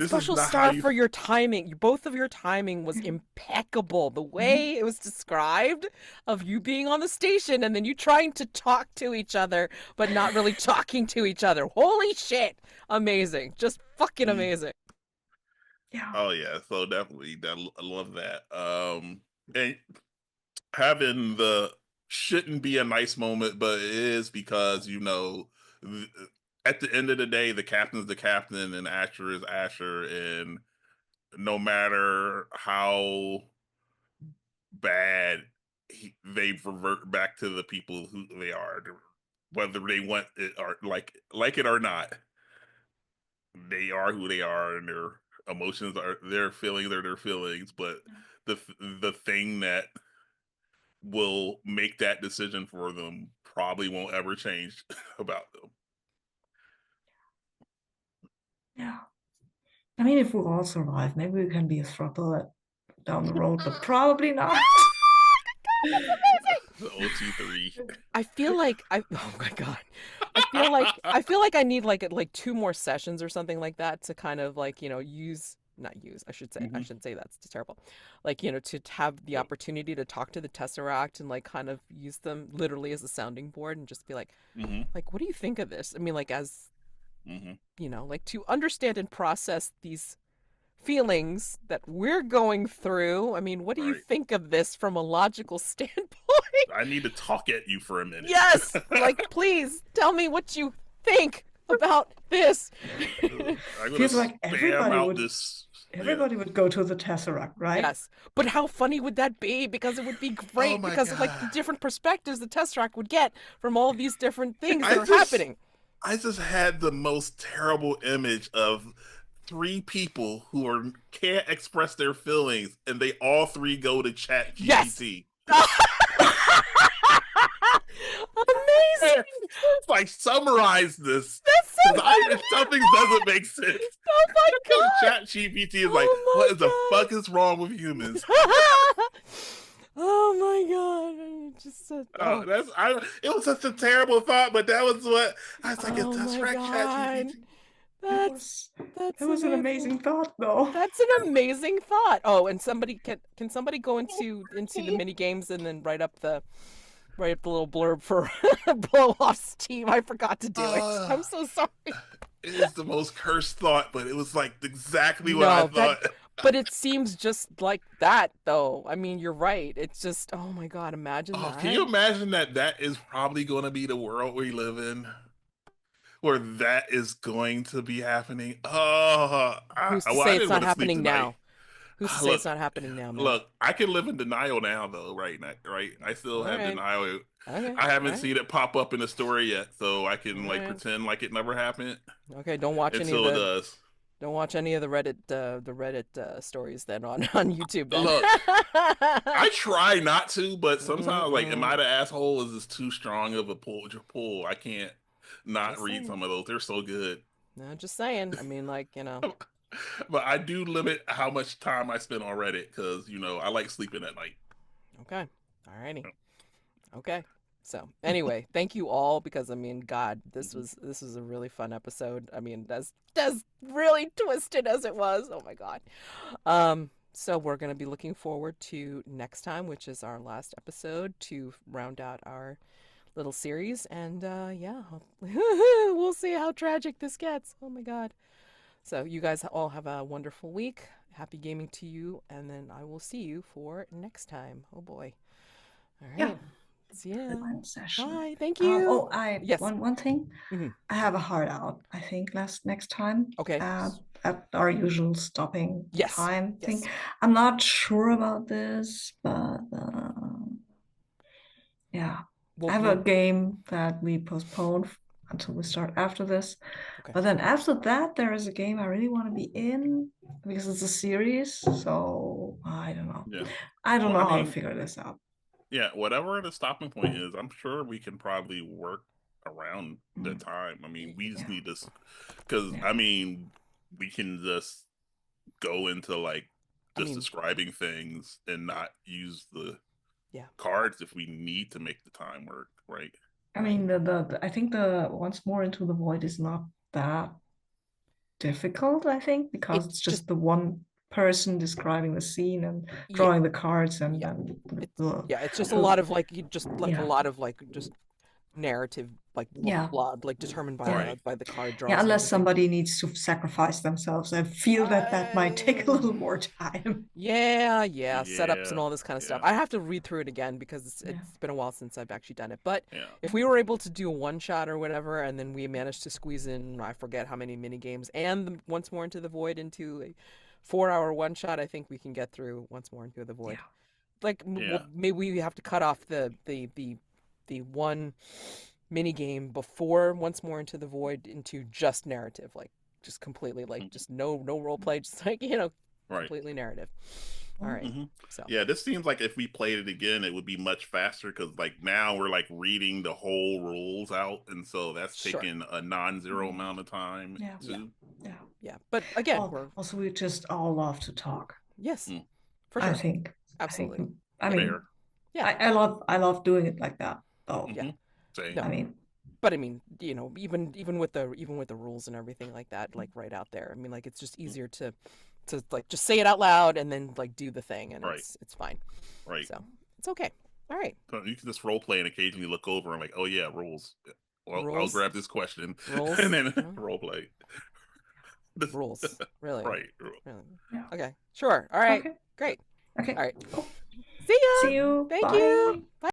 Special
not how
star
you.
for your timing. Both of your timing was impeccable. The
Mhm.
way it was described of you being on the station and then you trying to talk to each other, but not really talking to each other. Holy shit. Amazing. Just fucking
Mm,
amazing.
Yeah,
oh yeah, so definitely I love that. And having the shouldn't be a nice moment, but it is because th- at the end of the day, the captain's the captain and Asher is Asher, and no matter how bad they revert back to the people who they are, whether they want it or like it or not. They are who they are, and their emotions are their feelings are their feelings. But the thing that will make that decision for them probably won't ever change about them.
yeah. I mean, if we all survive, maybe we can be a struggle down the road, but probably not.
The OT3.
I feel like I oh my god. I feel like I need like two more sessions or something like that to kind of like, use not use, I should say. I
Mm-hmm.
shouldn't say that's terrible. Like, to have the opportunity to talk to the Tesseract and like kind of use them literally as a sounding board and just be
Mm-hmm.
like what do you think of this? I mean, like as,
Mm-hmm.
like to understand and process these feelings that we're going through. I mean, what do you
Right.
think of this from a logical standpoint?
I need to talk at you for a minute.
Yes, like please tell me what you think about this.
I'm gonna
Feels like
spam out this. Yeah.
everybody would go to the Tesseract, right?
Yes, but how funny would that be? Because it would be
Oh
great
my
because of like the
god.
different perspectives the Tesseract would get from all of these different things that
I
are
just
happening.
I just had the most terrible image of three people who are can't express their feelings, and they all three go to Chat
Yes.
GPT.
Amazing.
Like summarize this,
That's
because
so
if something doesn't make sense,
Oh my god.
Chat GPT is like, what
Oh
is the
my
fuck is wrong with humans?
god. Oh my god. Just
Oh, it was such a terrible thought, but that was what I was like. It
oh
does
my
wreck Chat
god.
GPT.
It
That's
was it
that's
was an
amazing.
amazing thought, though.
That's an amazing thought. Oh, and somebody can somebody go into the mini games and then write up the little blurb for blow off steam. I forgot to do it.
Uh,
I'm so sorry.
it is the most cursed thought, but it was like exactly what I
No, that
thought.
But it seems just like that, though. I mean, you're right. It's just, oh my God, imagine
Oh,
that.
can you imagine that is probably going to be the world we live in, where that is going to be happening? Oh,
Who's to
well, I
say it's
didn't
not
want to sleep
happening
tonight.
now? Who's to say it's
Look,
not happening now, man?
look, I can live in denial now, though. Right now, right? I still
All
have
right.
denial.
Okay.
I
All
haven't
right.
seen it pop up in the story yet, so I
All
can like
right.
pretend like it never happened
Okay. Don't watch any of
until it
the
does.
don't watch any of the Reddit stories then on on YouTube then.
Look, I try not to, but sometimes, like, am I
Mm-mm.
the asshole? Is this too strong of a pull? I can't not
Just
read
saying.
some of those. They're so good.
No, just saying. I mean, like,
But I do limit how much time I spend on Reddit because, I like sleeping at night.
okay. Alrighty. Okay. So anyway, thank you all because I mean, God, this was a really fun episode. I mean, as really twisted as it was. Oh my God. So we're gonna be looking forward to next time, which is our last episode to round out our little series. And yeah, we'll see how tragic this gets. Oh my God. So you guys all have a wonderful week. Happy gaming to you, and then I will see you for next time. Oh boy. All
Yeah.
right. See ya.
Fun session.
Bye. Thank you.
Oh, I
Yes.
one thing.
Hmm.
I have a heart out. I think next time.
Okay.
At our usual stopping
Yes.
time thing.
Yes.
I'm not sure about this, but yeah, I have a
We'll
game that we postponed until we start after this.
okay.
But then after that, there is a game I really want to be in because it's a series. So I don't know.
Yeah.
I don't
Well, I
know how to
mean,
figure this out.
yeah, whatever the stopping point is, I'm sure we can probably work around the
Mm,
time. I mean, we just
yeah,
need this because,
yeah,
I mean, we can just go into like
I
just
mean,
describing things and not use the
yeah.
cards if we need to make the time work, right?
I
Right.
mean the I think the Once More Into the Void is not that difficult, I think, because
It's
it's
just
just the one person describing the scene and
yeah.
drawing the cards and
Yeah.
then
It's
the
yeah, it's just a
so
lot of like you just like a
yeah,
lot of like just narrative like
yeah,
plot like determined
yeah.
Right.
by the card
Yeah,
draws and
unless
everything.
somebody needs to sacrifice themselves. I feel that that might take a
Uh,
little more time.
yeah, setups and
Yeah.
all this kind of stuff.
Yeah.
I have to read through it again because
Yeah.
it's been a while since I've actually done it. But
Yeah.
if we were able to do a one shot or whatever, and then we managed to squeeze in, I forget how many mini games, and Once More Into the Void into a 4 hour one shot, I think we can get through Once More Into the Void.
Yeah.
Like, well,
Yeah.
maybe we have to cut off the one mini game before Once More Into the Void into just narrative, like just completely like
Mhm.
just no role play, just like
Right.
completely narrative. All right.
Hmm.
So
Yeah, this seems like if we played it again, it would be much faster because like now we're like reading the whole rules out, and so that's
sure.
taking a non-zero
Mm,
amount of time
yeah.
Yeah.
too.
Yeah.
Yeah. But again,
Oh,
we're
also we just all love to talk.
yes,
Mm,
for
I
sure.
think. I think.
Absolutely.
I
Yeah.
mean,
fair.
Yeah.
I love doing it like that. Though.
Yeah.
Hmm. Same.
No.
I mean,
But I mean, even with the rules and everything like that, like right out there. I mean, like it's just
Mm.
easier to like just say it out loud and then like do the thing and
Right.
it's fine.
Right.
So, it's okay. All right.
So you can just role play and occasionally look over and like, oh yeah, rules. Well, I'll
Rules.
grab this question and
Rules.
then
You know?
role play.
Rules. Really.
Right.
Really.
yeah.
Okay. Sure. All right.
Okay.
Great.
Okay.
All right.
Cool.
See ya.
See you.
Thank
Bye.
you. Bye.